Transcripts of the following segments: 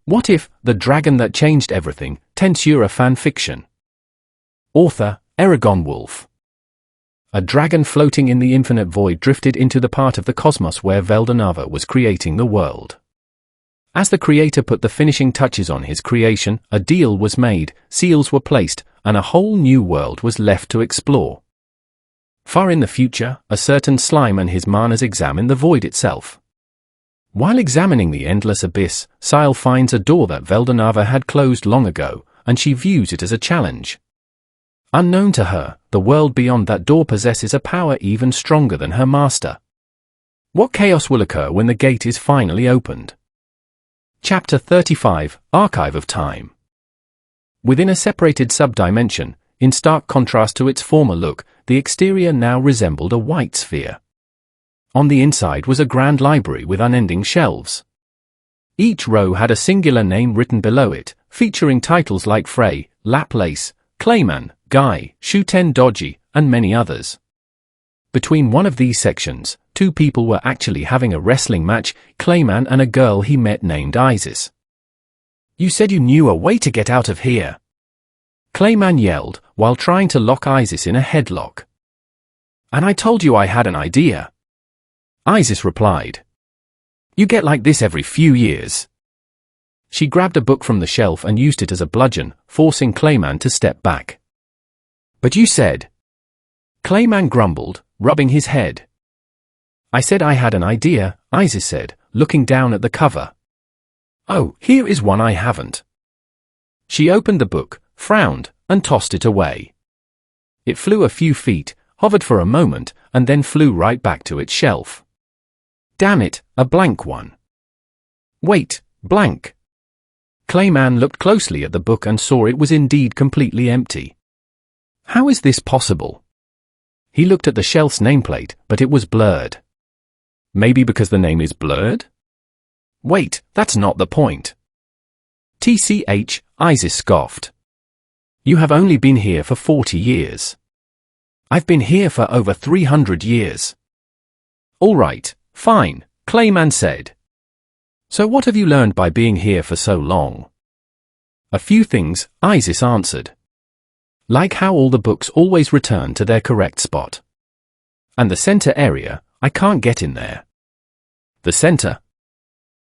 What if The Dragon That Changed Everything, Tensura fan fiction? Author, ErogonWolf. A dragon floating in the infinite void drifted into the part of the cosmos where Veldanava was creating the world. As the creator put the finishing touches on his creation, a deal was made, seals were placed, and a whole new world was left to explore. Far in the future, a certain slime and his manas examine the void itself. While examining the endless abyss, Ciel finds a door that Veldanava had closed long ago, and she views it as a challenge. Unknown to her, the world beyond that door possesses a power even stronger than her master. What chaos will occur when the gate is finally opened? Chapter 35, Archive of Time. Within a separated sub-dimension, in stark contrast to its former look, the exterior now resembled a white sphere. On the inside was a grand library with unending shelves. Each row had a singular name written below it, featuring titles like Frey, Laplace, Clayman, Guy, Shuten Doji, and many others. Between one of these sections, two people were actually having a wrestling match, Clayman and a girl he met named Isis. "You said you knew a way to get out of here," Clayman yelled, while trying to lock Isis in a headlock. "And I told you I had an idea," Isis replied. "You get like this every few years." She grabbed a book from the shelf and used it as a bludgeon, forcing Clayman to step back. "But you said," Clayman grumbled, rubbing his head. "I said I had an idea," Isis said, looking down at the cover. "Oh, here is one I haven't." She opened the book, frowned, and tossed it away. It flew a few feet, hovered for a moment, and then flew right back to its shelf. "Damn it, a blank one." "Wait, blank." Clayman looked closely at the book and saw it was indeed completely empty. "How is this possible?" He looked at the shelf's nameplate, but it was blurred. Maybe because the name is blurred? Wait, that's not the point. "TCH, Isis scoffed. You have only been here for 40 years. I've been here for over 300 years. All right, fine, Clayman said. So what have you learned by being here for so long? A few things, Isis answered. Like how all the books always return to their correct spot. And the center area, I can't get in there. The center?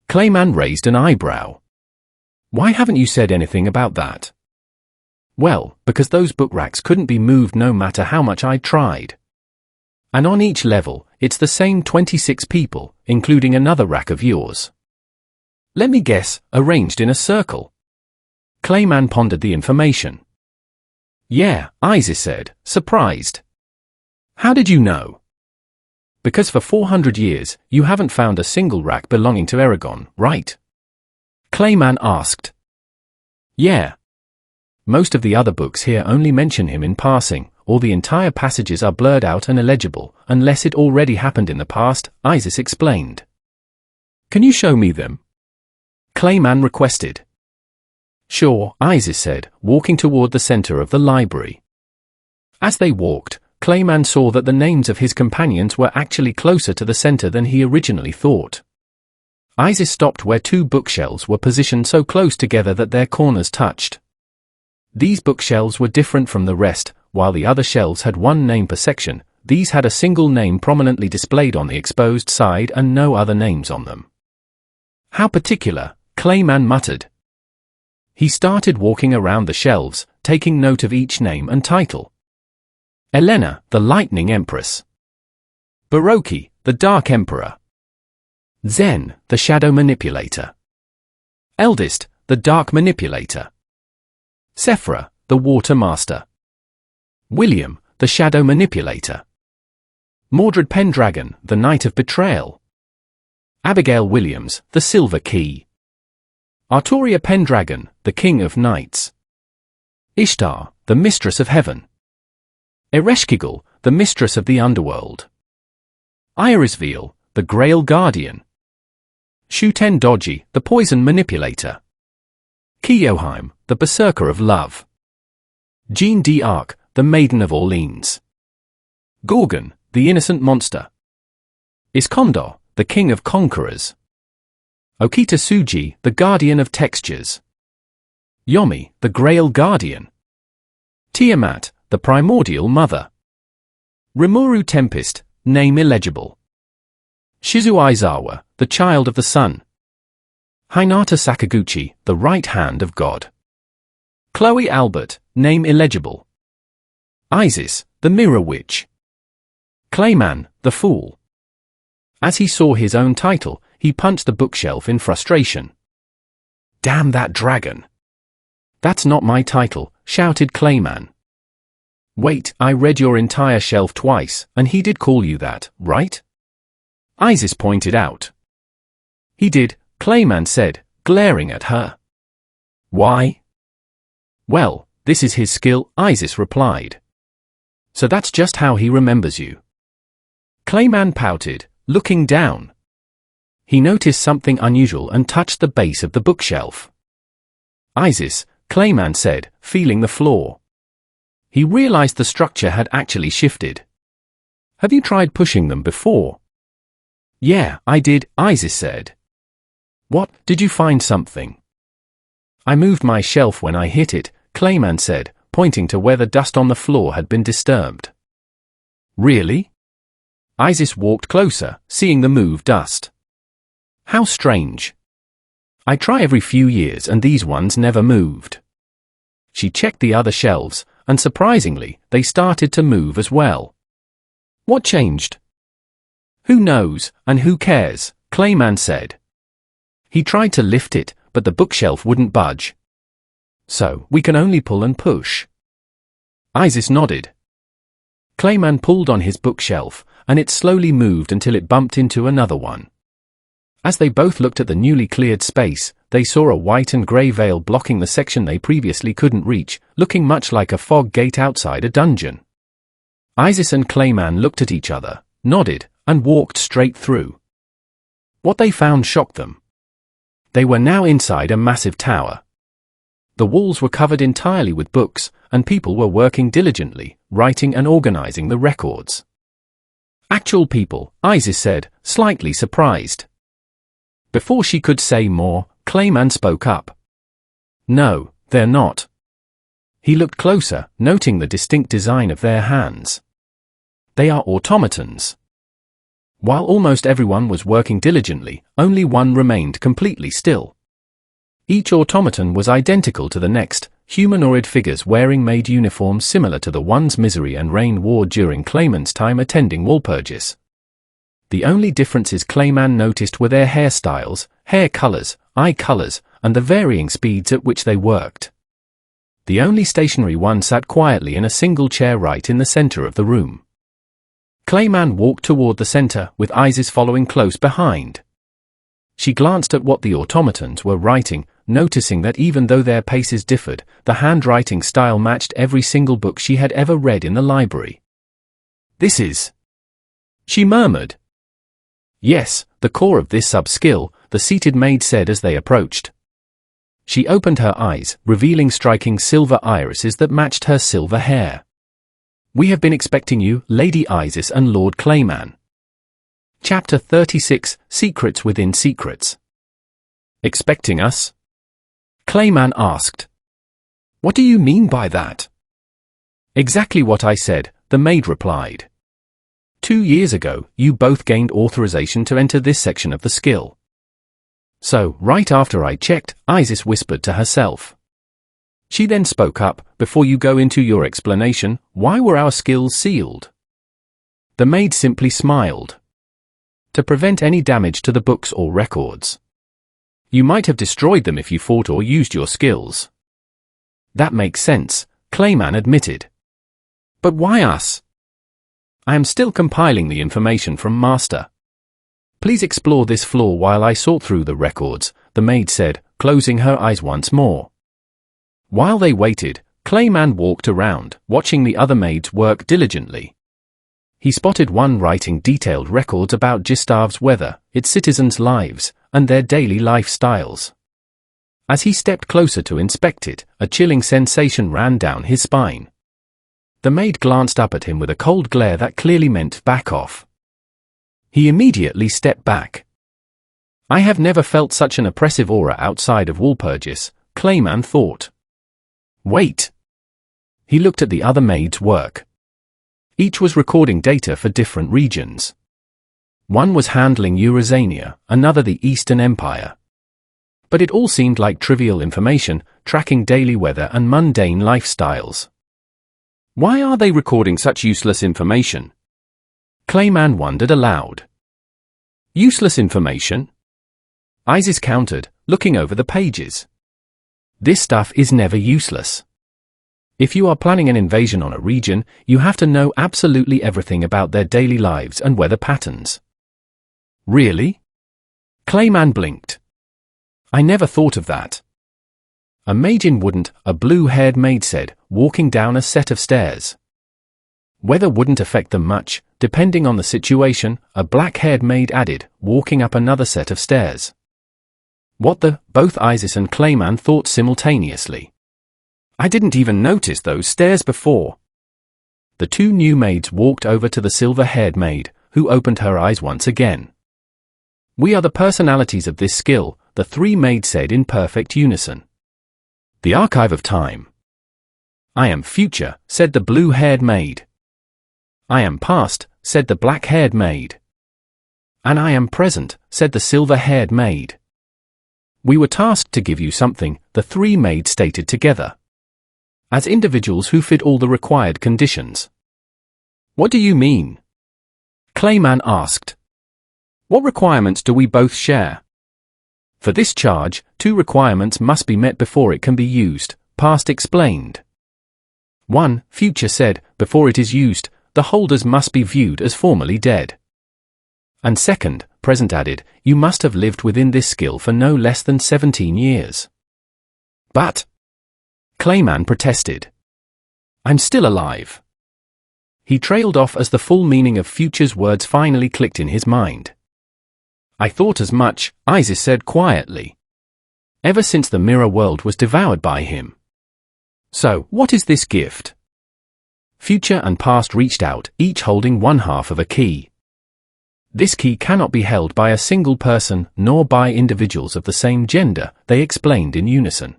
Clayman raised an eyebrow. Why haven't you said anything about that? Well, because those book racks couldn't be moved no matter how much I tried. And on each level, it's the same 26 people, including another rack of yours. Let me guess, arranged in a circle. Clayman pondered the information. Yeah, Isis said, surprised. How did you know? Because for 400 years, you haven't found a single rack belonging to Erogon, right? Clayman asked. Yeah. Most of the other books here only mention him in passing, or the entire passages are blurred out and illegible, unless it already happened in the past, Isis explained. Can you show me them? Clayman requested. Sure, Isis said, walking toward the center of the library. As they walked, Clayman saw that the names of his companions were actually closer to the center than he originally thought. Isis stopped where two bookshelves were positioned so close together that their corners touched. These bookshelves were different from the rest, while the other shelves had one name per section. These had a single name prominently displayed on the exposed side and no other names on them. How particular, Clayman muttered. He started walking around the shelves, taking note of each name and title. Elena, the Lightning Empress. Baroki, the Dark Emperor. Zen, the Shadow Manipulator. Eldest, the Dark Manipulator. Sephra, the Water Master. William, the Shadow Manipulator. Mordred Pendragon, the Knight of Betrayal. Abigail Williams, the Silver Key. Arturia Pendragon, the King of Knights. Ishtar, the Mistress of Heaven. Ereshkigal, the Mistress of the Underworld. Irisveal, the Grail Guardian. Shuten Doji, the Poison Manipulator. Kiyoheim, the Berserker of Love. Jean d'Arc, the Maiden of Orleans. Gorgon, the Innocent Monster. Iskandar, the King of Conquerors. Okita Suji, the Guardian of Textures. Yomi, the Grail Guardian. Tiamat, the Primordial Mother. Rimuru Tempest, name illegible. Shizu Aizawa, the Child of the Sun. Hinata Sakaguchi, the Right Hand of God. Chloe Albert, name illegible. Isis, the Mirror Witch. Clayman, the Fool. As he saw his own title, he punched the bookshelf in frustration. Damn that dragon! That's not my title, shouted Clayman. Wait, I read your entire shelf twice, and he did call you that, right? Isis pointed out. He did, Clayman said, glaring at her. Why? Well, this is his skill, Isis replied. So that's just how he remembers you. Clayman pouted, looking down. He noticed something unusual and touched the base of the bookshelf. Isis, Clayman said, feeling the floor. He realized the structure had actually shifted. Have you tried pushing them before? Yeah, I did, Isis said. What, did you find something? I moved my shelf when I hit it, Clayman said, pointing to where the dust on the floor had been disturbed. Really? Isis walked closer, seeing the moved dust. How strange. I try every few years and these ones never moved. She checked the other shelves, and surprisingly, they started to move as well. What changed? Who knows, and who cares, Clayman said. He tried to lift it, but the bookshelf wouldn't budge. So, we can only pull and push. Isis nodded. Clayman pulled on his bookshelf, and it slowly moved until it bumped into another one. As they both looked at the newly cleared space, they saw a white and grey veil blocking the section they previously couldn't reach, looking much like a fog gate outside a dungeon. Isis and Clayman looked at each other, nodded, and walked straight through. What they found shocked them. They were now inside a massive tower. The walls were covered entirely with books, and people were working diligently, writing and organizing the records. Actual people, Isis said, slightly surprised. Before she could say more, Clayman spoke up. No, they're not. He looked closer, noting the distinct design of their hands. They are automatons. While almost everyone was working diligently, only one remained completely still. Each automaton was identical to the next, humanoid figures wearing maid uniforms similar to the ones Misery and Rain wore during Clayman's time attending Walpurgis. The only differences Clayman noticed were their hairstyles, hair colors, eye colors, and the varying speeds at which they worked. The only stationary one sat quietly in a single chair right in the center of the room. Clayman walked toward the center, with Isis following close behind. She glanced at what the automatons were writing, noticing that even though their paces differed, the handwriting style matched every single book she had ever read in the library. This is... she murmured. Yes, the core of this sub-skill, the seated maid said as they approached. She opened her eyes, revealing striking silver irises that matched her silver hair. We have been expecting you, Lady Isis and Lord Clayman. Chapter 36, Secrets Within Secrets. Expecting us? Clayman asked. What do you mean by that? Exactly what I said, the maid replied. 2 years ago, you both gained authorization to enter this section of the skill. So, right after I checked, Isis whispered to herself. She then spoke up, before you go into your explanation, why were our skills sealed? The maid simply smiled. To prevent any damage to the books or records. You might have destroyed them if you fought or used your skills. That makes sense, Clayman admitted. But why us? I am still compiling the information from Master. Please explore this floor while I sort through the records, the maid said, closing her eyes once more. While they waited, Clayman walked around, watching the other maids work diligently. He spotted one writing detailed records about Gistav's weather, its citizens' lives, and their daily lifestyles. As he stepped closer to inspect it, a chilling sensation ran down his spine. The maid glanced up at him with a cold glare that clearly meant back off. He immediately stepped back. I have never felt such an oppressive aura outside of Walpurgis, Clayman thought. Wait. He looked at the other maids' work. Each was recording data for different regions. One was handling Eurasania, another the Eastern Empire. But it all seemed like trivial information, tracking daily weather and mundane lifestyles. Why are they recording such useless information? Clayman wondered aloud. Useless information? Isis countered, looking over the pages. This stuff is never useless. If you are planning an invasion on a region, you have to know absolutely everything about their daily lives and weather patterns. Really? Clayman blinked. I never thought of that. A maiden wouldn't, a blue-haired maid said, walking down a set of stairs. Weather wouldn't affect them much, depending on the situation, a black-haired maid added, walking up another set of stairs. What the? Both Isis and Clayman thought simultaneously. I didn't even notice those stairs before. The two new maids walked over to the silver-haired maid, who opened her eyes once again. We are the personalities of this skill, the three maids said in perfect unison. The archive of time. I am future, said the blue-haired maid. I am past, said the black-haired maid. And I am present, said the silver-haired maid. We were tasked to give you something, the three maids stated together. As individuals who fit all the required conditions. What do you mean? Clayman asked. What requirements do we both share? For this charge, 2 requirements must be met before it can be used, Past explained. 1. Future said, before it is used, the holders must be viewed as formerly dead. And 2nd, Present added, you must have lived within this skill for no less than 17 years. But Clayman protested. I'm still alive. He trailed off as the full meaning of Future's words finally clicked in his mind. I thought as much, Isis said quietly. Ever since the mirror world was devoured by him. So, what is this gift? Future and Past reached out, each holding one half of a key. This key cannot be held by a single person, nor by individuals of the same gender, they explained in unison.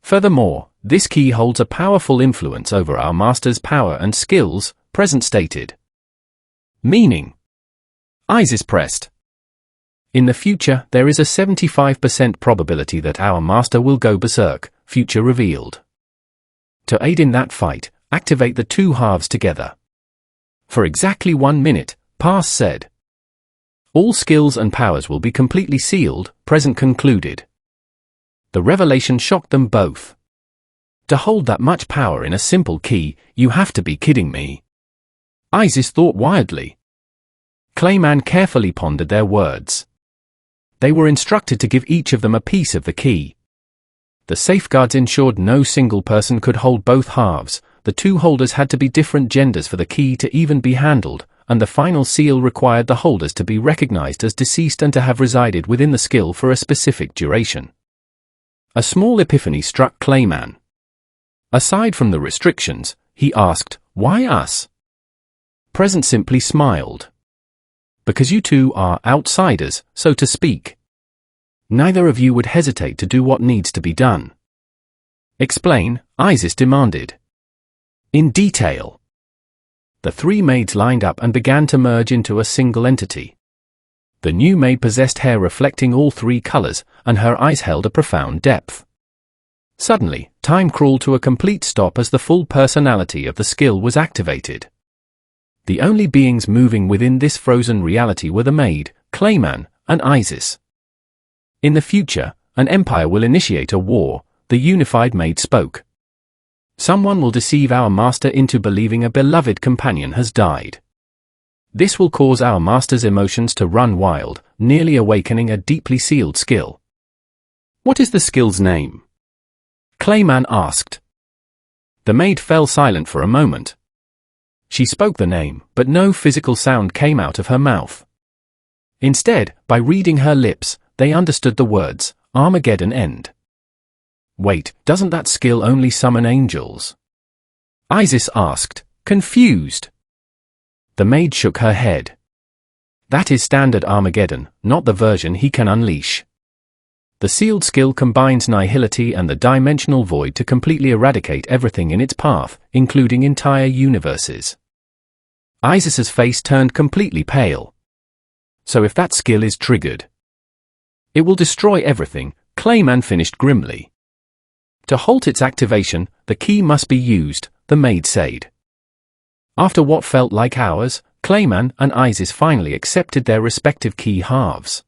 Furthermore, this key holds a powerful influence over our master's power and skills, Present stated. Meaning? Isis pressed. In the future, there is a 75% probability that our master will go berserk, Future revealed. To aid in that fight, activate the 2 halves together. For exactly 1 minute, Past said. All skills and powers will be completely sealed, Present concluded. The revelation shocked them both. To hold that much power in a simple key, you have to be kidding me. Isis thought wildly. Clayman carefully pondered their words. They were instructed to give each of them a piece of the key. The safeguards ensured no single person could hold both halves, the 2 holders had to be different genders for the key to even be handled, and the final seal required the holders to be recognized as deceased and to have resided within the skill for a specific duration. A small epiphany struck Clayman. Aside from the restrictions, he asked, why us? Present simply smiled. Because you 2 are outsiders, so to speak. Neither of you would hesitate to do what needs to be done. Explain, Isis demanded. In detail. The 3 maids lined up and began to merge into a single entity. The new maid possessed hair reflecting all 3 colors, and her eyes held a profound depth. Suddenly, time crawled to a complete stop as the full personality of the skill was activated. The only beings moving within this frozen reality were the maid, Clayman, and Isis. In the future, an empire will initiate a war, the unified maid spoke. Someone will deceive our master into believing a beloved companion has died. This will cause our master's emotions to run wild, nearly awakening a deeply sealed skill. What is the skill's name? Clayman asked. The maid fell silent for a moment. She spoke the name, but no physical sound came out of her mouth. Instead, by reading her lips, they understood the words, Armageddon End. Wait, doesn't that skill only summon angels? Isis asked, confused. The maid shook her head. That is standard Armageddon, not the version he can unleash. The sealed skill combines nihility and the dimensional void to completely eradicate everything in its path, including entire universes. Isis's face turned completely pale. So if that skill is triggered, it will destroy everything, Clayman finished grimly. To halt its activation, the key must be used, the maid said. After what felt like hours, Clayman and Isis finally accepted their respective key halves.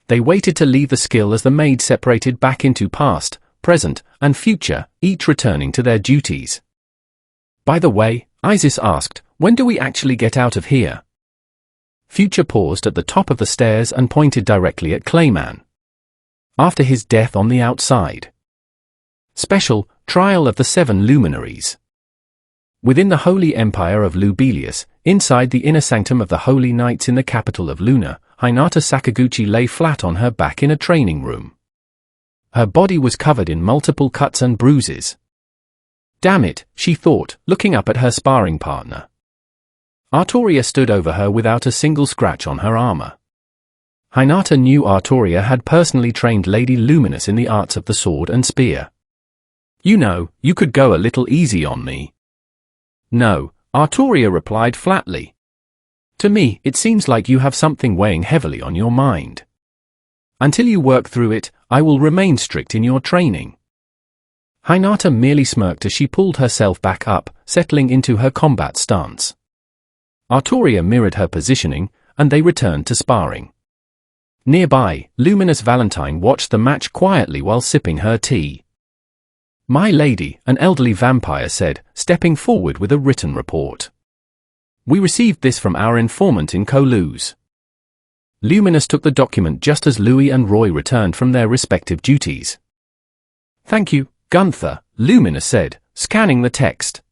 They waited to leave the skill as the maid separated back into past, present, and future, each returning to their duties. By the way, Isis asked, when do we actually get out of here? Future paused at the top of the stairs and pointed directly at Clayman. After his death on the outside. Special, Trial of the Seven Luminaries. Within the Holy Empire of Lubelius, inside the inner sanctum of the Holy Knights in the capital of Luna, Hinata Sakaguchi lay flat on her back in a training room. Her body was covered in multiple cuts and bruises. Damn it, she thought, looking up at her sparring partner. Artoria stood over her without a single scratch on her armor. Hinata knew Artoria had personally trained Lady Luminous in the arts of the sword and spear. You know, you could go a little easy on me. No, Artoria replied flatly. To me, it seems like you have something weighing heavily on your mind. Until you work through it, I will remain strict in your training. Hinata merely smirked as she pulled herself back up, settling into her combat stance. Artoria mirrored her positioning, and they returned to sparring. Nearby, Luminous Valentine watched the match quietly while sipping her tea. My lady, an elderly vampire said, stepping forward with a written report. We received this from our informant in Koluz. Luminous took the document just as Louis and Roy returned from their respective duties. Thank you, Gunther, Luminous said, scanning the text.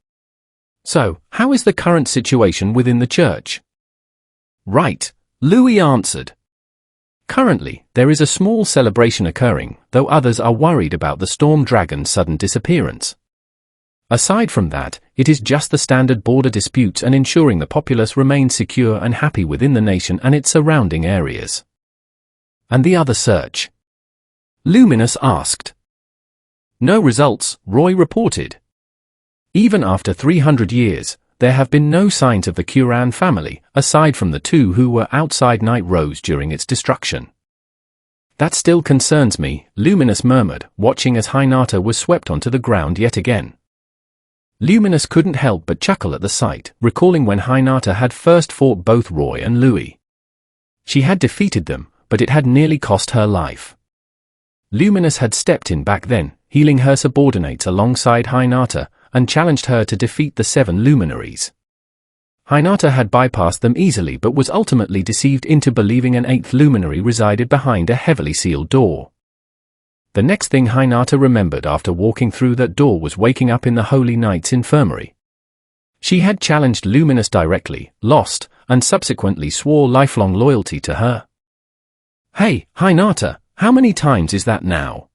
So, how is the current situation within the church? Right, Louis answered. Currently, there is a small celebration occurring, though others are worried about the Storm Dragon's sudden disappearance. Aside from that, it is just the standard border disputes and ensuring the populace remains secure and happy within the nation and its surrounding areas. And the other search? Luminous asked. No results, Roy reported. Even after 300 years, there have been no signs of the Kuran family, aside from the two who were outside Night Rose during its destruction. That still concerns me, Luminous murmured, watching as Hinata was swept onto the ground yet again. Luminous couldn't help but chuckle at the sight, recalling when Hinata had first fought both Roy and Louis. She had defeated them, but it had nearly cost her life. Luminous had stepped in back then, healing her subordinates alongside Hinata, and challenged her to defeat the seven luminaries. Hinata had bypassed them easily but was ultimately deceived into believing an eighth luminary resided behind a heavily sealed door. The next thing Hinata remembered after walking through that door was waking up in the Holy Knight's infirmary. She had challenged Luminous directly, lost, and subsequently swore lifelong loyalty to her. Hey, Hinata, how many times is that now?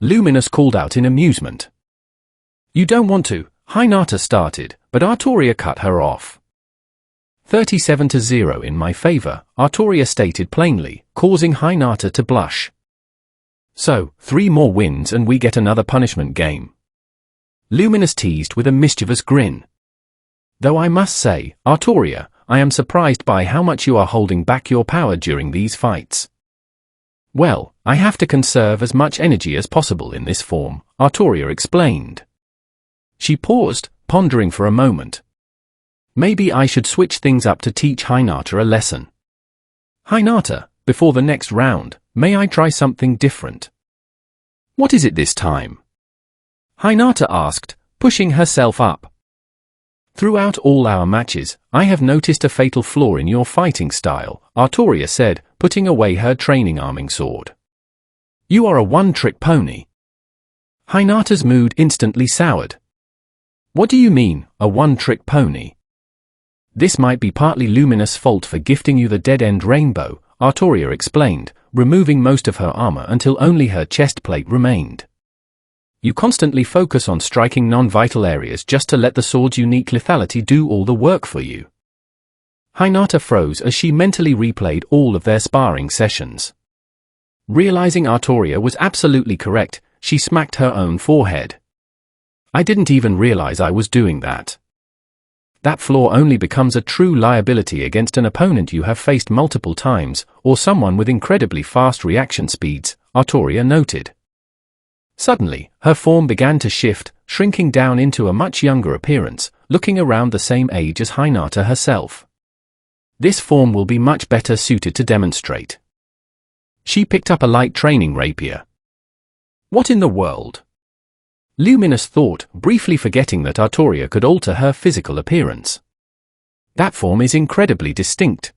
Luminous called out in amusement. You don't want to, Hinata started, but Artoria cut her off. 37-0 in my favor, Artoria stated plainly, causing Hinata to blush. So, 3 more wins and we get another punishment game. Luminous teased with a mischievous grin. Though I must say, Artoria, I am surprised by how much you are holding back your power during these fights. Well, I have to conserve as much energy as possible in this form, Artoria explained. She paused, pondering for a moment. Maybe I should switch things up to teach Hinata a lesson. Hinata, before the next round, may I try something different? What is it this time? Hinata asked, pushing herself up. Throughout all our matches, I have noticed a fatal flaw in your fighting style, Artoria said, putting away her training arming sword. You are a one-trick pony. Hinata's mood instantly soured. What do you mean, a one-trick pony? This might be partly Luminous' fault for gifting you the dead-end rainbow, Artoria explained, removing most of her armor until only her chest plate remained. You constantly focus on striking non-vital areas just to let the sword's unique lethality do all the work for you. Hinata froze as she mentally replayed all of their sparring sessions. Realizing Artoria was absolutely correct, she smacked her own forehead. I didn't even realize I was doing that. That flaw only becomes a true liability against an opponent you have faced multiple times, or someone with incredibly fast reaction speeds, Artoria noted. Suddenly, her form began to shift, shrinking down into a much younger appearance, looking around the same age as Hinata herself. This form will be much better suited to demonstrate. She picked up a light training rapier. What in the world? Luminous thought, briefly forgetting that Artoria could alter her physical appearance. That form is incredibly distinct.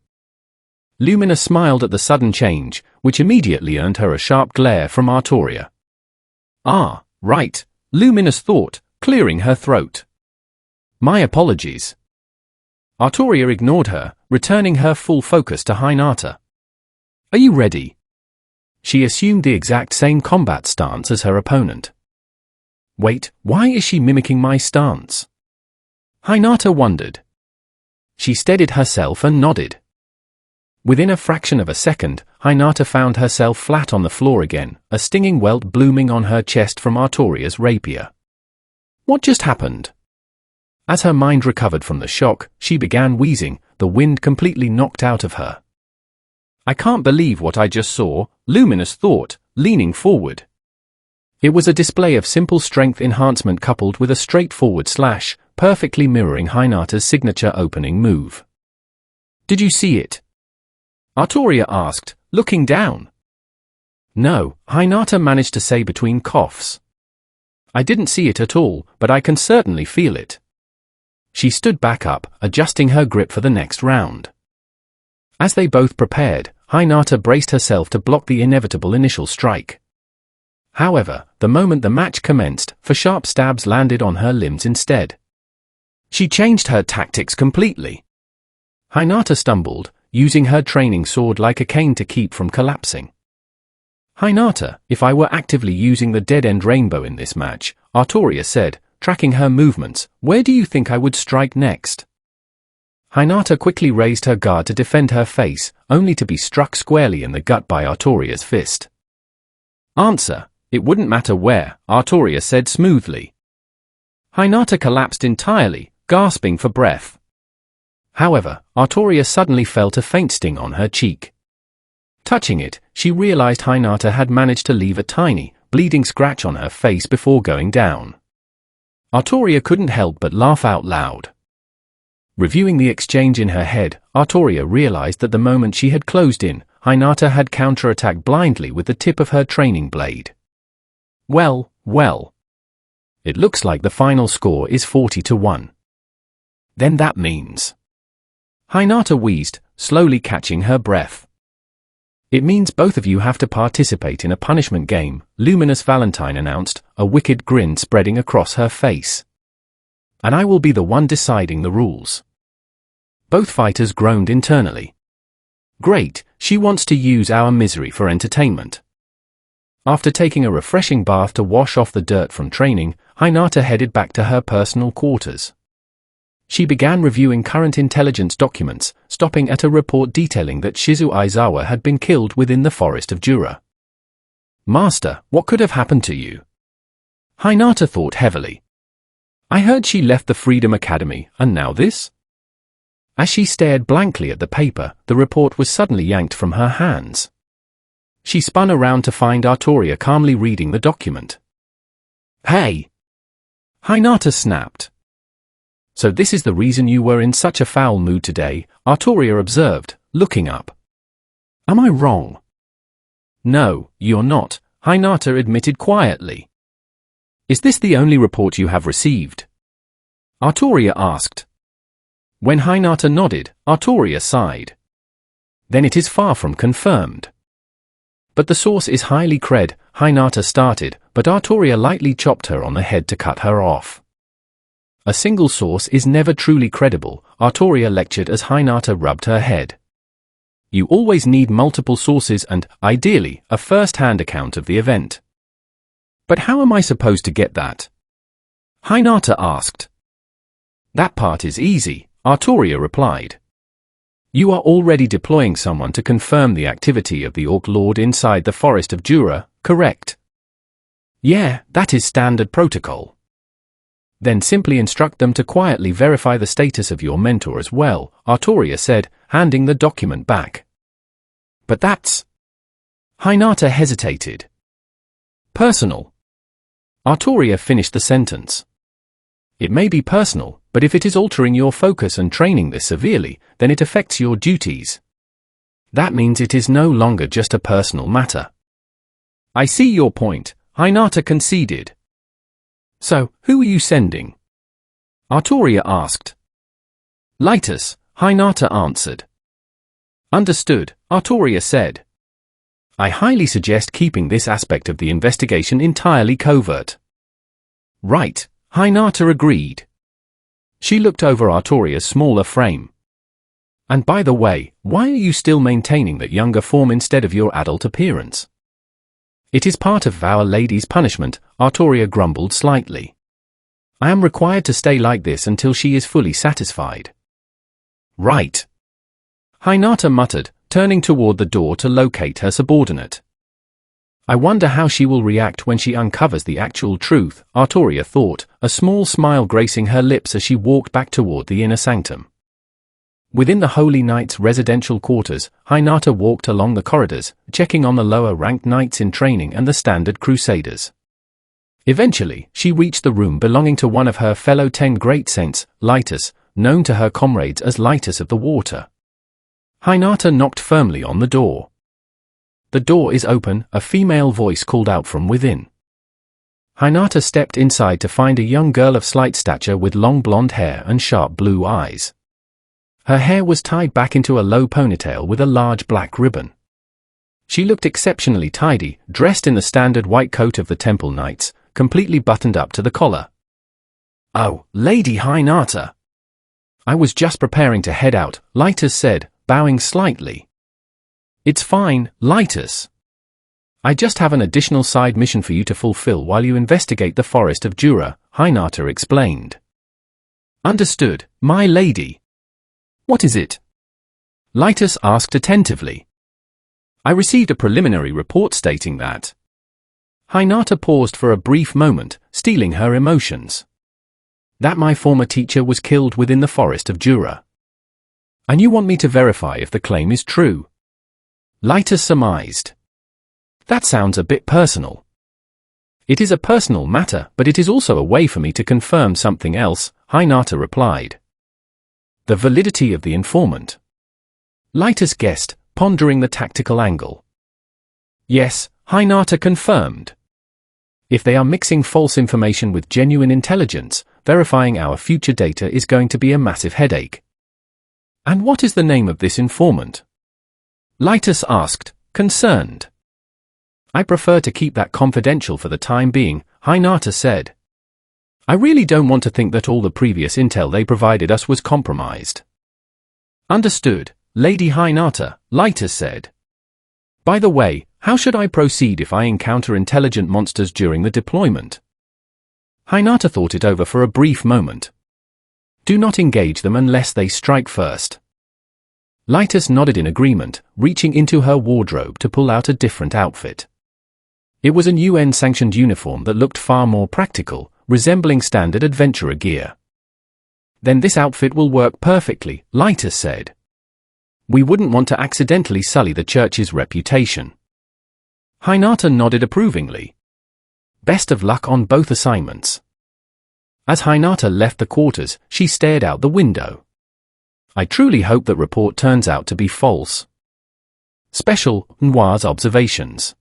Luminous smiled at the sudden change, which immediately earned her a sharp glare from Artoria. Ah, right, Luminous thought, clearing her throat. My apologies. Artoria ignored her, returning her full focus to Hinata. Are you ready? She assumed the exact same combat stance as her opponent. Wait, why is she mimicking my stance? Hinata wondered. She steadied herself and nodded. Within a fraction of a second, Hinata found herself flat on the floor again, a stinging welt blooming on her chest from Artoria's rapier. What just happened? As her mind recovered from the shock, she began wheezing, the wind completely knocked out of her. I can't believe what I just saw, Luminous thought, leaning forward. It was a display of simple strength enhancement coupled with a straightforward slash, perfectly mirroring Hinata's signature opening move. Did you see it? Artoria asked, looking down. No, Hinata managed to say between coughs. I didn't see it at all, but I can certainly feel it. She stood back up, adjusting her grip for the next round. As they both prepared, Hinata braced herself to block the inevitable initial strike. However, the moment the match commenced, for sharp stabs landed on her limbs instead. She changed her tactics completely. Hinata stumbled, using her training sword like a cane to keep from collapsing. Hinata, if I were actively using the dead-end rainbow in this match, Artoria said, tracking her movements, where do you think I would strike next? Hinata quickly raised her guard to defend her face, only to be struck squarely in the gut by Artoria's fist. Answer, it wouldn't matter where, Artoria said smoothly. Hinata collapsed entirely, gasping for breath. However, Artoria suddenly felt a faint sting on her cheek. Touching it, she realized Hinata had managed to leave a tiny, bleeding scratch on her face before going down. Artoria couldn't help but laugh out loud. Reviewing the exchange in her head, Artoria realized that the moment she had closed in, Hinata had counterattacked blindly with the tip of her training blade. Well. It looks like the final score is 40-1. Then that means... Hinata wheezed, slowly catching her breath. It means both of you have to participate in a punishment game, Luminous Valentine announced, a wicked grin spreading across her face. And I will be the one deciding the rules. Both fighters groaned internally. Great, she wants to use our misery for entertainment. After taking a refreshing bath to wash off the dirt from training, Hinata headed back to her personal quarters. She began reviewing current intelligence documents, stopping at a report detailing that Shizu Aizawa had been killed within the forest of Jura. Master, what could have happened to you? Hinata thought heavily. I heard she left the Freedom Academy, and now this? As she stared blankly at the paper, the report was suddenly yanked from her hands. She spun around to find Artoria calmly reading the document. Hey! Hinata snapped. So this is the reason you were in such a foul mood today, Artoria observed, looking up. Am I wrong? No, you're not, Hinata admitted quietly. Is this the only report you have received? Artoria asked. When Hinata nodded, Artoria sighed. Then it is far from confirmed. But the source is highly cred, Hinata started, but Artoria lightly chopped her on the head to cut her off. A single source is never truly credible, Artoria lectured as Hinata rubbed her head. You always need multiple sources and, ideally, a first-hand account of the event. But how am I supposed to get that? Hinata asked. That part is easy, Artoria replied. You are already deploying someone to confirm the activity of the Orc Lord inside the Forest of Jura, correct? Yeah, that is standard protocol. Then simply instruct them to quietly verify the status of your mentor as well, Artoria said, handing the document back. But that's... Hinata hesitated. Personal. Artoria finished the sentence. It may be personal, but if it is altering your focus and training this severely, then it affects your duties. That means it is no longer just a personal matter. I see your point, Hinata conceded. So, who are you sending? Artoria asked. Lightus, Hinata answered. Understood, Artoria said. I highly suggest keeping this aspect of the investigation entirely covert. Right, Hinata agreed. She looked over Artoria's smaller frame. And by the way, why are you still maintaining that younger form instead of your adult appearance? It is part of Our Lady's punishment, Artoria grumbled slightly. I am required to stay like this until she is fully satisfied. Right. Hinata muttered, turning toward the door to locate her subordinate. I wonder how she will react when she uncovers the actual truth, Artoria thought, a small smile gracing her lips as she walked back toward the inner sanctum. Within the Holy Knight's residential quarters, Hinata walked along the corridors, checking on the lower-ranked knights in training and the standard crusaders. Eventually, she reached the room belonging to one of her fellow 10 great saints, Lightus, known to her comrades as Lightus of the Water. Hinata knocked firmly on the door. The door is open, a female voice called out from within. Hinata stepped inside to find a young girl of slight stature with long blonde hair and sharp blue eyes. Her hair was tied back into a low ponytail with a large black ribbon. She looked exceptionally tidy, dressed in the standard white coat of the Temple Knights, completely buttoned up to the collar. Oh, Lady Hinata! I was just preparing to head out, Lightus said, bowing slightly. It's fine, Lightus. I just have an additional side mission for you to fulfill while you investigate the Forest of Jura, Hinata explained. Understood, my lady. What is it? Lightus asked attentively. I received a preliminary report stating that. Hinata paused for a brief moment, stealing her emotions. That my former teacher was killed within the Forest of Jura. And you want me to verify if the claim is true? Lightus surmised. That sounds a bit personal. It is a personal matter, but it is also a way for me to confirm something else, Hinata replied. The validity of the informant. Lightus guessed, pondering the tactical angle. Yes, Hinata confirmed. If they are mixing false information with genuine intelligence, verifying our future data is going to be a massive headache. And what is the name of this informant? Lightus asked, concerned. I prefer to keep that confidential for the time being, Hinata said. I really don't want to think that all the previous intel they provided us was compromised. Understood, Lady Hinata, Lightus said. By the way, how should I proceed if I encounter intelligent monsters during the deployment? Hinata thought it over for a brief moment. Do not engage them unless they strike first. Lightus nodded in agreement, reaching into her wardrobe to pull out a different outfit. It was an UN-sanctioned uniform that looked far more practical, resembling standard adventurer gear. Then this outfit will work perfectly, Lightus said. We wouldn't want to accidentally sully the church's reputation. Hinata nodded approvingly. Best of luck on both assignments. As Hinata left the quarters, she stared out the window. I truly hope that report turns out to be false. Special, Noir's observations.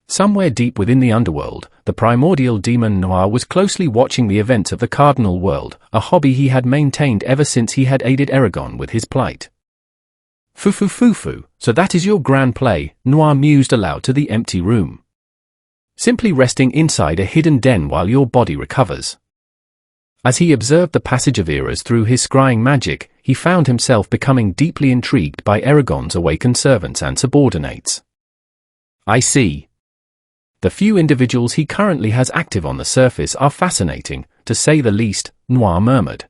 Somewhere deep within the underworld, the primordial demon Noir was closely watching the events of the Cardinal World, a hobby he had maintained ever since he had aided Erogon with his plight. Fufu, so that is your grand play, Noir mused aloud to the empty room. Simply resting inside a hidden den while your body recovers. As he observed the passage of eras through his scrying magic, he found himself becoming deeply intrigued by Erogon's awakened servants and subordinates. I see. The few individuals he currently has active on the surface are fascinating, to say the least, Noir murmured.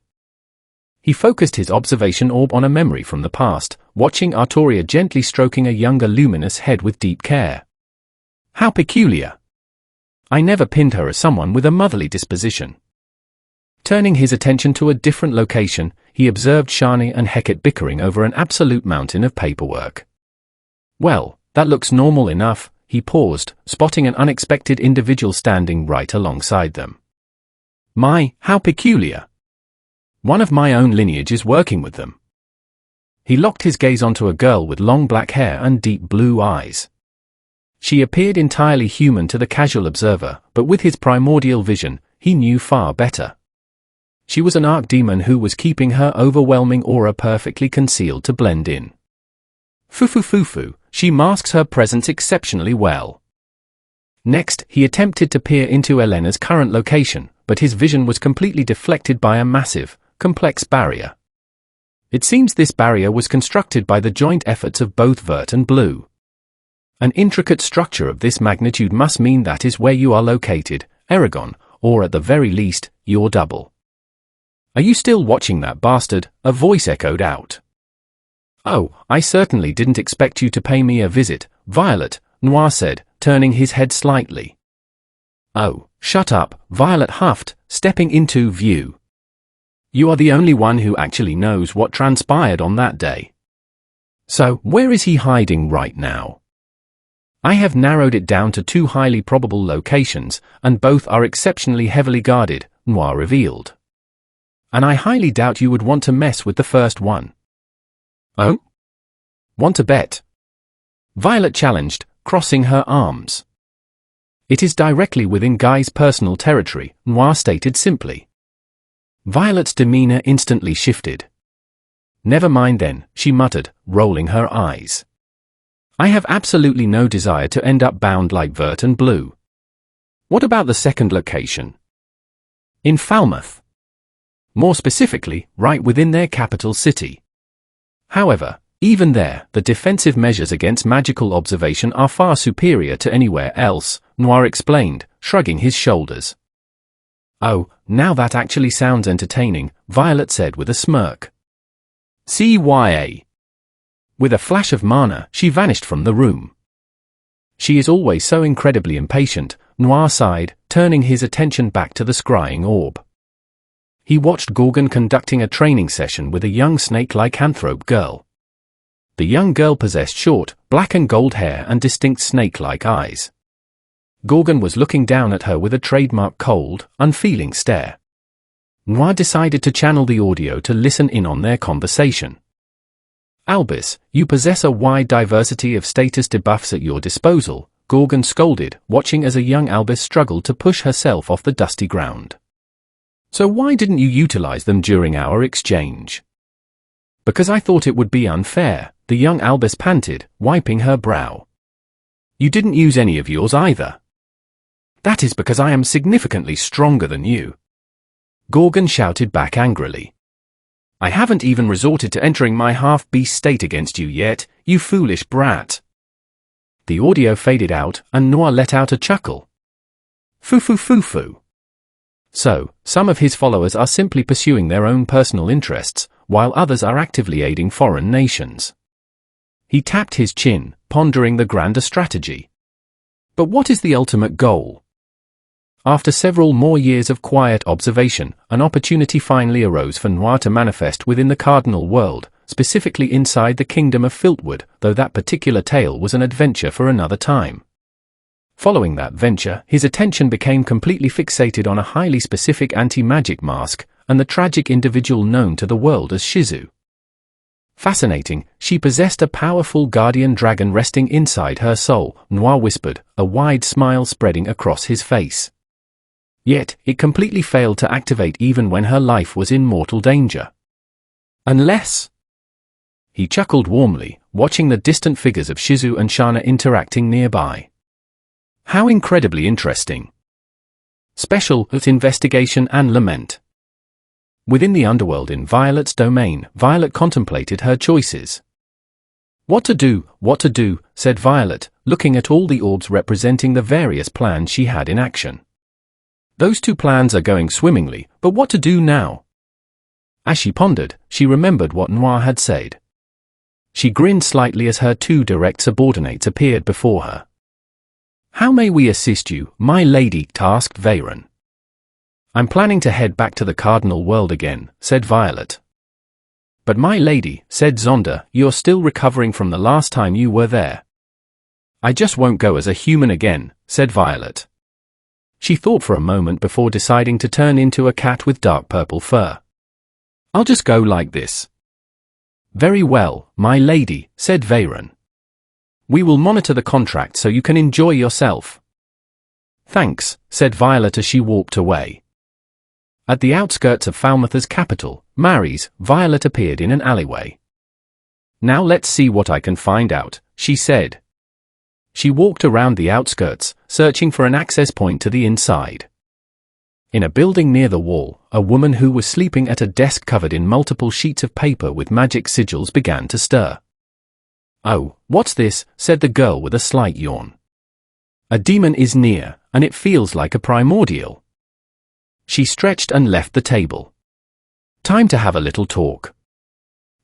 He focused his observation orb on a memory from the past, watching Artoria gently stroking a younger luminous head with deep care. How peculiar. I never pinned her as someone with a motherly disposition. Turning his attention to a different location, he observed Shani and Hecate bickering over an absolute mountain of paperwork. Well, that looks normal enough, he paused, spotting an unexpected individual standing right alongside them. My, how peculiar. One of my own lineage is working with them. He locked his gaze onto a girl with long black hair and deep blue eyes. She appeared entirely human to the casual observer, but with his primordial vision, he knew far better. She was an archdemon who was keeping her overwhelming aura perfectly concealed to blend in. Fufu, she masks her presence exceptionally well. Next, he attempted to peer into Elena's current location, but his vision was completely deflected by a massive, complex barrier. It seems this barrier was constructed by the joint efforts of both Vert and Blue. An intricate structure of this magnitude must mean that is where you are located, Erogon, or at the very least, your double. Are you still watching that bastard? A voice echoed out. Oh, I certainly didn't expect you to pay me a visit, Violet, Noir said, turning his head slightly. Oh, shut up, Violet huffed, stepping into view. You are the only one who actually knows what transpired on that day. So, where is he hiding right now? I have narrowed it down to 2 highly probable locations, and both are exceptionally heavily guarded, Noir revealed. And I highly doubt you would want to mess with the first one. Oh? Want to bet? Violet challenged, crossing her arms. It is directly within Guy's personal territory, Noir stated simply. Violet's demeanor instantly shifted. Never mind then, she muttered, rolling her eyes. I have absolutely no desire to end up bound like Vert and Blue. What about the second location? In Falmouth. More specifically, right within their capital city. However, even there, the defensive measures against magical observation are far superior to anywhere else, Noir explained, shrugging his shoulders. Oh, now that actually sounds entertaining, Violet said with a smirk. CYA. With a flash of mana, she vanished from the room. She is always so incredibly impatient, Noir sighed, turning his attention back to the scrying orb. He watched Gorgon conducting a training session with a young snake-like anthrope girl. The young girl possessed short, black and gold hair and distinct snake-like eyes. Gorgon was looking down at her with a trademark cold, unfeeling stare. Noir decided to channel the audio to listen in on their conversation. Albus, you possess a wide diversity of status debuffs at your disposal, Gorgon scolded, watching as a young Albus struggled to push herself off the dusty ground. So why didn't you utilize them during our exchange? Because I thought it would be unfair, the young Albus panted, wiping her brow. You didn't use any of yours either. That is because I am significantly stronger than you. Gorgon shouted back angrily. I haven't even resorted to entering my half-beast state against you yet, you foolish brat. The audio faded out, and Noir let out a chuckle. Foo. So, some of his followers are simply pursuing their own personal interests, while others are actively aiding foreign nations. He tapped his chin, pondering the grander strategy. But what is the ultimate goal? After several more years of quiet observation, an opportunity finally arose for Noir to manifest within the cardinal world, specifically inside the kingdom of Filtwood, though that particular tale was an adventure for another time. Following that venture, his attention became completely fixated on a highly specific anti-magic mask, and the tragic individual known to the world as Shizu. Fascinating, she possessed a powerful guardian dragon resting inside her soul, Noir whispered, a wide smile spreading across his face. Yet, it completely failed to activate even when her life was in mortal danger. Unless... He chuckled warmly, watching the distant figures of Shizu and Shana interacting nearby. How incredibly interesting. Special Investigation and Lament. Within the underworld in Violet's domain, Violet contemplated her choices. What to do, said Violet, looking at all the orbs representing the various plans she had in action. Those 2 plans are going swimmingly, but what to do now? As she pondered, she remembered what Noir had said. She grinned slightly as her two direct subordinates appeared before her. "How may we assist you, my lady?" tasked Veyron. "I'm planning to head back to the Cardinal World again," said Violet. "But my lady," said Zonda, "you're still recovering from the last time you were there." "I just won't go as a human again," said Violet. She thought for a moment before deciding to turn into a cat with dark purple fur. "I'll just go like this." "Very well, my lady," said Veyron. "We will monitor the contract so you can enjoy yourself." "Thanks," said Violet as she walked away. At the outskirts of Falmouth's capital, Mary's, Violet appeared in an alleyway. "Now let's see what I can find out," she said. She walked around the outskirts, searching for an access point to the inside. In a building near the wall, a woman who was sleeping at a desk covered in multiple sheets of paper with magic sigils began to stir. "Oh, what's this?" said the girl with a slight yawn. "A demon is near, and it feels like a primordial." She stretched and left the table. "Time to have a little talk."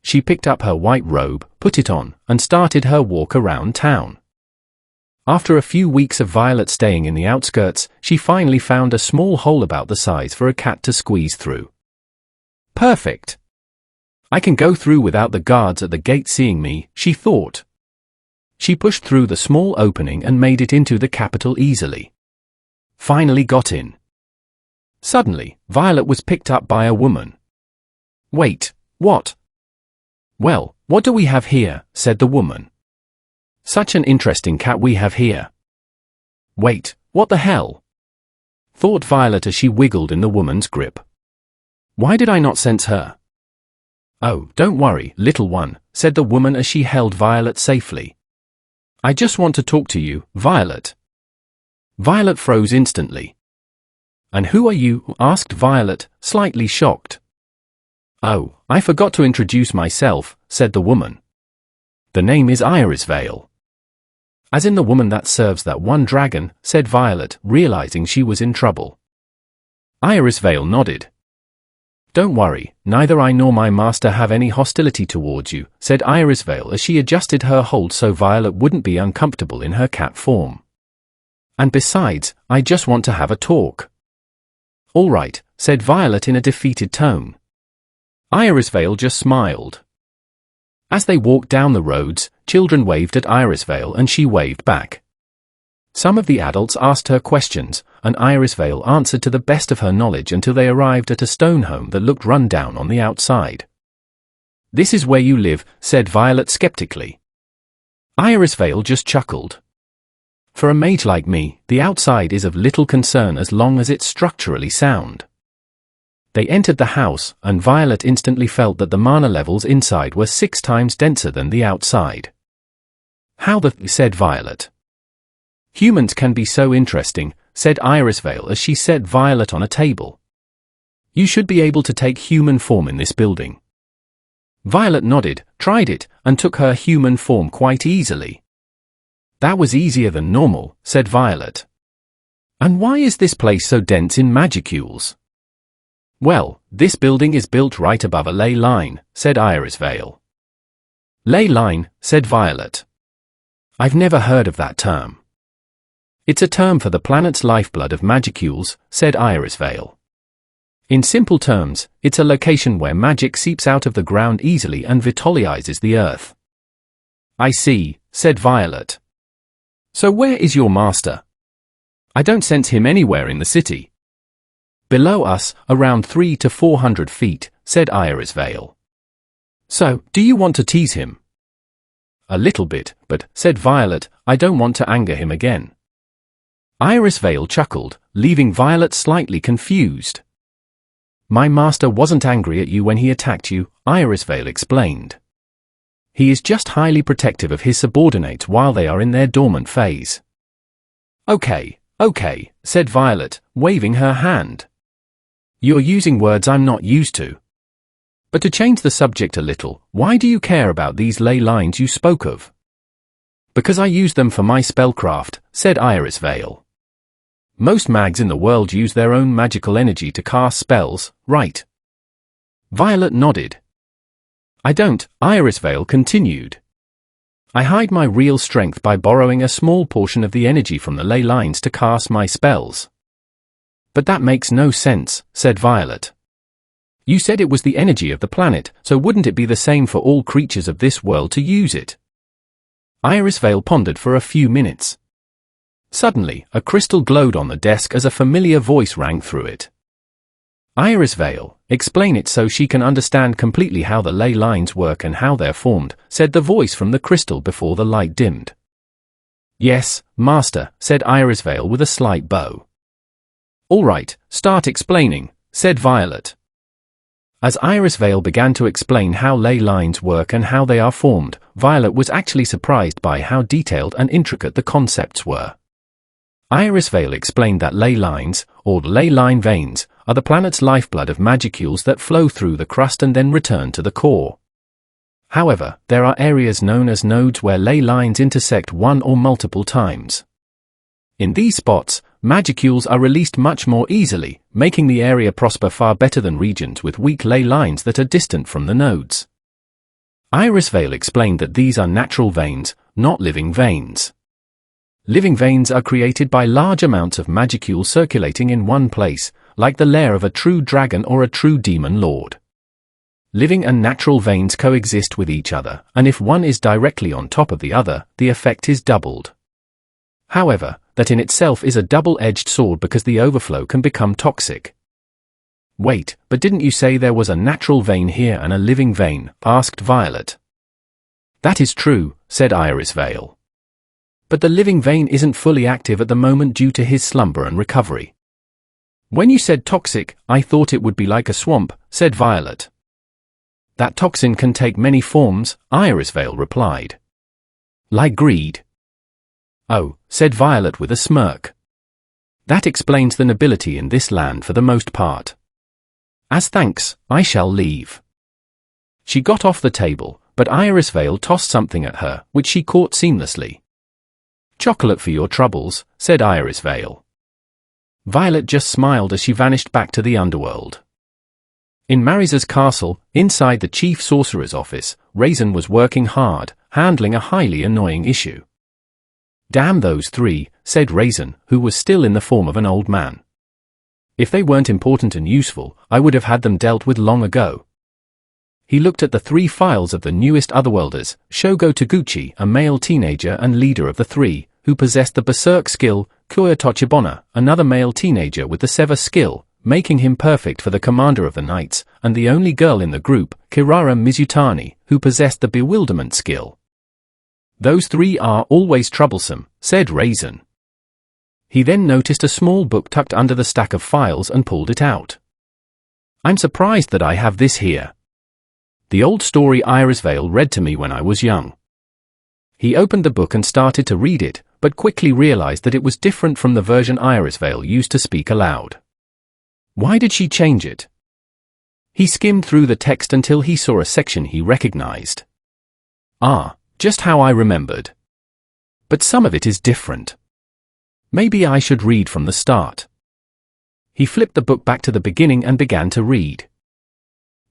She picked up her white robe, put it on, and started her walk around town. After a few weeks of Violet staying in the outskirts, she finally found a small hole about the size for a cat to squeeze through. "Perfect! I can go through without the guards at the gate seeing me," she thought. She pushed through the small opening and made it into the capital easily. Finally got in. Suddenly, Violet was picked up by a woman. "Wait, what?" "Well, what do we have here?" said the woman. "Such an interesting cat we have here." "Wait, what the hell?" thought Violet as she wiggled in the woman's grip. "Why did I not sense her?" "Oh, don't worry, little one," said the woman as she held Violet safely. "I just want to talk to you, Violet." Violet froze instantly. "And who are you?" asked Violet, slightly shocked. "Oh, I forgot to introduce myself," said the woman. "The name is Irisvale." "As in the woman that serves that one dragon," said Violet, realizing she was in trouble. Irisvale nodded. "Don't worry, neither I nor my master have any hostility towards you," said Irisvale as she adjusted her hold so Violet wouldn't be uncomfortable in her cat form. "And besides, I just want to have a talk." "All right," said Violet in a defeated tone. Irisvale just smiled. As they walked down the roads, children waved at Irisvale and she waved back. Some of the adults asked her questions, and Irisvale answered to the best of her knowledge until they arrived at a stone home that looked run down on the outside. "This is where you live," said Violet skeptically. Irisvale just chuckled. "For a mage like me, the outside is of little concern as long as it's structurally sound." They entered the house, and Violet instantly felt that the mana levels inside were 6 times denser than the outside. "How the th?" said Violet. "Humans can be so interesting," said Irisvale as she set Violet on a table. "You should be able to take human form in this building." Violet nodded, tried it, and took her human form quite easily. "That was easier than normal," said Violet. "And why is this place so dense in magicules?" "Well, this building is built right above a ley line," said Irisvale. "Ley line," said Violet. "I've never heard of that term." "It's a term for the planet's lifeblood of magicules," said Irisvale. "In simple terms, it's a location where magic seeps out of the ground easily and vitalizes the earth." "I see," said Violet. "So where is your master?" "I don't sense him anywhere in the city." "Below us, around 300 to 400 feet, said Irisvale. "So, do you want to tease him?" "A little bit, but," said Violet, "I don't want to anger him again." Irisvale chuckled, leaving Violet slightly confused. "My master wasn't angry at you when he attacked you," Irisvale explained. "He is just highly protective of his subordinates while they are in their dormant phase." Okay, said Violet, waving her hand. "You're using words I'm not used to. But to change the subject a little, why do you care about these ley lines you spoke of?" "Because I use them for my spellcraft," said Irisvale. "Most mags in the world use their own magical energy to cast spells, right?" Violet nodded. I don't, Irisvale continued. I hide my real strength by borrowing a small portion of the energy from the ley lines to cast my spells. But that makes no sense, said Violet. You said it was the energy of the planet, so wouldn't it be the same for all creatures of this world to use it? Irisvale pondered for a few minutes. Suddenly, a crystal glowed on the desk as a familiar voice rang through it. Irisvale, explain it so she can understand completely how the ley lines work and how they're formed, said the voice from the crystal before the light dimmed. Yes, Master, said Irisvale with a slight bow. All right, start explaining, said Violet. As Irisvale began to explain how ley lines work and how they are formed, Violet was actually surprised by how detailed and intricate the concepts were. Irisvale explained that ley lines, or ley line veins, are the planet's lifeblood of magicules that flow through the crust and then return to the core. However, there are areas known as nodes where ley lines intersect one or multiple times. In these spots, magicules are released much more easily, making the area prosper far better than regions with weak ley lines that are distant from the nodes. Irisvale explained that these are natural veins, not living veins. Living veins are created by large amounts of magicule circulating in one place, like the lair of a true dragon or a true demon lord. Living and natural veins coexist with each other, and if one is directly on top of the other, the effect is doubled. However, that in itself is a double-edged sword because the overflow can become toxic. Wait, but didn't you say there was a natural vein here and a living vein? Asked Violet. That is true, said Irisvale. But the living vein isn't fully active at the moment due to his slumber and recovery. When you said toxic, I thought it would be like a swamp, said Violet. That toxin can take many forms, Irisvale replied. Like greed. Oh, said Violet with a smirk. That explains the nobility in this land for the most part. As thanks, I shall leave. She got off the table, but Irisvale tossed something at her, which she caught seamlessly. Chocolate for your troubles, said Irisvale. Violet just smiled as she vanished back to the underworld. In Marisa's castle, inside the chief sorcerer's office, Raisin was working hard, handling a highly annoying issue. Damn those three, said Raisin, who was still in the form of an old man. If they weren't important and useful, I would have had them dealt with long ago. He looked at the 3 files of the newest Otherworlders, Shogo Taguchi, a male teenager and leader of the 3, who possessed the Berserk skill, Kuya Tochibana, another male teenager with the Sever skill, making him perfect for the commander of the knights, and the only girl in the group, Kirara Mizutani, who possessed the Bewilderment skill. Those 3 are always troublesome, said Raisin. He then noticed a small book tucked under the stack of files and pulled it out. I'm surprised that I have this here. The old story Irisvale read to me when I was young. He opened the book and started to read it, but quickly realized that it was different from the version Irisvale used to speak aloud. Why did she change it? He skimmed through the text until he saw a section he recognized. Ah, just how I remembered. But some of it is different. Maybe I should read from the start. He flipped the book back to the beginning and began to read.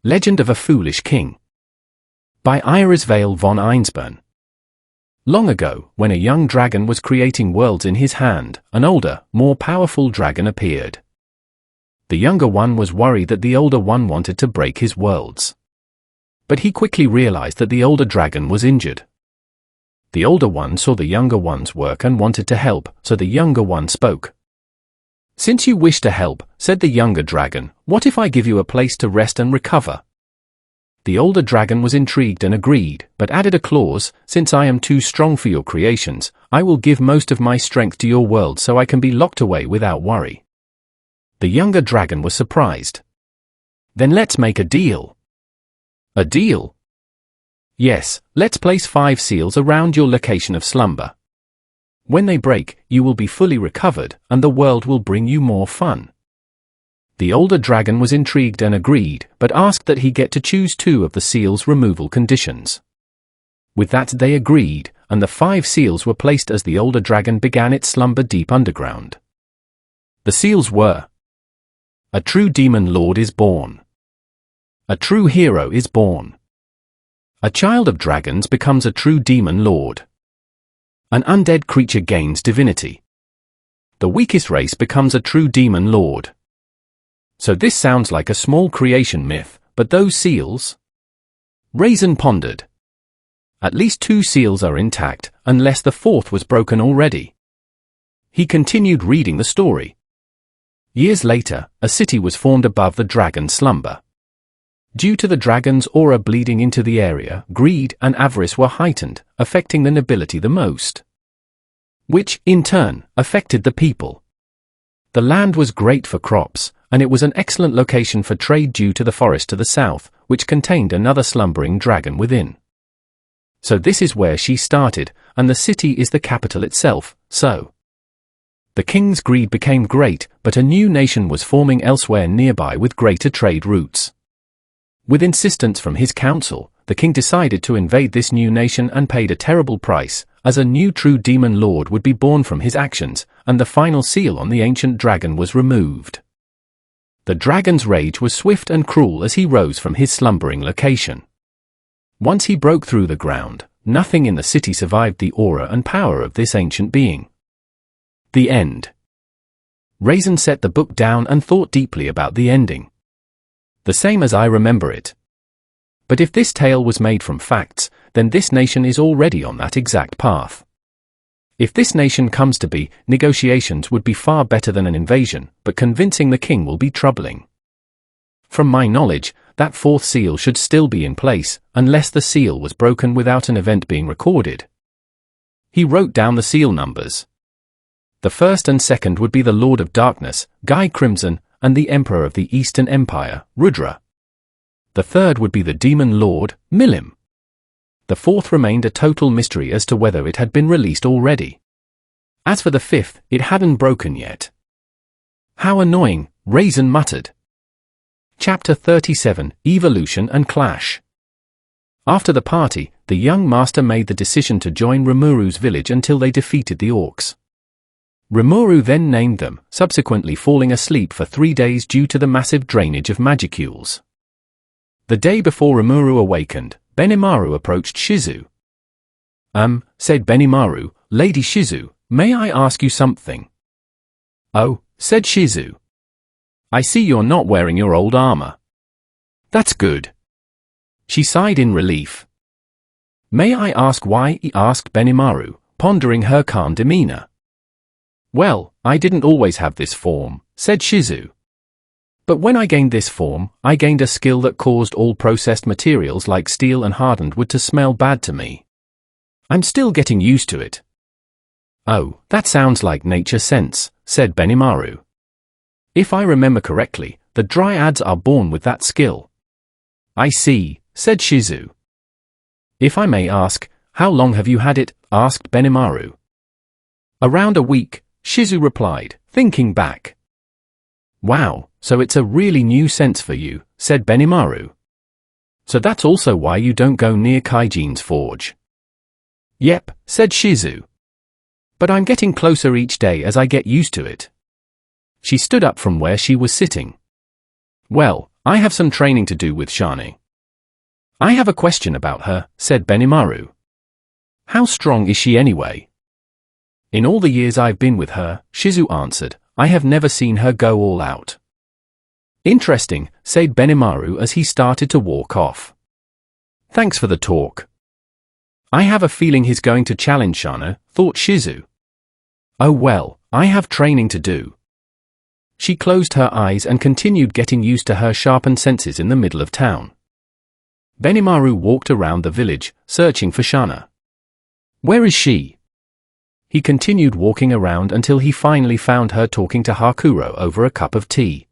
Legend of a Foolish King. By Irisvale von Einsburn. Long ago, when a young dragon was creating worlds in his hand, an older, more powerful dragon appeared. The younger one was worried that the older one wanted to break his worlds. But he quickly realized that the older dragon was injured. The older one saw the younger one's work and wanted to help, so the younger one spoke. Since you wish to help, said the younger dragon, what if I give you a place to rest and recover? The older dragon was intrigued and agreed, but added a clause, since I am too strong for your creations, I will give most of my strength to your world so I can be locked away without worry. The younger dragon was surprised. Then let's make a deal. A deal? Yes, let's place 5 seals around your location of slumber. When they break, you will be fully recovered, and the world will bring you more fun. The older dragon was intrigued and agreed, but asked that he get to choose 2 of the seals' removal conditions. With that they agreed, and the 5 seals were placed as the older dragon began its slumber deep underground. The seals were: a true demon lord is born. A true hero is born. A child of dragons becomes a true demon lord. An undead creature gains divinity. The weakest race becomes a true demon lord. So this sounds like a small creation myth, but those seals? Raisin pondered. At least 2 seals are intact, unless the 4th was broken already. He continued reading the story. Years later, a city was formed above the dragon's slumber. Due to the dragon's aura bleeding into the area, greed and avarice were heightened, affecting the nobility the most. Which, in turn, affected the people. The land was great for crops, and it was an excellent location for trade due to the forest to the south, which contained another slumbering dragon within. So this is where she started, and the city is the capital itself, so. The king's greed became great, but a new nation was forming elsewhere nearby with greater trade routes. With insistence from his council, the king decided to invade this new nation and paid a terrible price, as a new true demon lord would be born from his actions, and the final seal on the ancient dragon was removed. The dragon's rage was swift and cruel as he rose from his slumbering location. Once he broke through the ground, nothing in the city survived the aura and power of this ancient being. The end. Raisin set the book down and thought deeply about the ending. The same as I remember it. But if this tale was made from facts, then this nation is already on that exact path. If this nation comes to be, negotiations would be far better than an invasion, but convincing the king will be troubling. From my knowledge, that 4th seal should still be in place, unless the seal was broken without an event being recorded. He wrote down the seal numbers. The 1st and 2nd would be the Lord of Darkness, Guy Crimson, and the Emperor of the Eastern Empire, Rudra. The 3rd would be the Demon Lord, Milim. The 4th remained a total mystery as to whether it had been released already. As for the 5th, it hadn't broken yet. How annoying, Raisin muttered. Chapter 37, Evolution and Clash. After the party, the young master made the decision to join Rimuru's village until they defeated the orcs. Rimuru then named them, subsequently falling asleep for 3 days due to the massive drainage of magicules. The day before Rimuru awakened, Benimaru approached Shizu. Said Benimaru, Lady Shizu, may I ask you something? Oh, said Shizu. I see you're not wearing your old armor. That's good. She sighed in relief. May I ask why? Asked Benimaru, pondering her calm demeanor. Well, I didn't always have this form, said Shizu. But when I gained this form, I gained a skill that caused all processed materials like steel and hardened wood to smell bad to me. I'm still getting used to it. Oh, that sounds like nature sense, said Benimaru. If I remember correctly, the dryads are born with that skill. I see, said Shizu. If I may ask, how long have you had it? Asked Benimaru. Around a week, Shizu replied, thinking back. Wow, so it's a really new sense for you, said Benimaru. So that's also why you don't go near Kaijin's forge. Yep, said Shizu. But I'm getting closer each day as I get used to it. She stood up from where she was sitting. Well, I have some training to do with Shani. I have a question about her, said Benimaru. How strong is she anyway? In all the years I've been with her, Shizu answered, I have never seen her go all out. Interesting, said Benimaru as he started to walk off. Thanks for the talk. I have a feeling he's going to challenge Shana, thought Shizu. Oh well, I have training to do. She closed her eyes and continued getting used to her sharpened senses in the middle of town. Benimaru walked around the village, searching for Shana. Where is she? He continued walking around until he finally found her talking to Hakuro over a cup of tea.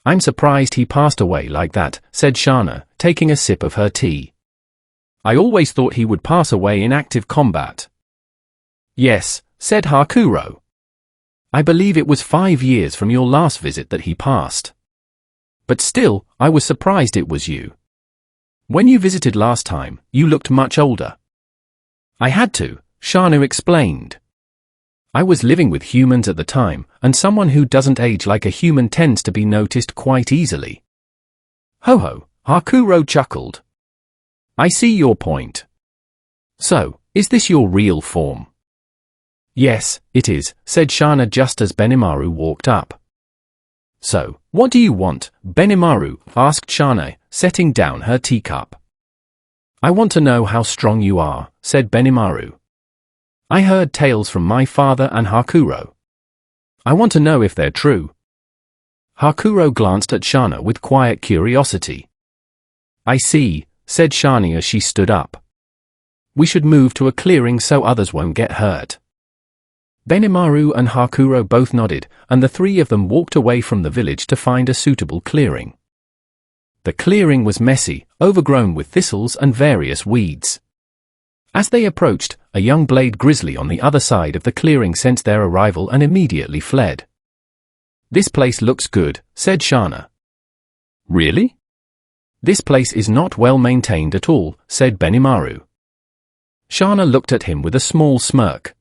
I'm surprised he passed away like that, said Shana, taking a sip of her tea. I always thought he would pass away in active combat. Yes, said Hakuro. I believe it was 5 years from your last visit that he passed. But still, I was surprised it was you. When you visited last time, you looked much older. I had to, Shanu explained. I was living with humans at the time, and someone who doesn't age like a human tends to be noticed quite easily. Ho ho, Hakuro chuckled. I see your point. So, is this your real form? Yes, it is, said Shana just as Benimaru walked up. So, what do you want, Benimaru? Asked Shana, setting down her teacup. I want to know how strong you are, said Benimaru. I heard tales from my father and Hakuro. I want to know if they're true. Hakuro glanced at Shana with quiet curiosity. I see, said Shani as she stood up. We should move to a clearing so others won't get hurt. Benimaru and Hakuro both nodded, and the three of them walked away from the village to find a suitable clearing. The clearing was messy, overgrown with thistles and various weeds. As they approached, a young blade grizzly on the other side of the clearing sensed their arrival and immediately fled. This place looks good, said Shana. Really? This place is not well maintained at all, said Benimaru. Shana looked at him with a small smirk.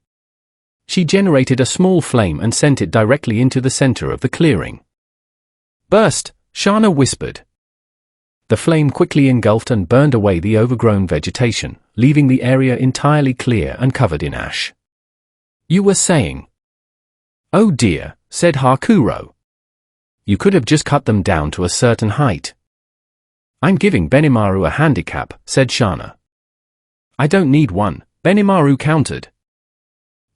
She generated a small flame and sent it directly into the center of the clearing. Burst, Shana whispered. The flame quickly engulfed and burned away the overgrown vegetation, leaving the area entirely clear and covered in ash. You were saying? Oh dear, said Hakuro. You could have just cut them down to a certain height. I'm giving Benimaru a handicap, said Shana. I don't need one, Benimaru countered.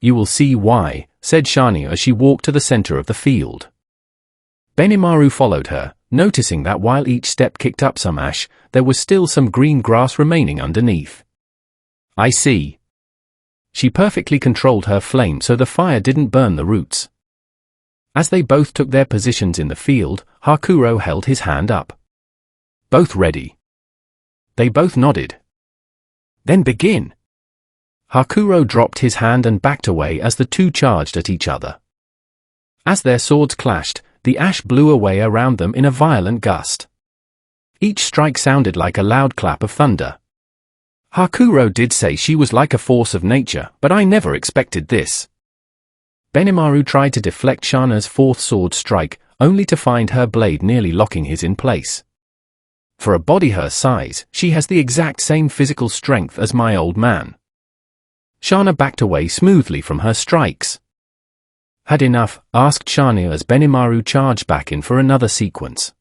You will see why, said Shani as she walked to the center of the field. Benimaru followed her, noticing that while each step kicked up some ash, there was still some green grass remaining underneath. I see. She perfectly controlled her flame so the fire didn't burn the roots. As they both took their positions in the field, Hakuro held his hand up. Both ready. They both nodded. Then begin. Hakuro dropped his hand and backed away as the two charged at each other. As their swords clashed, the ash blew away around them in a violent gust. Each strike sounded like a loud clap of thunder. Hakuro did say she was like a force of nature, but I never expected this. Benimaru tried to deflect Shana's fourth sword strike, only to find her blade nearly locking his in place. For a body her size, she has the exact same physical strength as my old man. Shana backed away smoothly from her strikes. Had enough? Asked Shana as Benimaru charged back in for another sequence.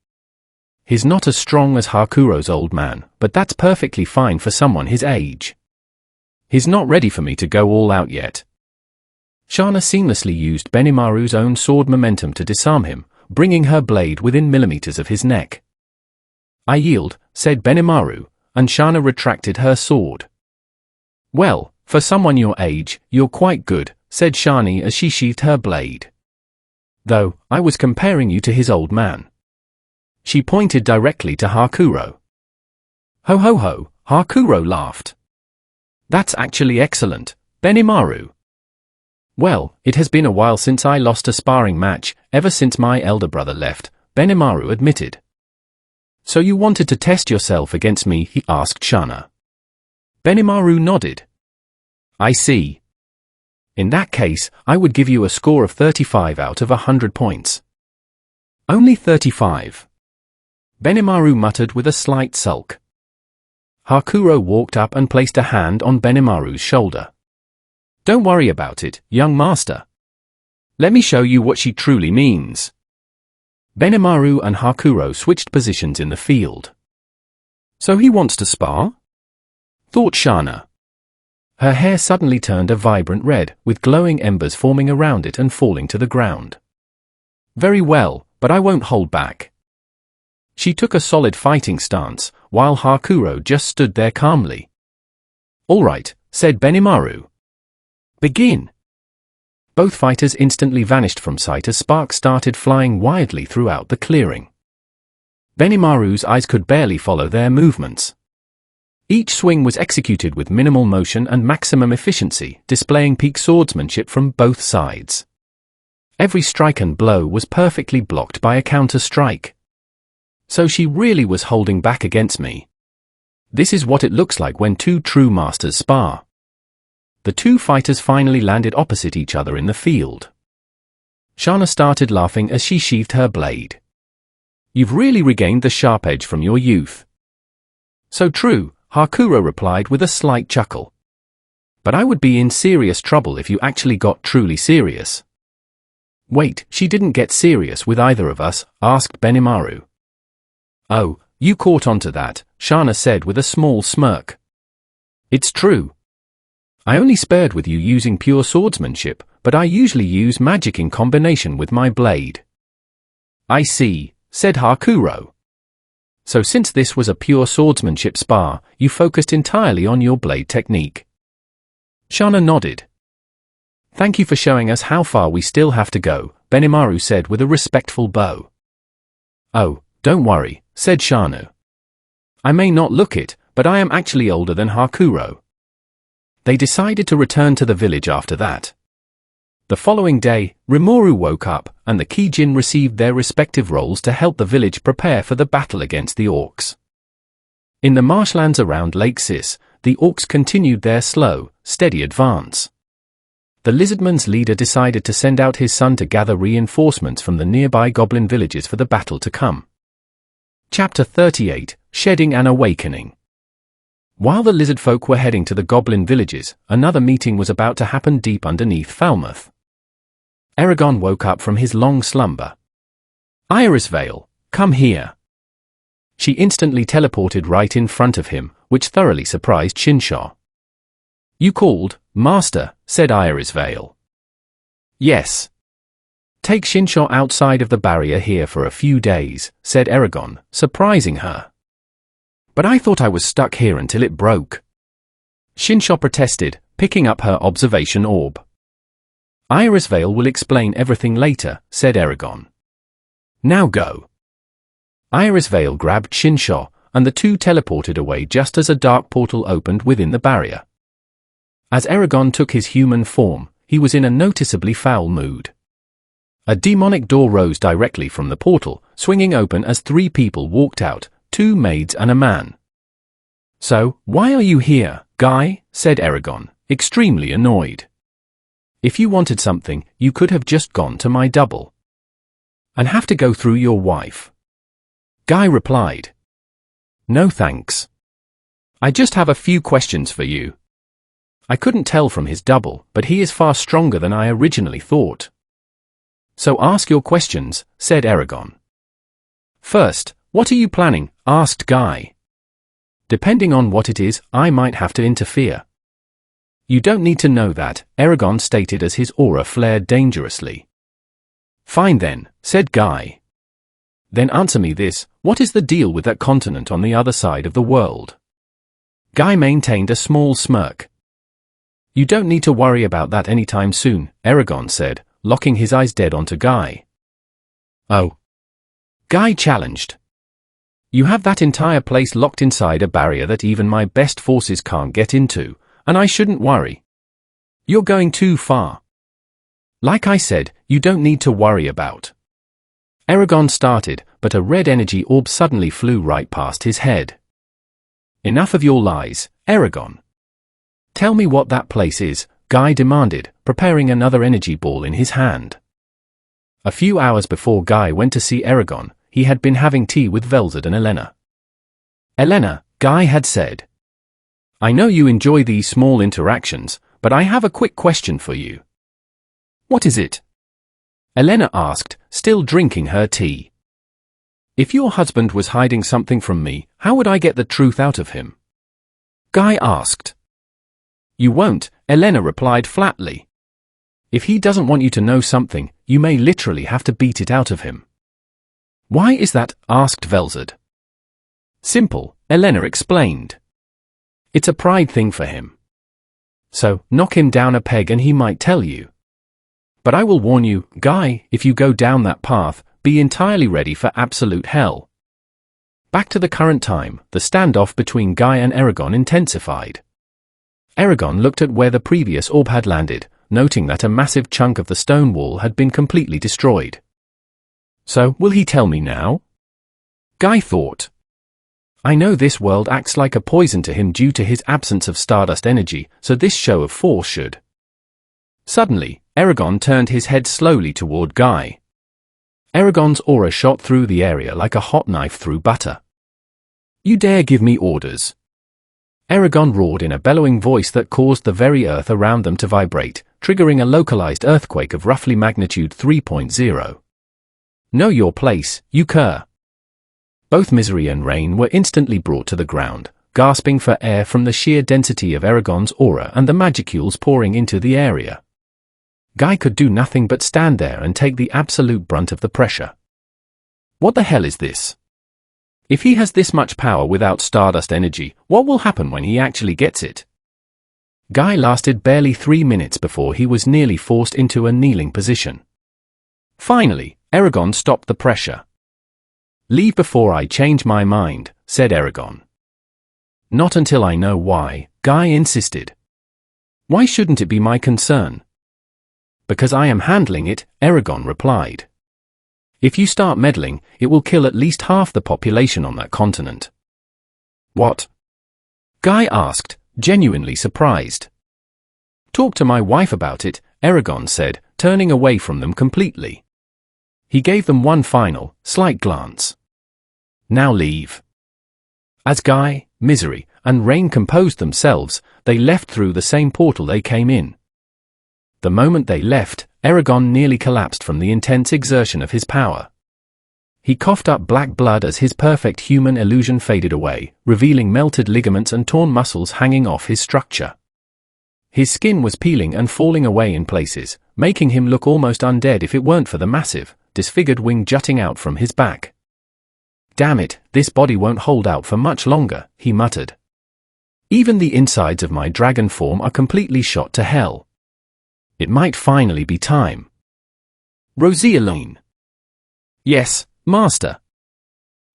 He's not as strong as Hakuro's old man, but that's perfectly fine for someone his age. He's not ready for me to go all out yet. Shana seamlessly used Benimaru's own sword momentum to disarm him, bringing her blade within millimeters of his neck. I yield, said Benimaru, and Shana retracted her sword. Well, for someone your age, you're quite good, said Shani as she sheathed her blade. Though, I was comparing you to his old man. She pointed directly to Hakuro. Ho ho ho, Hakuro laughed. That's actually excellent, Benimaru. Well, it has been a while since I lost a sparring match, ever since my elder brother left, Benimaru admitted. So you wanted to test yourself against me, he asked Shana. Benimaru nodded. I see. In that case, I would give you a score of 35 out of 100 points. Only 35. Benimaru muttered with a slight sulk. Hakuro walked up and placed a hand on Benimaru's shoulder. Don't worry about it, young master. Let me show you what she truly means. Benimaru and Hakuro switched positions in the field. So he wants to spar? Thought Shana. Her hair suddenly turned a vibrant red, with glowing embers forming around it and falling to the ground. Very well, but I won't hold back. She took a solid fighting stance, while Hakuro just stood there calmly. All right, said Benimaru. Begin. Both fighters instantly vanished from sight as sparks started flying wildly throughout the clearing. Benimaru's eyes could barely follow their movements. Each swing was executed with minimal motion and maximum efficiency, displaying peak swordsmanship from both sides. Every strike and blow was perfectly blocked by a counter-strike. So she really was holding back against me. This is what it looks like when two true masters spar. The two fighters finally landed opposite each other in the field. Shana started laughing as she sheathed her blade. You've really regained the sharp edge from your youth. So true, Hakuro replied with a slight chuckle. But I would be in serious trouble if you actually got truly serious. Wait, she didn't get serious with either of us, asked Benimaru. Oh, you caught on to that, Shana said with a small smirk. It's true. I only spared with you using pure swordsmanship, but I usually use magic in combination with my blade. I see, said Hakuro. So since this was a pure swordsmanship spar, you focused entirely on your blade technique. Shana nodded. Thank you for showing us how far we still have to go, Benimaru said with a respectful bow. Oh, don't worry, said Shanu. I may not look it, but I am actually older than Hakuro. They decided to return to the village after that. The following day, Rimuru woke up, and the Kijin received their respective roles to help the village prepare for the battle against the orcs. In the marshlands around Lake Sis, the orcs continued their slow, steady advance. The lizardman's leader decided to send out his son to gather reinforcements from the nearby goblin villages for the battle to come. Chapter 38, Shedding an Awakening. While the lizard folk were heading to the goblin villages, another meeting was about to happen deep underneath Falmouth. Erogon woke up from his long slumber. Irisvale, come here. She instantly teleported right in front of him, which thoroughly surprised Shinshaw. You called, Master, said Irisvale. Yes. Take Shinshaw outside of the barrier here for a few days, said Erogon, surprising her. But I thought I was stuck here until it broke. Shinshaw protested, picking up her observation orb. Irisvale will explain everything later, said Erogon. Now go. Irisvale grabbed Shinshaw, and the two teleported away just as a dark portal opened within the barrier. As Erogon took his human form, he was in a noticeably foul mood. A demonic door rose directly from the portal, swinging open as three people walked out, 2 maids and a man. So, why are you here, Guy? Said Erogon, extremely annoyed. If you wanted something, you could have just gone to my double. And have to go through your wife. Guy replied. No thanks. I just have a few questions for you. I couldn't tell from his double, but he is far stronger than I originally thought. So ask your questions, said Erogon. First, what are you planning? Asked Guy. Depending on what it is, I might have to interfere. You don't need to know that, Erogon stated as his aura flared dangerously. Fine then, said Guy. Then answer me this, what is the deal with that continent on the other side of the world? Guy maintained a small smirk. You don't need to worry about that anytime soon, Erogon said, locking his eyes dead onto Guy. Oh. Guy challenged. You have that entire place locked inside a barrier that even my best forces can't get into, and I shouldn't worry. You're going too far. Like I said, you don't need to worry about. Erogon started, but a red energy orb suddenly flew right past his head. Enough of your lies, Erogon. Tell me what that place is, Guy demanded, preparing another energy ball in his hand. A few hours before Guy went to see Erogon, he had been having tea with Velzard and Elena. Elena, Guy had said. I know you enjoy these small interactions, but I have a quick question for you. What is it? Elena asked, still drinking her tea. If your husband was hiding something from me, how would I get the truth out of him? Guy asked. You won't, Elena replied flatly. If he doesn't want you to know something, you may literally have to beat it out of him. Why is that? Asked Velzard. Simple, Elena explained. It's a pride thing for him. So, knock him down a peg and he might tell you. But I will warn you, Guy, if you go down that path, be entirely ready for absolute hell. Back to the current time, the standoff between Guy and Erogon intensified. Erogon looked at where the previous orb had landed, noting that a massive chunk of the stone wall had been completely destroyed. So, will he tell me now? Guy thought. I know this world acts like a poison to him due to his absence of stardust energy, so this show of force should. Suddenly, Erogon turned his head slowly toward Guy. Eragon's aura shot through the area like a hot knife through butter. "You dare give me orders?" Eragon roared in a bellowing voice that caused the very earth around them to vibrate, triggering a localized earthquake of roughly magnitude 3.0. "Know your place, you cur." Both Misery and Rain were instantly brought to the ground, gasping for air from the sheer density of Eragon's aura and the magicules pouring into the area. Guy could do nothing but stand there and take the absolute brunt of the pressure. What the hell is this? If he has this much power without Stardust energy, what will happen when he actually gets it? Guy lasted barely 3 minutes before he was nearly forced into a kneeling position. Finally, Eragon stopped the pressure. "Leave before I change my mind," said Eragon. "Not until I know why," Guy insisted. "Why shouldn't it be my concern?" "Because I am handling it," Eragon replied. "If you start meddling, it will kill at least half the population on that continent." "What?" Guy asked, genuinely surprised. "Talk to my wife about it," Eragon said, turning away from them completely. He gave them one final, slight glance. "Now leave." As Guy, Misery, and Rain composed themselves, they left through the same portal they came in. The moment they left, Eragon nearly collapsed from the intense exertion of his power. He coughed up black blood as his perfect human illusion faded away, revealing melted ligaments and torn muscles hanging off his structure. His skin was peeling and falling away in places, making him look almost undead if it weren't for the massive, disfigured wing jutting out from his back. "Damn it, this body won't hold out for much longer," he muttered. "Even the insides of my dragon form are completely shot to hell. It might finally be time." Rosalind. "Yes, Master.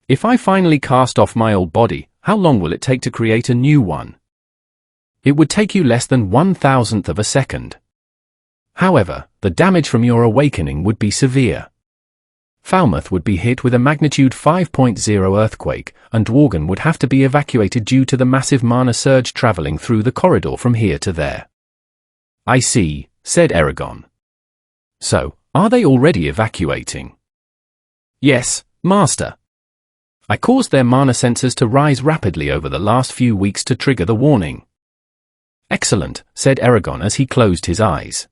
If I finally cast off my old body, how long will it take to create a new one?" "It would take you less than 1,000th of a second. However, the damage from your awakening would be severe. Falmouth would be hit with a magnitude 5.0 earthquake, and Dworgen would have to be evacuated due to the massive mana surge traveling through the corridor from here to there." "I see," said Eragon. "So, are they already evacuating?" "Yes, Master. I caused their mana sensors to rise rapidly over the last few weeks to trigger the warning." "Excellent," said Eragon as he closed his eyes.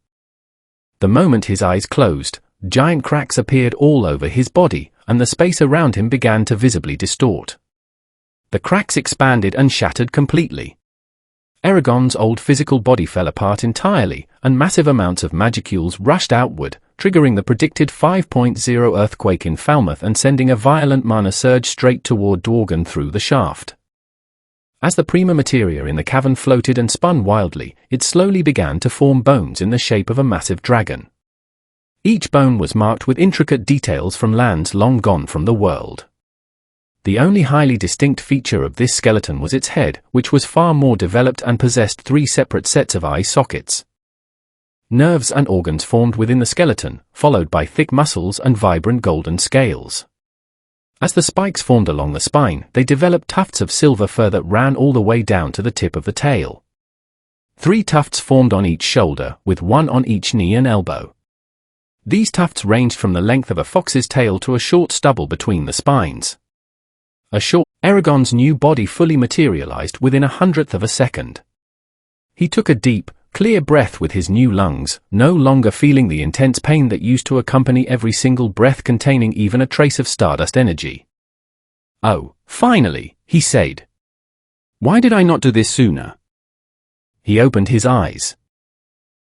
The moment his eyes closed, giant cracks appeared all over his body, and the space around him began to visibly distort. The cracks expanded and shattered completely. Eragon's old physical body fell apart entirely, and massive amounts of magicules rushed outward, triggering the predicted 5.0 earthquake in Falmouth and sending a violent mana surge straight toward Dworgen through the shaft. As the prima materia in the cavern floated and spun wildly, it slowly began to form bones in the shape of a massive dragon. Each bone was marked with intricate details from lands long gone from the world. The only highly distinct feature of this skeleton was its head, which was far more developed and possessed 3 separate sets of eye sockets. Nerves and organs formed within the skeleton, followed by thick muscles and vibrant golden scales. As the spikes formed along the spine, they developed tufts of silver fur that ran all the way down to the tip of the tail. 3 tufts formed on each shoulder, with 1 on each knee and elbow. These tufts ranged from the length of a fox's tail to a short stubble between the spines. Eragon's new body fully materialized within 100th of a second. He took a deep, clear breath with his new lungs, no longer feeling the intense pain that used to accompany every single breath containing even a trace of Stardust energy. "Oh, finally," he said. "Why did I not do this sooner?" He opened his eyes.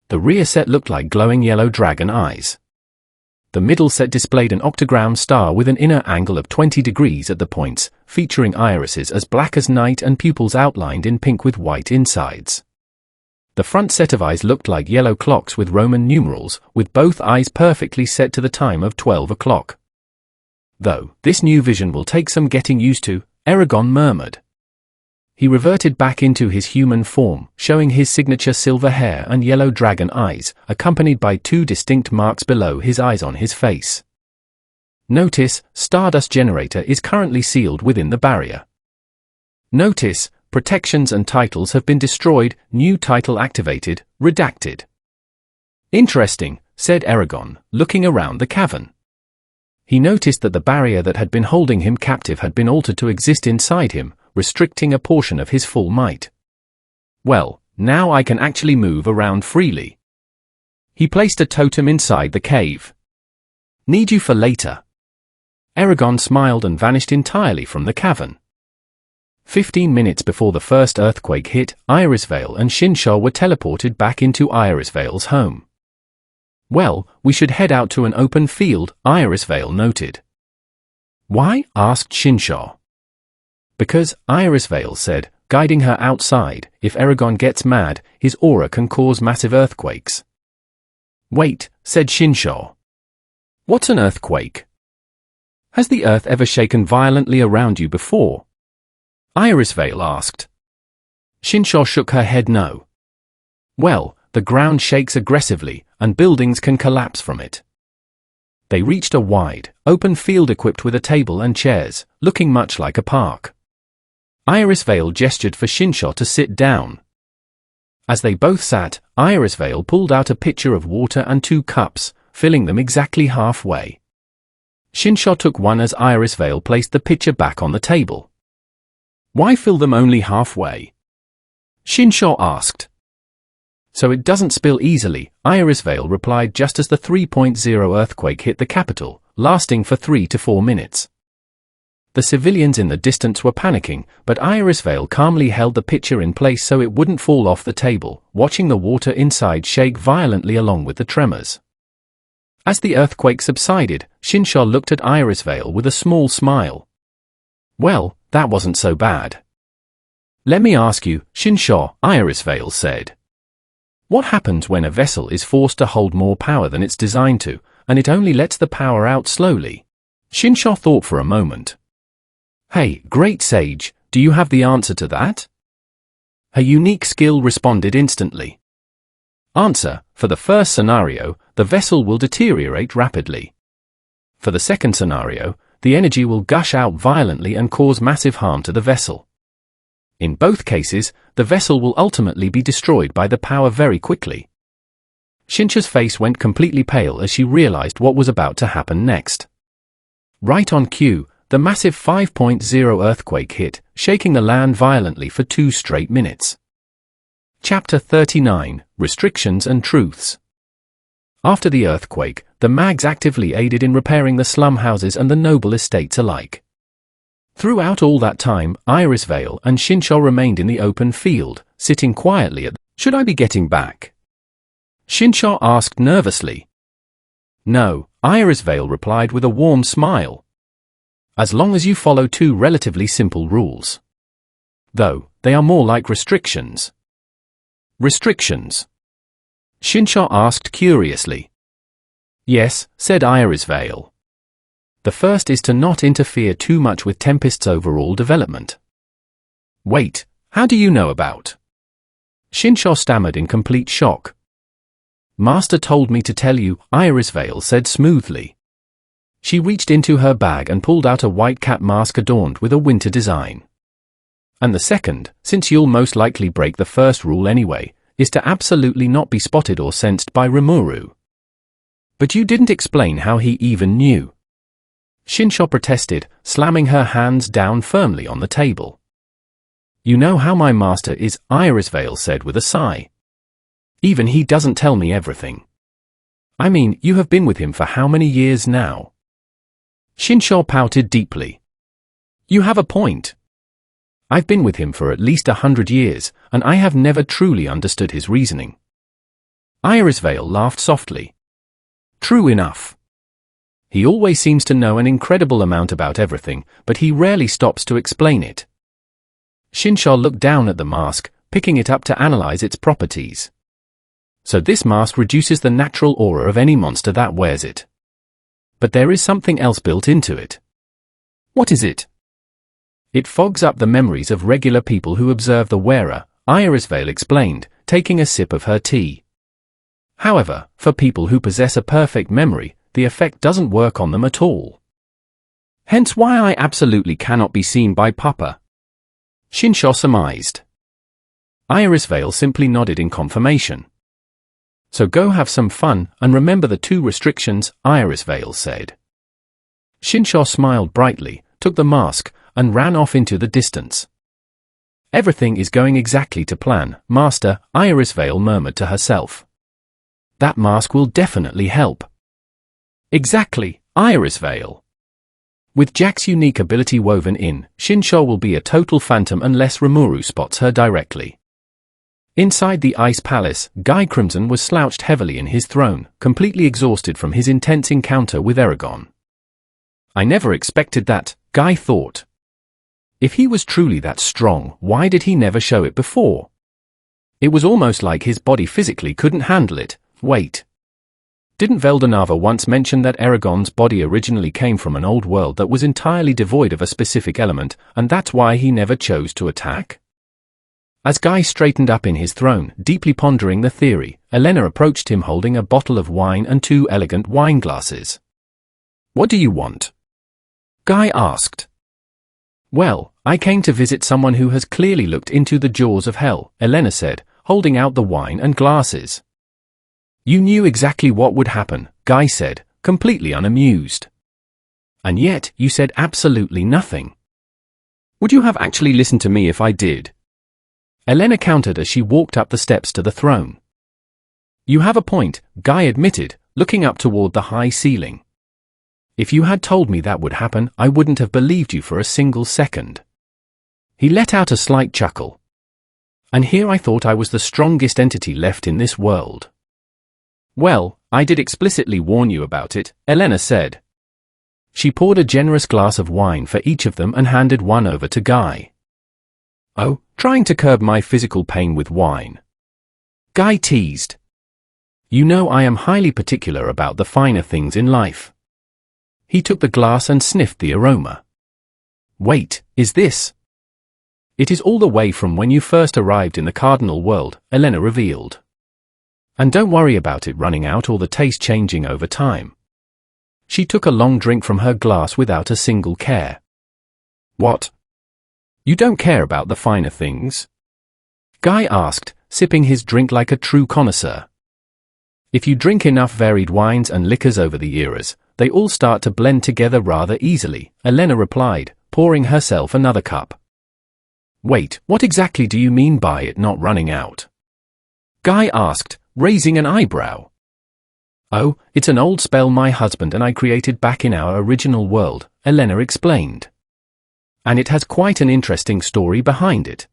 The rear set looked like glowing yellow dragon eyes. The middle set displayed an octagram star with an inner angle of 20 degrees at the points, featuring irises as black as night and pupils outlined in pink with white insides. The front set of eyes looked like yellow clocks with Roman numerals, with both eyes perfectly set to the time of 12 o'clock. "Though, this new vision will take some getting used to," Eragon murmured. He reverted back into his human form, showing his signature silver hair and yellow dragon eyes, accompanied by 2 distinct marks below his eyes on his face. "Notice, Stardust Generator is currently sealed within the barrier. Notice, protections and titles have been destroyed, new title activated, redacted." "Interesting," said Eragon, looking around the cavern. He noticed that the barrier that had been holding him captive had been altered to exist inside him, restricting a portion of his full might. Well, now I can actually move around freely. He placed a totem inside the cave. Need you for later. Erogon smiled and vanished entirely from the cavern. 15 minutes before the first earthquake hit, Irisvale and Shinshaw were teleported back into Irisvale's home. Well, we should head out to an open field, Irisvale noted. Why? Asked Shinshaw. Because, Irisvale said, guiding her outside, if Erogon gets mad, his aura can cause massive earthquakes. Wait, said Shinshaw. What's an earthquake? Has the earth ever shaken violently around you before? Irisvale asked. Shinshaw shook her head no. Well, the ground shakes aggressively, and buildings can collapse from it. They reached a wide, open field equipped with a table and chairs, looking much like a park. Irisvale gestured for Shinshaw to sit down. As they both sat, Irisvale pulled out a pitcher of water and 2 cups, filling them exactly halfway. Shinshaw took one as Irisvale placed the pitcher back on the table. Why fill them only halfway? Shinshaw asked. So it doesn't spill easily, Irisvale replied just as the 3.0 earthquake hit the capital, lasting for 3 to 4 minutes. The civilians in the distance were panicking, but Irisvale calmly held the pitcher in place so it wouldn't fall off the table, watching the water inside shake violently along with the tremors. As the earthquake subsided, Shinshaw looked at Irisvale with a small smile. Well, that wasn't so bad. Let me ask you, Shinshaw, Irisvale said. What happens when a vessel is forced to hold more power than it's designed to, and it only lets the power out slowly? Shinshaw thought for a moment. Hey, great sage, do you have the answer to that? Her unique skill responded instantly. Answer, for the first scenario, the vessel will deteriorate rapidly. For the second scenario, the energy will gush out violently and cause massive harm to the vessel. In both cases, the vessel will ultimately be destroyed by the power very quickly. Shinshaw's face went completely pale as she realized what was about to happen next. Right on cue, the massive 5.0 earthquake hit, shaking the land violently for 2 straight minutes. Chapter 39, Restrictions and Truths. After the earthquake, the Mags actively aided in repairing the slum houses and the noble estates alike. Throughout all that time, Irisvale and Shinshaw remained in the open field, sitting quietly at Should I be getting back? Shinshaw asked nervously. No, Irisvale replied with a warm smile. As long as you follow 2 relatively simple rules. Though, they are more like restrictions. Restrictions? Shinshaw asked curiously. Yes, said Irisvale. The first is to not interfere too much with Tempest's overall development. Wait, how do you know about? Shinshaw stammered in complete shock. Master told me to tell you, Irisvale said smoothly. She reached into her bag and pulled out a white cat mask adorned with a winter design. And the second, since you'll most likely break the first rule anyway, is to absolutely not be spotted or sensed by Rimuru. But you didn't explain how he even knew. Shinshaw protested, slamming her hands down firmly on the table. You know how my master is, Irisvale said with a sigh. Even he doesn't tell me everything. I mean, you have been with him for how many years now? Shinshaw pouted deeply. You have a point. I've been with him for at least 100 years, and I have never truly understood his reasoning. Irisvale laughed softly. True enough. He always seems to know an incredible amount about everything, but he rarely stops to explain it. Shinshaw looked down at the mask, picking it up to analyze its properties. So this mask reduces the natural aura of any monster that wears it. But there is something else built into it. What is it? It fogs up the memories of regular people who observe the wearer, Irisvale explained, taking a sip of her tea. However, for people who possess a perfect memory, the effect doesn't work on them at all. Hence why I absolutely cannot be seen by Papa. Shinshaw surmised. Irisvale simply nodded in confirmation. So go have some fun, and remember the 2 restrictions, Irisvale said. Shinshaw smiled brightly, took the mask, and ran off into the distance. Everything is going exactly to plan, Master, Iris Vale murmured to herself. That mask will definitely help. Exactly, Iris Vale. With Jack's unique ability woven in, Shinshaw will be a total phantom unless Rimuru spots her directly. Inside the Ice Palace, Guy Crimson was slouched heavily in his throne, completely exhausted from his intense encounter with Eragon. I never expected that, Guy thought. If he was truly that strong, why did he never show it before? It was almost like his body physically couldn't handle it. Wait. Didn't Veldanava once mention that Eragon's body originally came from an old world that was entirely devoid of a specific element, and that's why he never chose to attack? As Guy straightened up in his throne, deeply pondering the theory, Elena approached him holding a bottle of wine and 2 elegant wine glasses. What do you want? Guy asked. Well, I came to visit someone who has clearly looked into the jaws of hell, Elena said, holding out the wine and glasses. You knew exactly what would happen, Guy said, completely unamused. And yet, you said absolutely nothing. Would you have actually listened to me if I did? Elena countered as she walked up the steps to the throne. You have a point, Guy admitted, looking up toward the high ceiling. If you had told me that would happen, I wouldn't have believed you for a single second. He let out a slight chuckle. And here I thought I was the strongest entity left in this world. Well, I did explicitly warn you about it, Elena said. She poured a generous glass of wine for each of them and handed one over to Guy. Oh, trying to curb my physical pain with wine. Guy teased. You know I am highly particular about the finer things in life. He took the glass and sniffed the aroma. Wait, is this? It is all the way from when you first arrived in the cardinal world, Elena revealed. And don't worry about it running out or the taste changing over time. She took a long drink from her glass without a single care. What? You don't care about the finer things? Guy asked, sipping his drink like a true connoisseur. If you drink enough varied wines and liquors over the eras, they all start to blend together rather easily, Elena replied, pouring herself another cup. Wait, what exactly do you mean by it not running out? Guy asked, raising an eyebrow. Oh, it's an old spell my husband and I created back in our original world, Elena explained. And it has quite an interesting story behind it.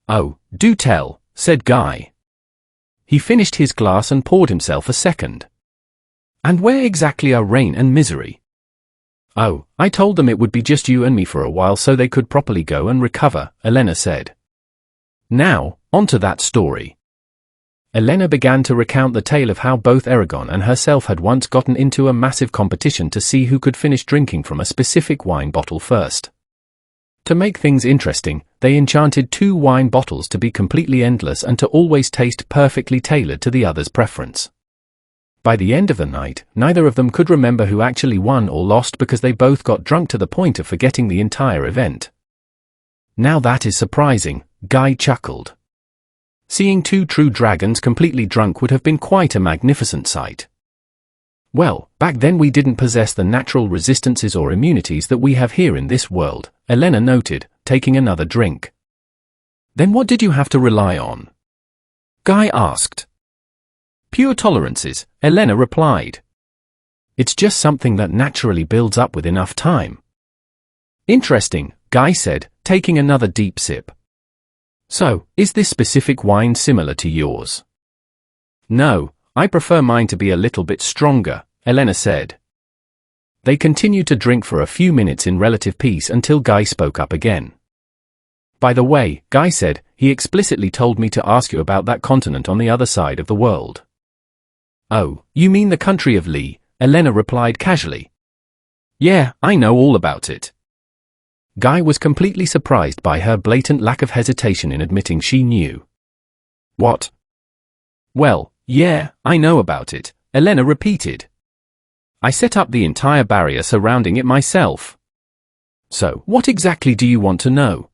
Oh, do tell, said Guy. He finished his glass and poured himself a second. And where exactly are Rain and Misery? Oh, I told them it would be just you and me for a while so they could properly go and recover, Elena said. Now, on to that story. Elena began to recount the tale of how both Eragon and herself had once gotten into a massive competition to see who could finish drinking from a specific wine bottle first. To make things interesting, they enchanted 2 wine bottles to be completely endless and to always taste perfectly tailored to the other's preference. By the end of the night, neither of them could remember who actually won or lost because they both got drunk to the point of forgetting the entire event. Now that is surprising, Guy chuckled. Seeing 2 true dragons completely drunk would have been quite a magnificent sight. Well, back then we didn't possess the natural resistances or immunities that we have here in this world, Elena noted, taking another drink. Then what did you have to rely on? Guy asked. Pure tolerances, Elena replied. It's just something that naturally builds up with enough time. Interesting, Guy said, taking another deep sip. So, is this specific wine similar to yours? No, I prefer mine to be a little bit stronger, Elena said. They continued to drink for a few minutes in relative peace until Guy spoke up again. By the way, Guy said, he explicitly told me to ask you about that continent on the other side of the world. Oh, you mean the country of Lee, Elena replied casually. Yeah, I know all about it. Guy was completely surprised by her blatant lack of hesitation in admitting she knew. What? Well, yeah, I know about it, Elena repeated. I set up the entire barrier surrounding it myself. So, what exactly do you want to know?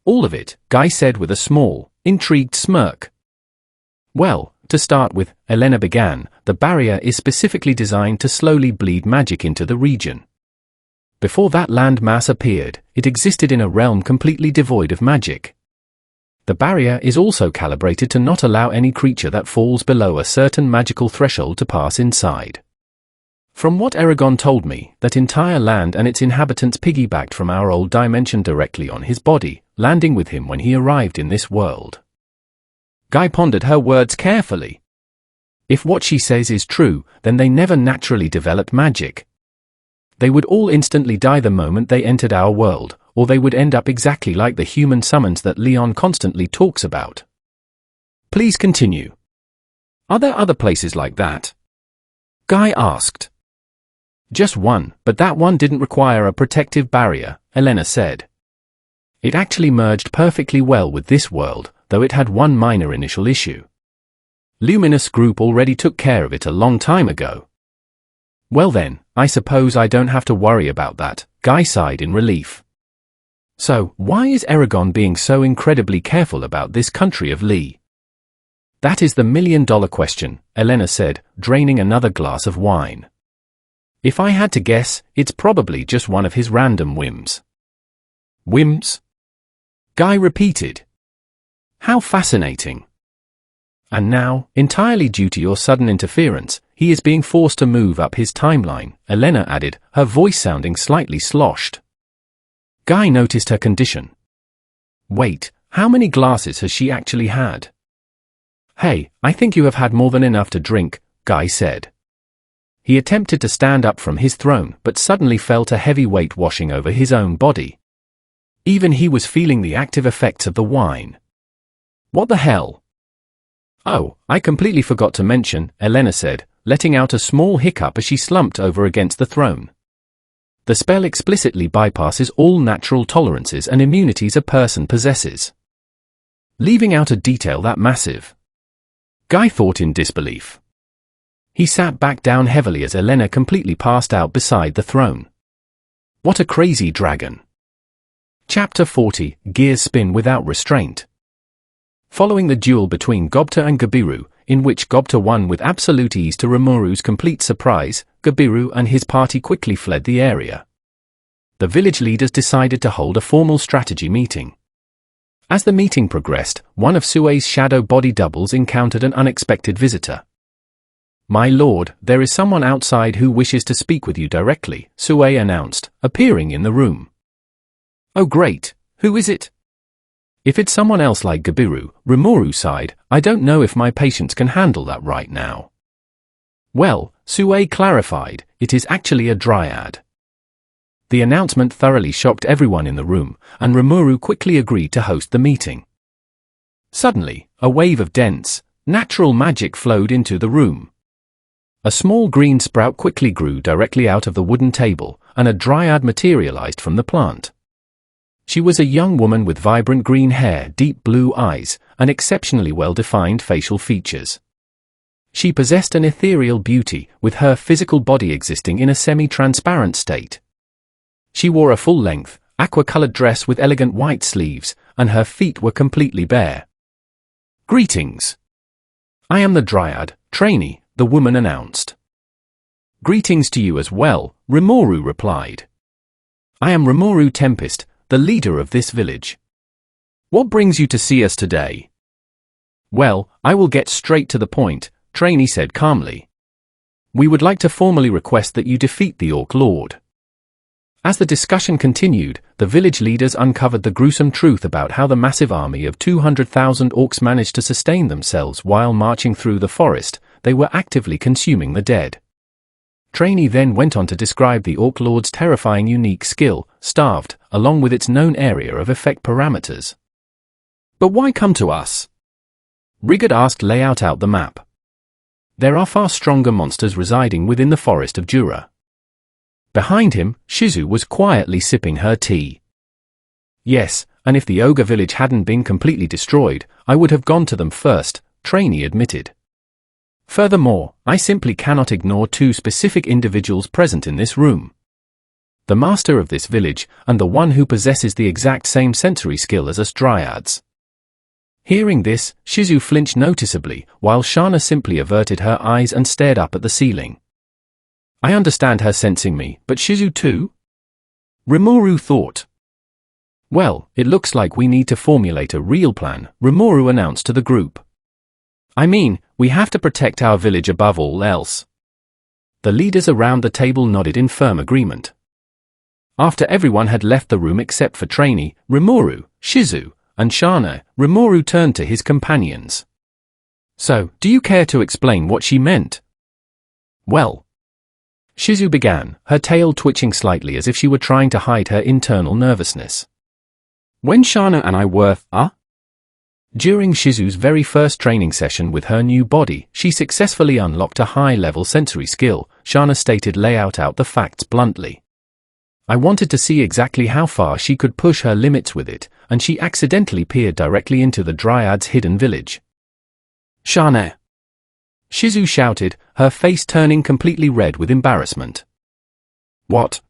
All of it, Guy said with a small, intrigued smirk. Well, To start with, Elena began, the barrier is specifically designed to slowly bleed magic into the region. Before that land mass appeared, it existed in a realm completely devoid of magic. The barrier is also calibrated to not allow any creature that falls below a certain magical threshold to pass inside. From what Erogon told me, that entire land and its inhabitants piggybacked from our old dimension directly on his body, landing with him when he arrived in this world. Guy pondered her words carefully. If what she says is true, then they never naturally developed magic. They would all instantly die the moment they entered our world, or they would end up exactly like the human summons that Leon constantly talks about. Please continue. Are there other places like that? Guy asked. Just one, but that one didn't require a protective barrier, Elena said. It actually merged perfectly well with this world, though it had one minor initial issue. Luminous Group already took care of it a long time ago. Well then, I suppose I don't have to worry about that, Guy sighed in relief. So, why is Erogon being so incredibly careful about this country of Lee? That is the million-dollar question, Elena said, draining another glass of wine. If I had to guess, it's probably just one of his random whims. Whims? Guy repeated. How fascinating. And now, entirely due to your sudden interference, he is being forced to move up his timeline, Elena added, her voice sounding slightly sloshed. Guy noticed her condition. Wait, how many glasses has she actually had? Hey, I think you have had more than enough to drink, Guy said. He attempted to stand up from his throne, but suddenly felt a heavy weight washing over his own body. Even he was feeling the active effects of the wine. What the hell? Oh, I completely forgot to mention, Elena said, letting out a small hiccup as she slumped over against the throne. The spell explicitly bypasses all natural tolerances and immunities a person possesses. Leaving out a detail that massive. Guy thought in disbelief. He sat back down heavily as Elena completely passed out beside the throne. What a crazy dragon. Chapter 40, Gears Spin Without Restraint. Following the duel between Gobta and Gabiru, in which Gobta won with absolute ease to Rimuru's complete surprise, Gabiru and his party quickly fled the area. The village leaders decided to hold a formal strategy meeting. As the meeting progressed, one of Sue's shadow body doubles encountered an unexpected visitor. My lord, there is someone outside who wishes to speak with you directly, Sue announced, appearing in the room. Oh great, who is it? If it's someone else like Gabiru, Rimuru sighed, I don't know if my patience can handle that right now. Well, Sue clarified, it is actually a dryad. The announcement thoroughly shocked everyone in the room, and Rimuru quickly agreed to host the meeting. Suddenly, a wave of dense, natural magic flowed into the room. A small green sprout quickly grew directly out of the wooden table, and a dryad materialized from the plant. She was a young woman with vibrant green hair, deep blue eyes, and exceptionally well-defined facial features. She possessed an ethereal beauty, with her physical body existing in a semi-transparent state. She wore a full-length, aqua-colored dress with elegant white sleeves, and her feet were completely bare. Greetings. I am the Dryad, trainee, the woman announced. Greetings to you as well, Rimuru replied. I am Rimuru Tempest, the leader of this village. What brings you to see us today? Well, I will get straight to the point, trainee said calmly. We would like to formally request that you defeat the Orc Lord. As the discussion continued, the village leaders uncovered the gruesome truth about how the massive army of 200,000 orcs managed to sustain themselves while marching through the forest. They were actively consuming the dead. Trainee then went on to describe the Orc Lord's terrifying unique skill, Starved, along with its known area of effect parameters. But why come to us? Rigard asked. Lay out the map. There are far stronger monsters residing within the forest of Jura. Behind him, Shizu was quietly sipping her tea. Yes, and if the ogre village hadn't been completely destroyed, I would have gone to them first, Trainee admitted. Furthermore, I simply cannot ignore two specific individuals present in this room. The master of this village, and the one who possesses the exact same sensory skill as us Dryads. Hearing this, Shizu flinched noticeably, while Shana simply averted her eyes and stared up at the ceiling. I understand her sensing me, but Shizu too? Rimuru thought. Well, it looks like we need to formulate a real plan, Rimuru announced to the group. I mean, we have to protect our village above all else. The leaders around the table nodded in firm agreement. After everyone had left the room except for Trainee, Rimuru, Shizu, and Shana, Rimuru turned to his companions. So, do you care to explain what she meant? Well, Shizu began, her tail twitching slightly as if she were trying to hide her internal nervousness. When Shana and I were, During Shizu's very first training session with her new body, she successfully unlocked a high-level sensory skill. Shana stated layout out the facts bluntly. I wanted to see exactly how far she could push her limits with it, and she accidentally peered directly into the Dryad's hidden village. Shana! Shizu shouted, her face turning completely red with embarrassment. What?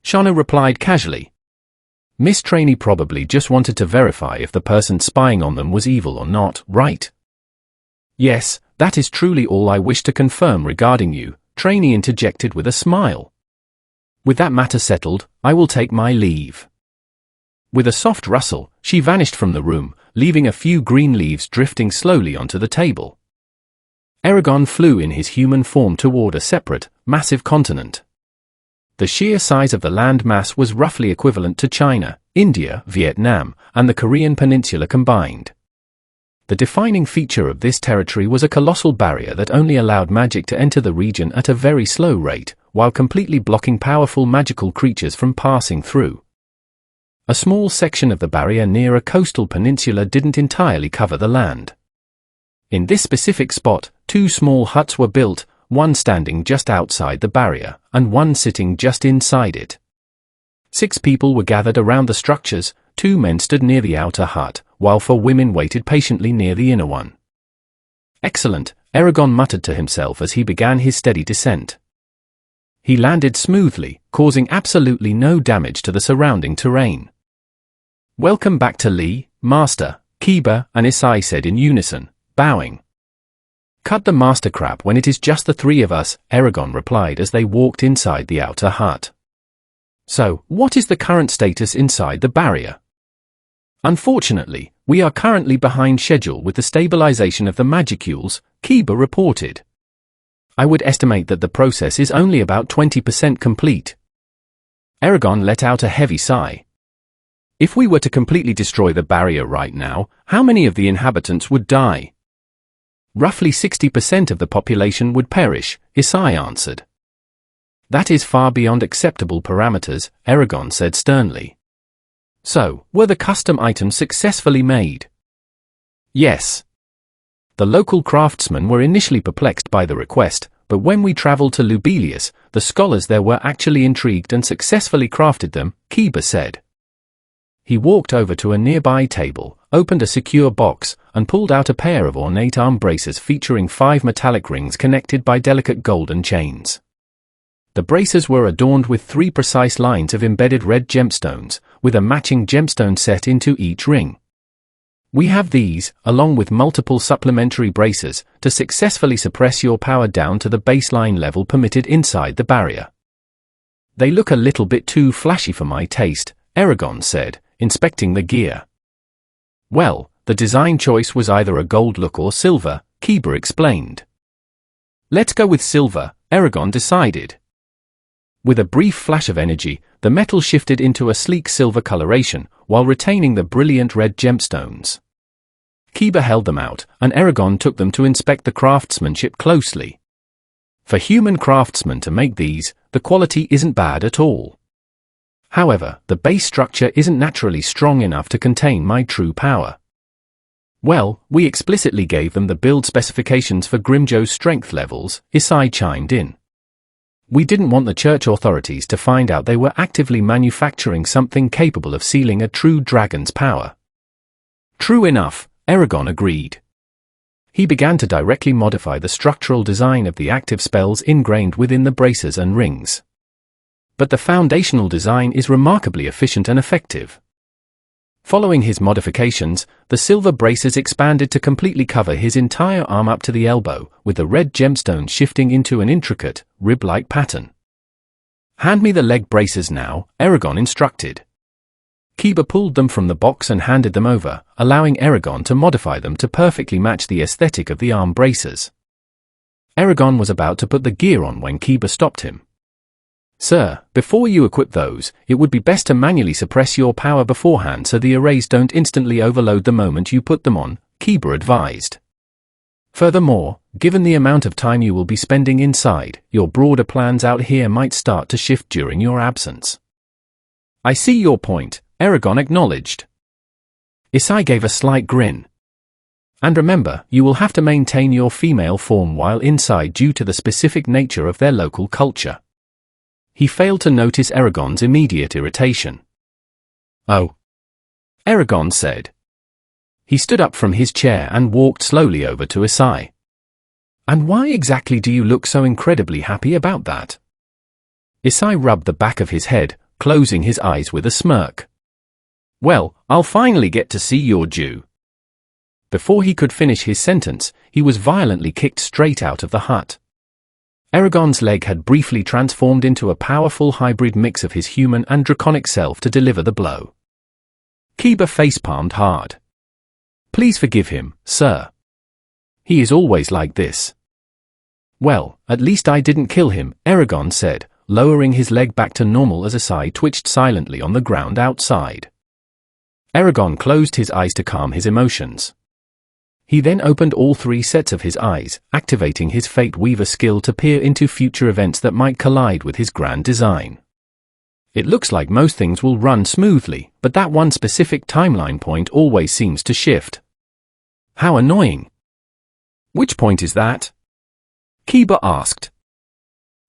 Shana replied casually. Miss Trainee probably just wanted to verify if the person spying on them was evil or not, right? Yes, that is truly all I wish to confirm regarding you, Trainee interjected with a smile. With that matter settled, I will take my leave. With a soft rustle, she vanished from the room, leaving a few green leaves drifting slowly onto the table. Erogon flew in his human form toward a separate, massive continent. The sheer size of the land mass was roughly equivalent to China, India, Vietnam, and the Korean peninsula combined. The defining feature of this territory was a colossal barrier that only allowed magic to enter the region at a very slow rate, while completely blocking powerful magical creatures from passing through. A small section of the barrier near a coastal peninsula didn't entirely cover the land. In this specific spot, 2 small huts were built, one standing just outside the barrier, and one sitting just inside it. 6 people were gathered around the structures, 2 men stood near the outer hut, while 4 women waited patiently near the inner one. Excellent, Erogon muttered to himself as he began his steady descent. He landed smoothly, causing absolutely no damage to the surrounding terrain. Welcome back to Lee, Master, Kiba and Isai said in unison, bowing. Cut the master crap when it is just the 3 of us, Erogon replied as they walked inside the outer hut. So, what is the current status inside the barrier? Unfortunately, we are currently behind schedule with the stabilization of the magicules, Kiba reported. I would estimate that the process is only about 20% complete. Erogon let out a heavy sigh. If we were to completely destroy the barrier right now, how many of the inhabitants would die? Roughly 60% of the population would perish, Isai answered. That is far beyond acceptable parameters, Erogon said sternly. So, were the custom items successfully made? Yes. The local craftsmen were initially perplexed by the request, but when we traveled to Lubelius, the scholars there were actually intrigued and successfully crafted them, Kiba said. He walked over to a nearby table, opened a secure box, and pulled out a pair of ornate arm braces featuring 5 metallic rings connected by delicate golden chains. The braces were adorned with 3 precise lines of embedded red gemstones, with a matching gemstone set into each ring. We have these, along with multiple supplementary braces, to successfully suppress your power down to the baseline level permitted inside the barrier. They look a little bit too flashy for my taste, Erogon said, inspecting the gear. Well, the design choice was either a gold look or silver, Kiba explained. Let's go with silver, Erogon decided. With a brief flash of energy, the metal shifted into a sleek silver coloration, while retaining the brilliant red gemstones. Kiba held them out, and Erogon took them to inspect the craftsmanship closely. For human craftsmen to make these, the quality isn't bad at all. However, the base structure isn't naturally strong enough to contain my true power. Well, we explicitly gave them the build specifications for Grimjo's strength levels, Isai chimed in. We didn't want the church authorities to find out they were actively manufacturing something capable of sealing a true dragon's power. True enough, Erogon agreed. He began to directly modify the structural design of the active spells ingrained within the braces and rings. But the foundational design is remarkably efficient and effective. Following his modifications, the silver braces expanded to completely cover his entire arm up to the elbow, with the red gemstones shifting into an intricate, rib-like pattern. "Hand me the leg braces now," Erogon instructed. Kiba pulled them from the box and handed them over, allowing Erogon to modify them to perfectly match the aesthetic of the arm braces. Erogon was about to put the gear on when Kiba stopped him. "Sir, before you equip those, it would be best to manually suppress your power beforehand so the arrays don't instantly overload the moment you put them on," Kiba advised. "Furthermore, given the amount of time you will be spending inside, your broader plans out here might start to shift during your absence." "I see your point," Erogon acknowledged. Isai gave a slight grin. "And remember, you will have to maintain your female form while inside due to the specific nature of their local culture." He failed to notice Erogon's immediate irritation. "Oh," Erogon said. He stood up from his chair and walked slowly over to Isai. "And why exactly do you look so incredibly happy about that?" Isai rubbed the back of his head, closing his eyes with a smirk. "Well, I'll finally get to see your Jew." Before he could finish his sentence, he was violently kicked straight out of the hut. Erogon's leg had briefly transformed into a powerful hybrid mix of his human and draconic self to deliver the blow. Kiba facepalmed hard. "Please forgive him, sir. He is always like this." "Well, at least I didn't kill him," Erogon said, lowering his leg back to normal as Isai twitched silently on the ground outside. Erogon closed his eyes to calm his emotions. He then opened all three sets of his eyes, activating his Fate Weaver skill to peer into future events that might collide with his grand design. It looks like most things will run smoothly, but that one specific timeline point always seems to shift. How annoying. "Which point is that?" Kiba asked.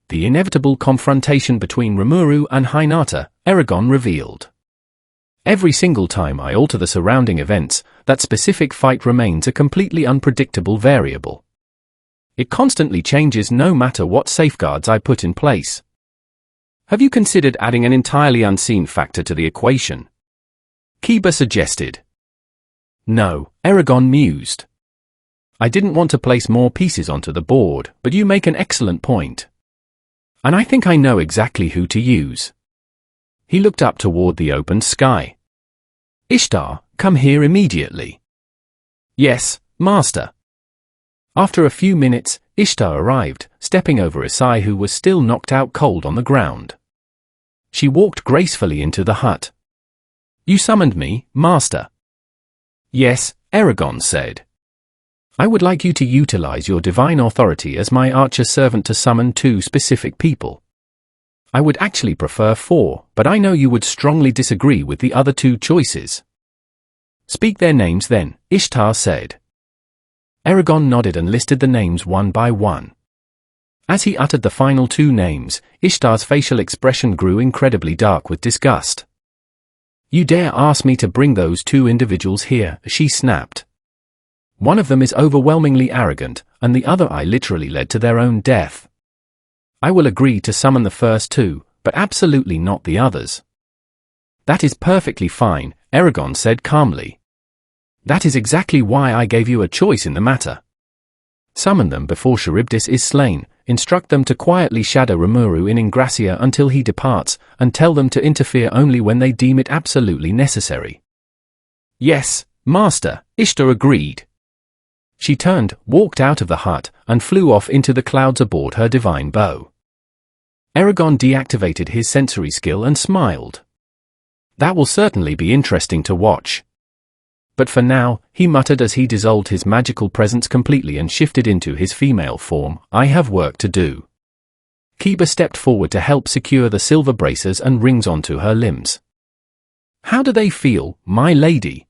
"The inevitable confrontation between Rimuru and Hinata," Erogon revealed. "Every single time I alter the surrounding events, that specific fight remains a completely unpredictable variable. It constantly changes no matter what safeguards I put in place." "Have you considered adding an entirely unseen factor to the equation?" Kiba suggested. "No," Erogon mused. "I didn't want to place more pieces onto the board, but you make an excellent point. And I think I know exactly who to use." He looked up toward the open sky. "Ishtar, come here immediately." "Yes, Master." After a few minutes, Ishtar arrived, stepping over Isai who was still knocked out cold on the ground. She walked gracefully into the hut. "You summoned me, Master." "Yes," Erogon said. "I would like you to utilize your divine authority as my archer servant to summon 2 specific people. I would actually prefer 4, but I know you would strongly disagree with the other 2 choices." "Speak their names then," Ishtar said. Erogon nodded and listed the names one by one. As he uttered the final 2 names, Ishtar's facial expression grew incredibly dark with disgust. "You dare ask me to bring those 2 individuals here," she snapped. "One of them is overwhelmingly arrogant, and the other I literally led to their own death. I will agree to summon the first 2, but absolutely not the others." "That is perfectly fine," Erogon said calmly. "That is exactly why I gave you a choice in the matter. Summon them before Charybdis is slain, instruct them to quietly shadow Rimuru in Ingracia until he departs, and tell them to interfere only when they deem it absolutely necessary." "Yes, Master," Ishtar agreed. She turned, walked out of the hut, and flew off into the clouds aboard her divine bow. Erogon deactivated his sensory skill and smiled. "That will certainly be interesting to watch." But for now, he muttered as he dissolved his magical presence completely and shifted into his female form, "I have work to do." Kiba stepped forward to help secure the silver braces and rings onto her limbs. "How do they feel, my lady?"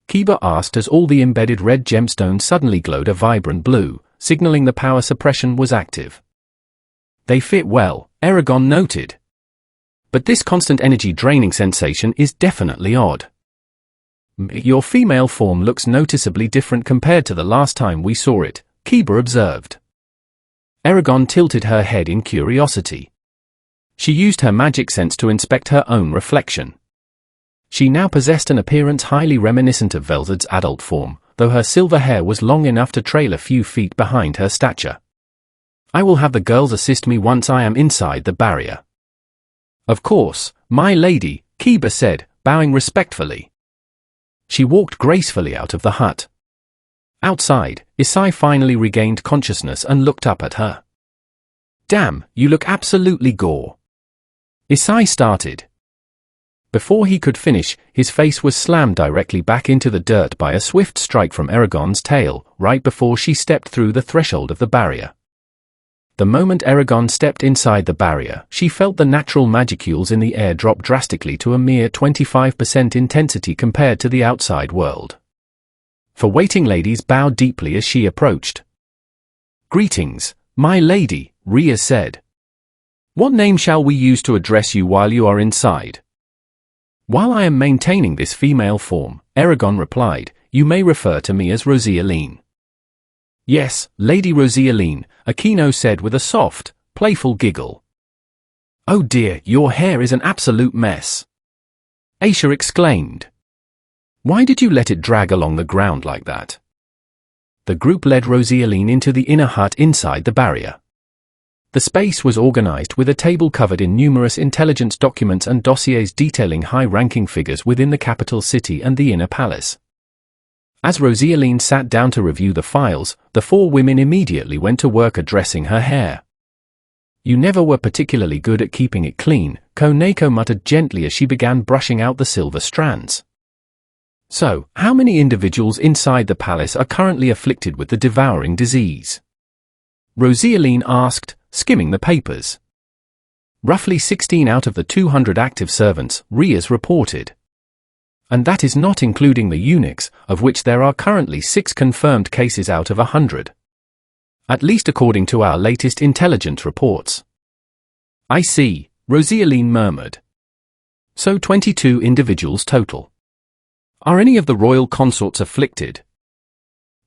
Kiba asked as all the embedded red gemstones suddenly glowed a vibrant blue, signaling the power suppression was active. "They fit well," Erogon noted. "But this constant energy draining sensation is definitely odd. Your female form looks noticeably different compared to the last time we saw it," Kiba observed. Erogon tilted her head in curiosity. She used her magic sense to inspect her own reflection. She now possessed an appearance highly reminiscent of Veldanava's adult form, though her silver hair was long enough to trail a few feet behind her stature. I will have the girls assist me once I am inside the barrier. Of course, my lady, Kiba said, bowing respectfully. She walked gracefully out of the hut. Outside, Isai finally regained consciousness and looked up at her. Damn, you look absolutely gore. Isai started. Before he could finish, his face was slammed directly back into the dirt by a swift strike from Erogon's tail, right before she stepped through the threshold of the barrier. The moment Erogon stepped inside the barrier, she felt the natural magicules in the air drop drastically to a mere 25% intensity compared to the outside world. For waiting ladies bowed deeply as she approached. Greetings, my lady, Rhea said. What name shall we use to address you while you are inside? While I am maintaining this female form, Erogon replied, you may refer to me as Rosaline. Yes, Lady Rosaline, Aquino said with a soft, playful giggle. Oh dear, your hair is an absolute mess. Aisha exclaimed. Why did you let it drag along the ground like that? The group led Rosaline into the inner hut inside the barrier. The space was organized with a table covered in numerous intelligence documents and dossiers detailing high-ranking figures within the capital city and the inner palace. As Rosaline sat down to review the files, the four women immediately went to work addressing her hair. You never were particularly good at keeping it clean, Koneko muttered gently as she began brushing out the silver strands. So, how many individuals inside the palace are currently afflicted with the devouring disease? Rosaline asked, skimming the papers. Roughly 16 out of the 200 active servants, Rhea's reported. And that is not including the eunuchs, of which there are currently 6 confirmed cases out of 100. At least according to our latest intelligence reports. I see, Rosaline murmured. So 22 individuals total. Are any of the royal consorts afflicted?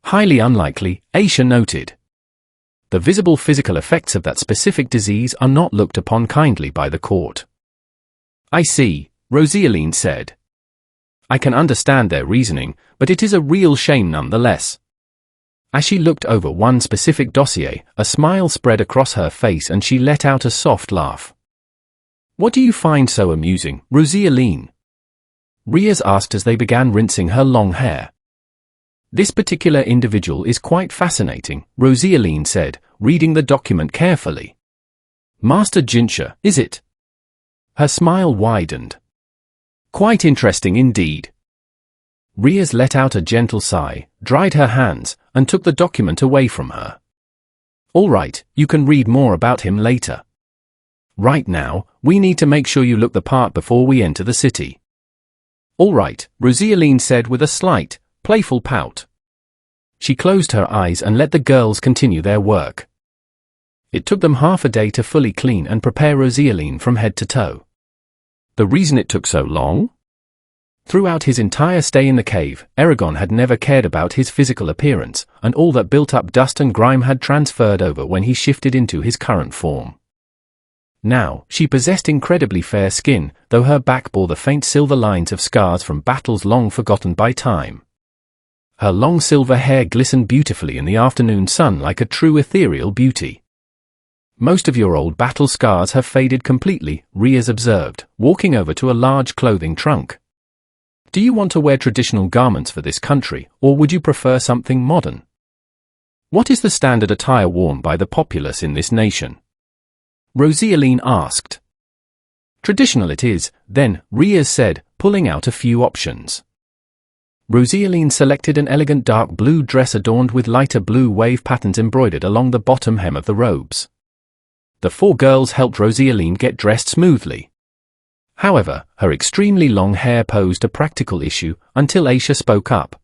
Highly unlikely, Aisha noted. The visible physical effects of that specific disease are not looked upon kindly by the court. I see, Rosaline said. I can understand their reasoning, but it is a real shame nonetheless. As she looked over one specific dossier, a smile spread across her face and she let out a soft laugh. What do you find so amusing, Rosaline? Rhea asked as they began rinsing her long hair. This particular individual is quite fascinating, Rosaline said, reading the document carefully. Master Jinsha, is it? Her smile widened. Quite interesting indeed. Rhea let out a gentle sigh, dried her hands, and took the document away from her. All right, you can read more about him later. Right now, we need to make sure you look the part before we enter the city. All right, Rosaline said with a slight, playful pout. She closed her eyes and let the girls continue their work. It took them half a day to fully clean and prepare Rosaline from head to toe. The reason it took so long? Throughout his entire stay in the cave, Erogon had never cared about his physical appearance, and all that built-up dust and grime had transferred over when he shifted into his current form. Now, she possessed incredibly fair skin, though her back bore the faint silver lines of scars from battles long forgotten by time. Her long silver hair glistened beautifully in the afternoon sun like a true ethereal beauty. Most of your old battle scars have faded completely, Rhea observed, walking over to a large clothing trunk. Do you want to wear traditional garments for this country, or would you prefer something modern? What is the standard attire worn by the populace in this nation? Rosaline asked. Traditional it is, then, Rhea said, pulling out a few options. Rosaline selected an elegant dark blue dress adorned with lighter blue wave patterns embroidered along the bottom hem of the robes. The four girls helped Rosaline get dressed smoothly. However, her extremely long hair posed a practical issue until Aisha spoke up.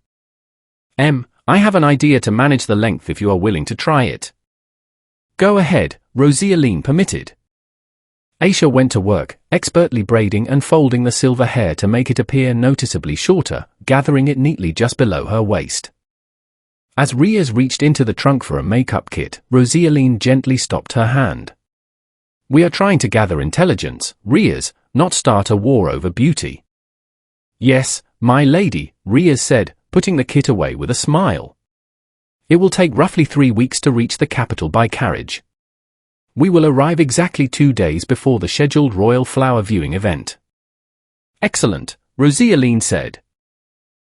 I have an idea to manage the length if you are willing to try it. Go ahead, Rosaline permitted. Aisha went to work, expertly braiding and folding the silver hair to make it appear noticeably shorter, gathering it neatly just below her waist. As Rhea reached into the trunk for a makeup kit, Rosaline gently stopped her hand. We are trying to gather intelligence, Rhea, not start a war over beauty. Yes, my lady, Riaz said, putting the kit away with a smile. It will take roughly 3 weeks to reach the capital by carriage. We will arrive exactly 2 days before the scheduled royal flower viewing event. Excellent, Rosaline said.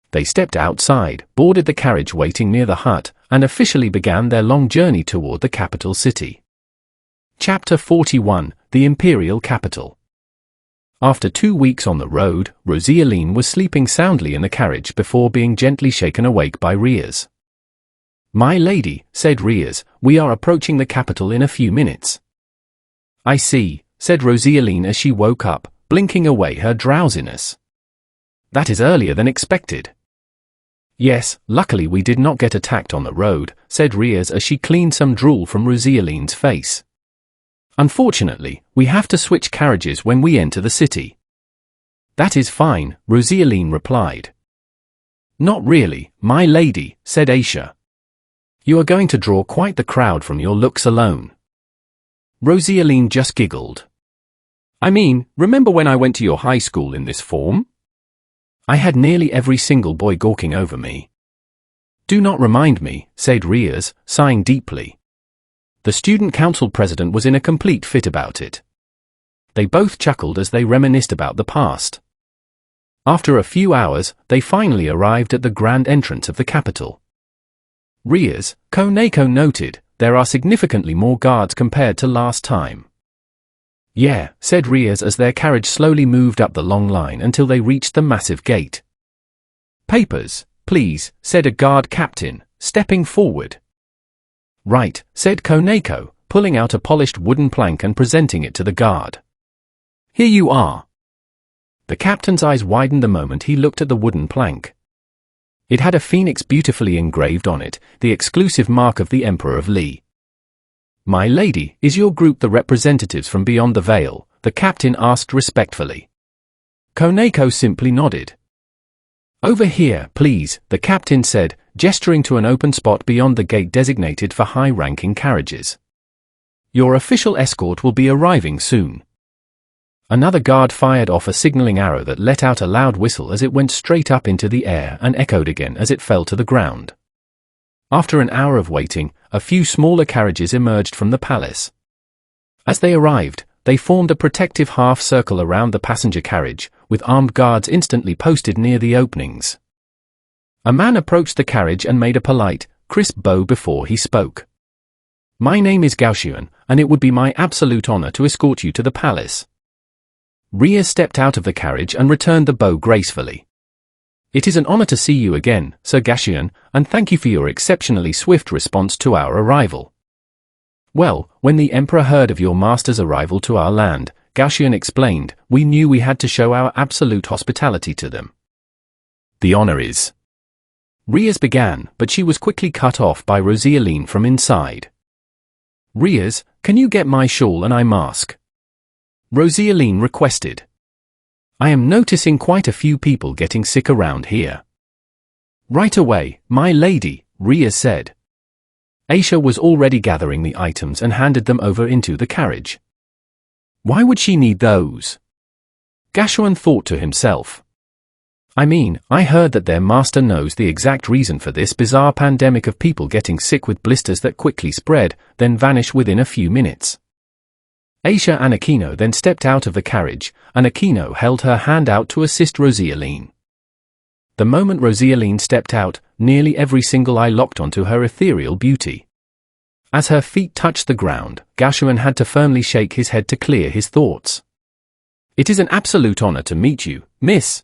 They stepped outside, boarded the carriage waiting near the hut, and officially began their long journey toward the capital city. Chapter 41, The Imperial Capital. After 2 weeks on the road, Rosaline was sleeping soundly in the carriage before being gently shaken awake by Riaz. My lady, said Riaz, we are approaching the capital in a few minutes. I see, said Rosaline as she woke up, blinking away her drowsiness. That is earlier than expected. Yes, luckily we did not get attacked on the road, said Riaz as she cleaned some drool from Rosaline's face. Unfortunately, we have to switch carriages when we enter the city. That is fine, Rosaline replied. Not really, my lady, said Aisha. You are going to draw quite the crowd from your looks alone. Rosaline just giggled. I mean, remember when I went to your high school in this form? I had nearly every single boy gawking over me. Do not remind me, said Riaz, sighing deeply. The student council president was in a complete fit about it. They both chuckled as they reminisced about the past. After a few hours, they finally arrived at the grand entrance of the capital. Riaz, Koneko noted, there are significantly more guards compared to last time. Yeah, said Riaz as their carriage slowly moved up the long line until they reached the massive gate. Papers, please, said a guard captain, stepping forward. Right, said Koneko, pulling out a polished wooden plank and presenting it to the guard. Here you are. The captain's eyes widened the moment he looked at the wooden plank. It had a phoenix beautifully engraved on it, the exclusive mark of the Emperor of Li. My lady, is your group the representatives from beyond the veil? The captain asked respectfully. Koneko simply nodded. Over here, please, the captain said, gesturing to an open spot beyond the gate designated for high-ranking carriages. Your official escort will be arriving soon. Another guard fired off a signaling arrow that let out a loud whistle as it went straight up into the air and echoed again as it fell to the ground. After an hour of waiting, a few smaller carriages emerged from the palace. As they arrived, they formed a protective half-circle around the passenger carriage, with armed guards instantly posted near the openings. A man approached the carriage and made a polite, crisp bow before he spoke. My name is Gaoxian, and it would be my absolute honor to escort you to the palace. Riaz stepped out of the carriage and returned the bow gracefully. It is an honor to see you again, Sir Gaoxian, and thank you for your exceptionally swift response to our arrival. Well, when the Emperor heard of your master's arrival to our land, Gaoxian explained, we knew we had to show our absolute hospitality to them. The honor is... Riaz began, but she was quickly cut off by Rosaline from inside. Riaz, can you get my shawl and eye mask? Rosaline requested. I am noticing quite a few people getting sick around here. Right away, my lady, Riaz said. Aisha was already gathering the items and handed them over into the carriage. Why would she need those? Gaoxian thought to himself. I mean, I heard that their master knows the exact reason for this bizarre pandemic of people getting sick with blisters that quickly spread, then vanish within a few minutes. Aisha and Aquino then stepped out of the carriage, and Aquino held her hand out to assist Rosaline. The moment Rosaline stepped out, nearly every single eye locked onto her ethereal beauty. As her feet touched the ground, Gaoxian had to firmly shake his head to clear his thoughts. It is an absolute honor to meet you, miss.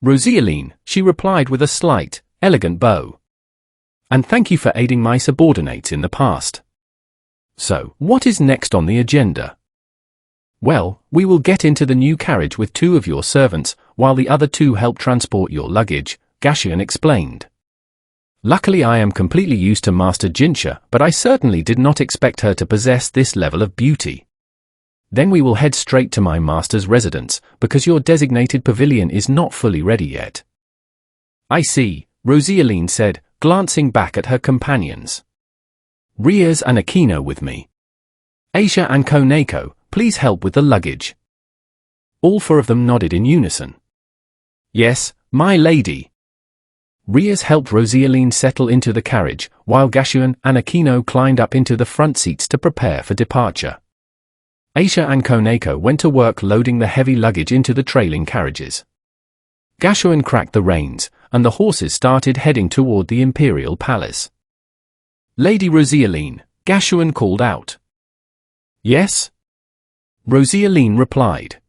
Rosaline, she replied with a slight, elegant bow. And thank you for aiding my subordinates in the past. So, what is next on the agenda? Well, we will get into the new carriage with 2 of your servants, while the other 2 help transport your luggage, Gaoxian explained. Luckily I am completely used to Master Jinsha, but I certainly did not expect her to possess this level of beauty. Then we will head straight to my master's residence, because your designated pavilion is not fully ready yet. I see, Rosaline said, glancing back at her companions. Riaz and Aquino with me. Aisha and Koneko, please help with the luggage. All 4 of them nodded in unison. Yes, my lady. Rias helped Rosaline settle into the carriage, while Gashuan and Aquino climbed up into the front seats to prepare for departure. Aisha and Koneko went to work loading the heavy luggage into the trailing carriages. Gashuan cracked the reins, and the horses started heading toward the imperial palace. Lady Rosaline, Gashuan called out. Yes? Rosaline replied.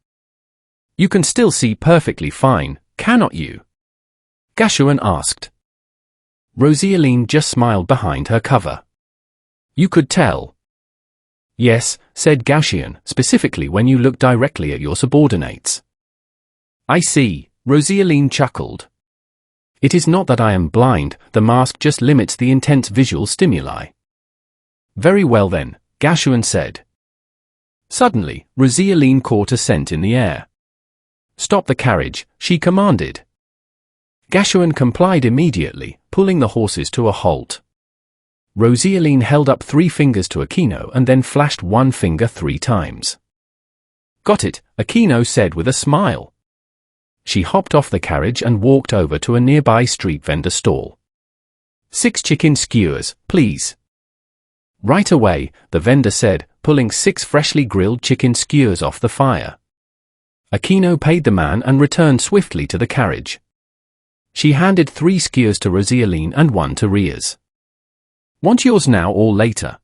You can still see perfectly fine, cannot you? Gashuan asked. Rosaline just smiled behind her cover. You could tell. Yes, said Gashuan, specifically when you look directly at your subordinates. I see, Rosaline chuckled. It is not that I am blind, the mask just limits the intense visual stimuli. Very well then, Gashuan said. Suddenly, Rosaline caught a scent in the air. Stop the carriage, she commanded. Gashuan complied immediately, pulling the horses to a halt. Rosaline held up 3 fingers to Aquino and then flashed 1 finger 3 times. Got it, Aquino said with a smile. She hopped off the carriage and walked over to a nearby street vendor stall. 6 chicken skewers, please. Right away, the vendor said, pulling 6 freshly grilled chicken skewers off the fire. Aquino paid the man and returned swiftly to the carriage. She handed 3 skewers to Rosaline and 1 to Rias. Want yours now or later?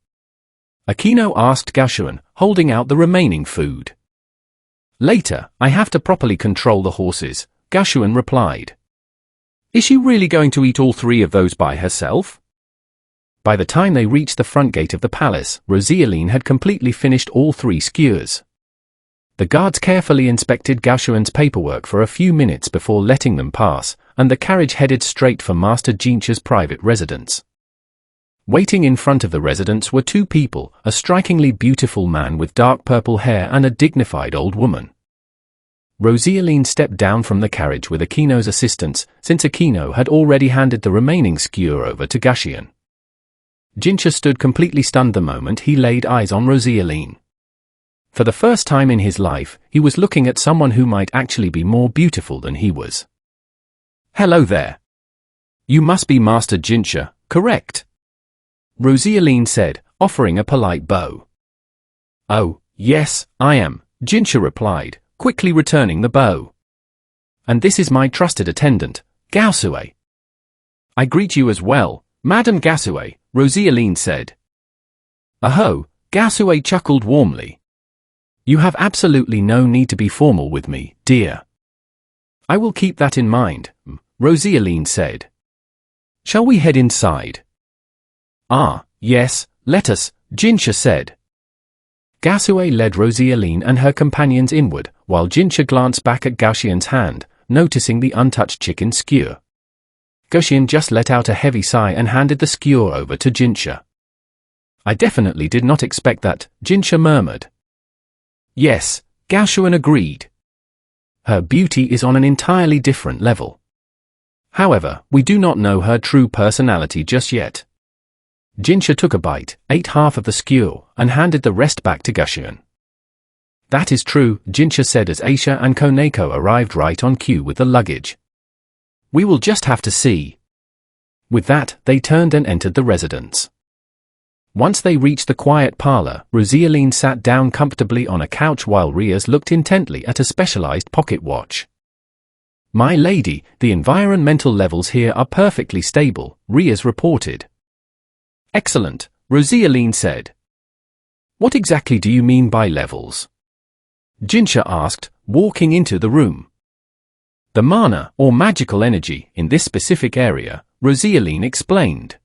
Aquino asked Gashuan, holding out the remaining food. Later, I have to properly control the horses, Gashuan replied. Is she really going to eat all 3 of those by herself? By the time they reached the front gate of the palace, Rosaline had completely finished all 3 skewers. The guards carefully inspected Gashuan's paperwork for a few minutes before letting them pass, and the carriage headed straight for Master Jincha's private residence. Waiting in front of the residence were 2 people, a strikingly beautiful man with dark purple hair and a dignified old woman. Rosaline stepped down from the carriage with Aquino's assistance, since Aquino had already handed the remaining skewer over to Gashuan. Jincha stood completely stunned the moment he laid eyes on Rosaline. For the first time in his life, he was looking at someone who might actually be more beautiful than he was. Hello there. You must be Master Jincha, correct? Rosaline said, offering a polite bow. Oh, yes, I am, Jincha replied, quickly returning the bow. And this is my trusted attendant, Gasue. I greet you as well, Madam Gasue, Rosaline said. Aho, Gasue chuckled warmly. You have absolutely no need to be formal with me, dear. I will keep that in mind, Rosaline said. Shall we head inside? Ah, yes, let us, Jincha said. Gasue led Rosaline and her companions inward, while Jincha glanced back at Gashuan's hand, noticing the untouched chicken skewer. Gashuan just let out a heavy sigh and handed the skewer over to Jincha. I definitely did not expect that, Jincha murmured. Yes, Gashuan agreed. Her beauty is on an entirely different level. However, we do not know her true personality just yet. Jincha took a bite, ate half of the skewer, and handed the rest back to Gashuan. That is true, Jincha said as Aisha and Koneko arrived right on cue with the luggage. We will just have to see. With that, they turned and entered the residence. Once they reached the quiet parlor, Rosaline sat down comfortably on a couch while Rias looked intently at a specialized pocket watch. My lady, the environmental levels here are perfectly stable, Rias reported. Excellent, Rosaline said. What exactly do you mean by levels? Jincha asked, walking into the room. The mana, or magical energy, in this specific area, Rosaline explained.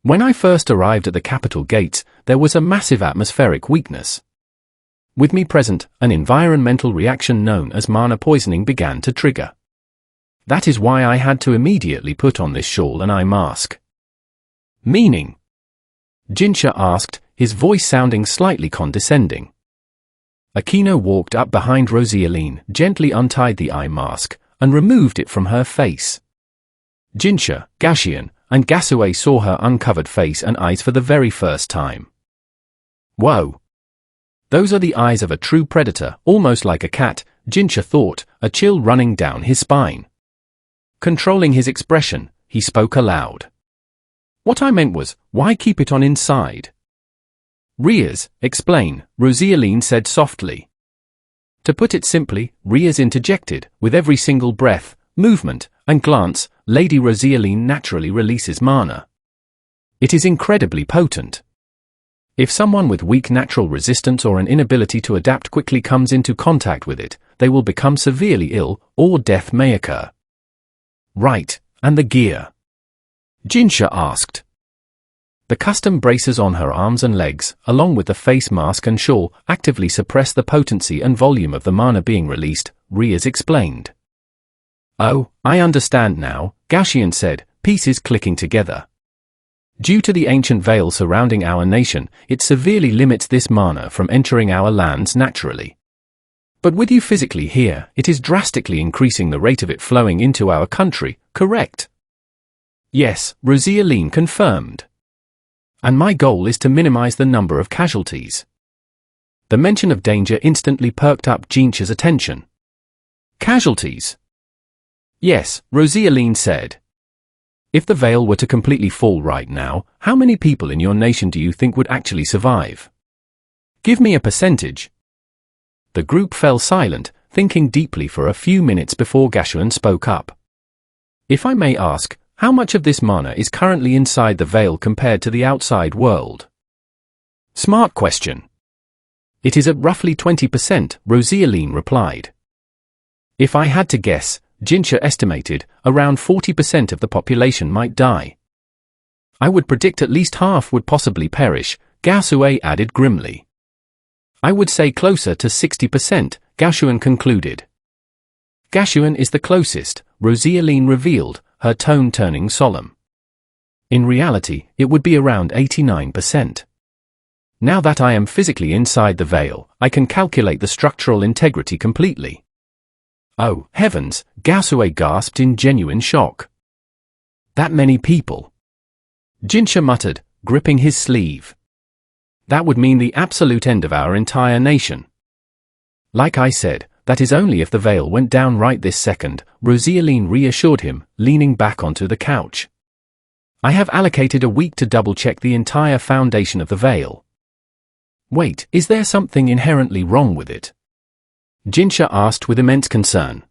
When I first arrived at the capital gates, there was a massive atmospheric weakness. With me present, an environmental reaction known as mana poisoning began to trigger. That is why I had to immediately put on this shawl and eye mask. Meaning? Jincha asked, his voice sounding slightly condescending. Aquino walked up behind Rosaline, gently untied the eye mask, and removed it from her face. Jincha, Gashuan, and Gasue saw her uncovered face and eyes for the very first time. Whoa! Those are the eyes of a true predator, almost like a cat, Jinsha thought, a chill running down his spine. Controlling his expression, he spoke aloud. What I meant was, why keep it on inside? Riaz, explain, Rosaline said softly. To put it simply, Riaz interjected, with every single breath, movement, and glance, Lady Rosaline naturally releases mana. It is incredibly potent. If someone with weak natural resistance or an inability to adapt quickly comes into contact with it, they will become severely ill, or death may occur. Right, and the gear? Jinsha asked. The custom braces on her arms and legs, along with the face mask and shawl, actively suppress the potency and volume of the mana being released, Riaz explained. Oh, I understand now, Gaussian said, pieces clicking together. Due to the ancient veil surrounding our nation, it severely limits this mana from entering our lands naturally. But with you physically here, it is drastically increasing the rate of it flowing into our country, correct? Yes, Rosaline confirmed. And my goal is to minimize the number of casualties. The mention of danger instantly perked up Jinsha's attention. Casualties? Yes, Rosaline said. If the veil were to completely fall right now, how many people in your nation do you think would actually survive? Give me a percentage. The group fell silent, thinking deeply for a few minutes before Gashuan spoke up. If I may ask, how much of this mana is currently inside the veil compared to the outside world? Smart question. It is at roughly 20%, Rosaline replied. If I had to guess, Jinsha estimated, around 40% of the population might die. I would predict at least half would possibly perish, Gaosue added grimly. I would say closer to 60%, Gashuan concluded. Gashuan is the closest, Rosaline revealed, her tone turning solemn. In reality, it would be around 89%. Now that I am physically inside the veil, I can calculate the structural integrity completely. Oh, heavens, Gaosue gasped in genuine shock. That many people? Jinsha muttered, gripping his sleeve. That would mean the absolute end of our entire nation. Like I said, that is only if the veil went down right this second, Rosaline reassured him, leaning back onto the couch. I have allocated a week to double-check the entire foundation of the veil. Wait, is there something inherently wrong with it? Jinsha asked with immense concern.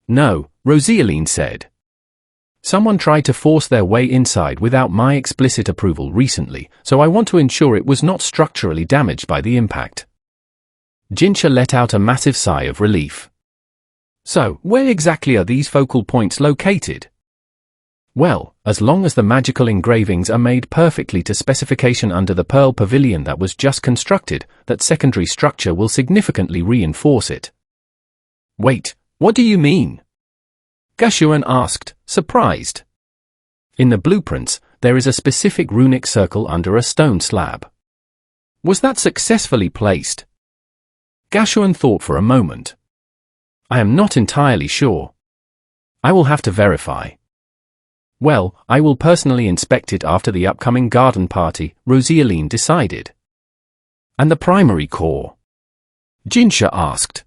No, Rosaline said. Someone tried to force their way inside without my explicit approval recently, so I want to ensure it was not structurally damaged by the impact. Jinsha let out a massive sigh of relief. So, where exactly are these focal points located? Well, as long as the magical engravings are made perfectly to specification under the Pearl Pavilion that was just constructed, that secondary structure will significantly reinforce it. Wait, what do you mean? Gashuan asked, surprised. In the blueprints, there is a specific runic circle under a stone slab. Was that successfully placed? Gashuan thought for a moment. I am not entirely sure. I will have to verify. Well, I will personally inspect it after the upcoming garden party, Rosaline decided. And the primary core? Jinsha asked.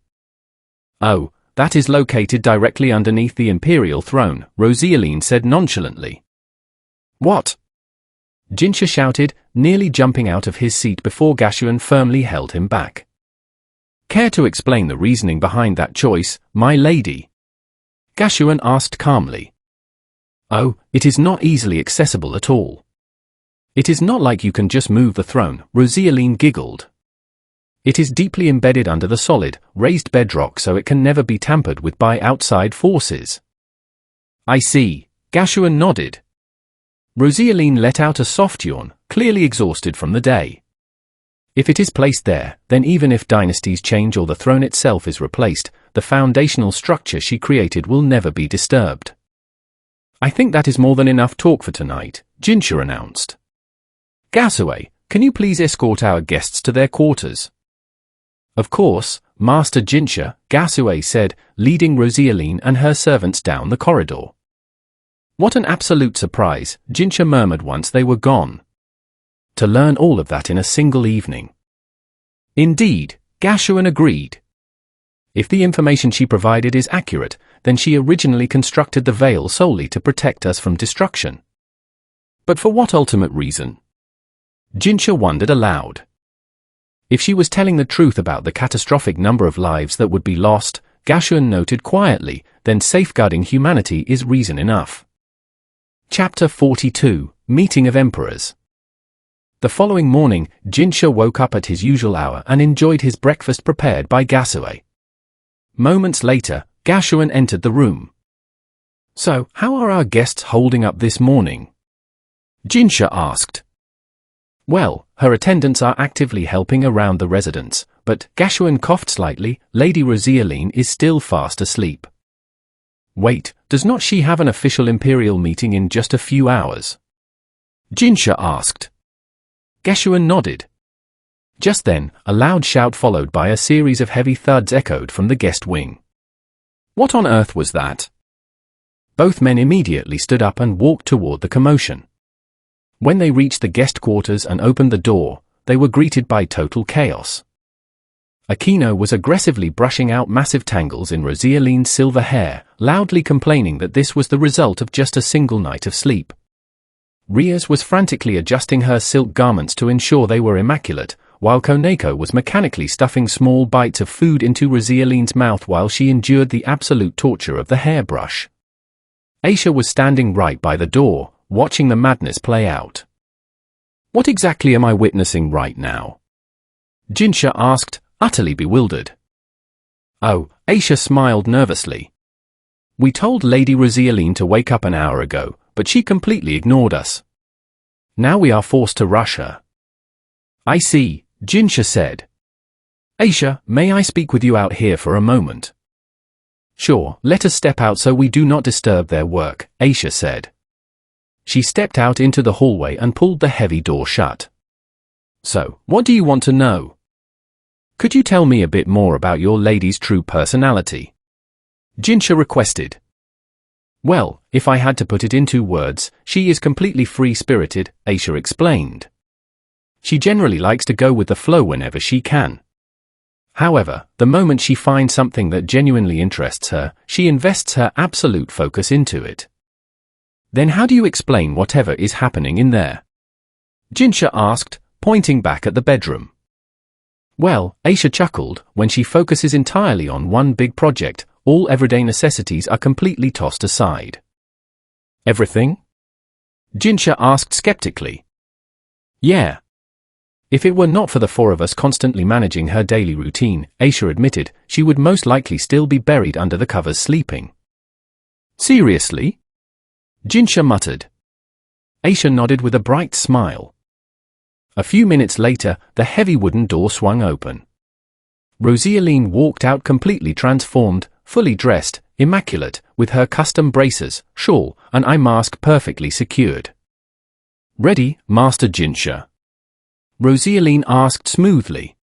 Oh, that is located directly underneath the imperial throne, Rosaline said nonchalantly. What? Jinsha shouted, nearly jumping out of his seat before Gashuan firmly held him back. Care to explain the reasoning behind that choice, my lady? Gashuan asked calmly. Oh, it is not easily accessible at all. It is not like you can just move the throne, Rosaline giggled. It is deeply embedded under the solid, raised bedrock so it can never be tampered with by outside forces. I see, Gashuan nodded. Rosaline let out a soft yawn, clearly exhausted from the day. If it is placed there, then even if dynasties change or the throne itself is replaced, the foundational structure she created will never be disturbed. I think that is more than enough talk for tonight, Jinsha announced. Gaosue, can you please escort our guests to their quarters? Of course, Master Jinsha, Gaosue said, leading Rosaline and her servants down the corridor. What an absolute surprise, Jinsha murmured once they were gone. To learn all of that in a single evening. Indeed, Gashuan agreed. If the information she provided is accurate, then she originally constructed the veil solely to protect us from destruction. But for what ultimate reason? Jinsha wondered aloud. If she was telling the truth about the catastrophic number of lives that would be lost, Gashuan noted quietly, then safeguarding humanity is reason enough. Chapter 42, Meeting of Emperors. The following morning, Jinsha woke up at his usual hour and enjoyed his breakfast prepared by Gasue. Moments later, Gashuan entered the room. "So, how are our guests holding up this morning?" Jinsha asked. "Well, her attendants are actively helping around the residence, but," Gashuan coughed slightly, "Lady Rosaline is still fast asleep." "Wait, does not she have an official imperial meeting in just a few hours?" Jinsha asked. Gashuan nodded. Just then, a loud shout followed by a series of heavy thuds echoed from the guest wing. What on earth was that? Both men immediately stood up and walked toward the commotion. When they reached the guest quarters and opened the door, they were greeted by total chaos. Aquino was aggressively brushing out massive tangles in Rosaline's silver hair, loudly complaining that this was the result of just a single night of sleep. Rias was frantically adjusting her silk garments to ensure they were immaculate, while Koneko was mechanically stuffing small bites of food into Rosaline's mouth while she endured the absolute torture of the hairbrush. Aisha was standing right by the door, watching the madness play out. "What exactly am I witnessing right now?" Jinsha asked, utterly bewildered. "Oh," Aisha smiled nervously. "We told Lady Rosaline to wake up an hour ago, but she completely ignored us. Now we are forced to rush her." "I see," Jinsha said. "Aisha, may I speak with you out here for a moment?" "Sure, let us step out so we do not disturb their work," Aisha said. She stepped out into the hallway and pulled the heavy door shut. "So, what do you want to know? Could you tell me a bit more about your lady's true personality?" Jinsha requested. "Well, if I had to put it into words, she is completely free-spirited," Aisha explained. "She generally likes to go with the flow whenever she can. However, the moment she finds something that genuinely interests her, she invests her absolute focus into it." "Then how do you explain whatever is happening in there?" Jinsha asked, pointing back at the bedroom. "Well," Aisha chuckled, "when she focuses entirely on one big project, all everyday necessities are completely tossed aside." "Everything?" Jinsha asked skeptically. "Yeah. If it were not for the four of us constantly managing her daily routine," Aisha admitted, "she would most likely still be buried under the covers sleeping." "Seriously?" Jinsha muttered. Aisha nodded with a bright smile. A few minutes later, the heavy wooden door swung open. Rosaline walked out completely transformed, fully dressed, immaculate, with her custom braces, shawl, and eye mask perfectly secured. "Ready, Master Jinsha?" Rosaline asked smoothly.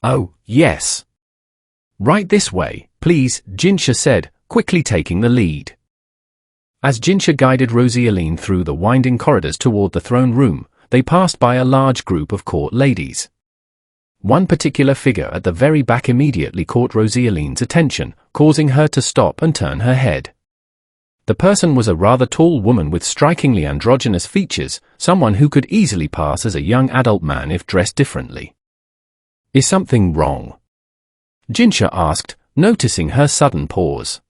"Oh, yes." "Right this way, please," Jinsha said, quickly taking the lead. As Jinsha guided Rosaline through the winding corridors toward the throne room, they passed by a large group of court ladies. One particular figure at the very back immediately caught Rosaline's attention, causing her to stop and turn her head. The person was a rather tall woman with strikingly androgynous features, someone who could easily pass as a young adult man if dressed differently. "Is something wrong?" Jinsha asked, noticing her sudden pause.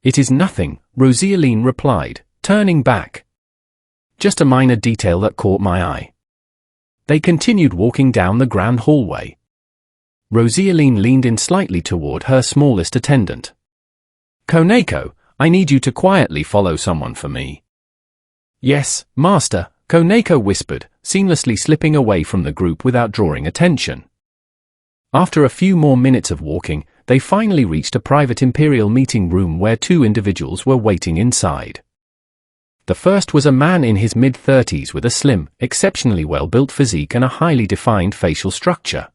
"It is nothing," Rosaline replied, turning back. "Just a minor detail that caught my eye." They continued walking down the grand hallway. Rosaline leaned in slightly toward her smallest attendant. "Koneko, I need you to quietly follow someone for me." "Yes, Master," Koneko whispered, seamlessly slipping away from the group without drawing attention. After a few more minutes of walking, they finally reached a private imperial meeting room where two individuals were waiting inside. The first was a man in his mid-30s with a slim, exceptionally well-built physique and a highly defined facial structure.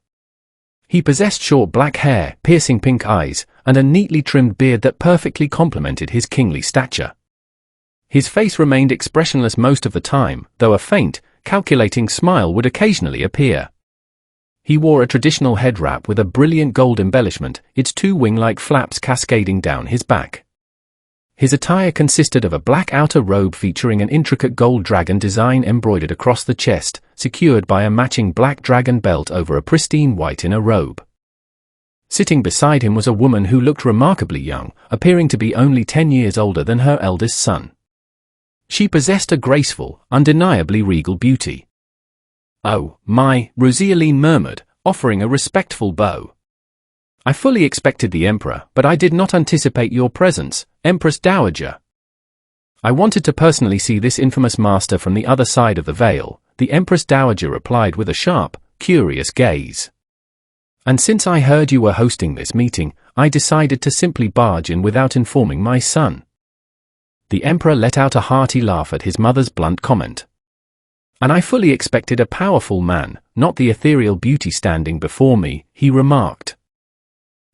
He possessed short black hair, piercing pink eyes, and a neatly trimmed beard that perfectly complemented his kingly stature. His face remained expressionless most of the time, though a faint, calculating smile would occasionally appear. He wore a traditional head wrap with a brilliant gold embellishment, its two wing-like flaps cascading down his back. His attire consisted of a black outer robe featuring an intricate gold dragon design embroidered across the chest, secured by a matching black dragon belt over a pristine white inner robe. Sitting beside him was a woman who looked remarkably young, appearing to be only 10 years older than her eldest son. She possessed a graceful, undeniably regal beauty. "Oh, my," Rosaline murmured, offering a respectful bow. "I fully expected the Emperor, but I did not anticipate your presence, Empress Dowager." "I wanted to personally see this infamous master from the other side of the veil," the Empress Dowager replied with a sharp, curious gaze. "And since I heard you were hosting this meeting, I decided to simply barge in without informing my son." The Emperor let out a hearty laugh at his mother's blunt comment. "And I fully expected a powerful man, not the ethereal beauty standing before me," he remarked.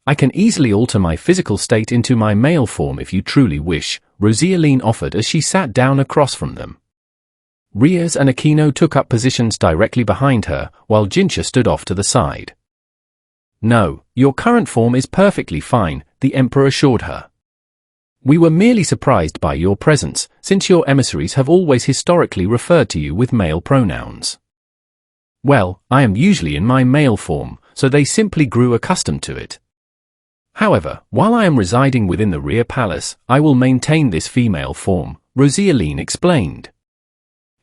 "I can easily alter my physical state into my male form if you truly wish," Rosaline offered as she sat down across from them. Riaz and Aquino took up positions directly behind her, while Jincha stood off to the side. "No, your current form is perfectly fine," the Emperor assured her. "We were merely surprised by your presence, since your emissaries have always historically referred to you with male pronouns." "Well, I am usually in my male form, so they simply grew accustomed to it. However, while I am residing within the rear palace, I will maintain this female form," Rosaline explained.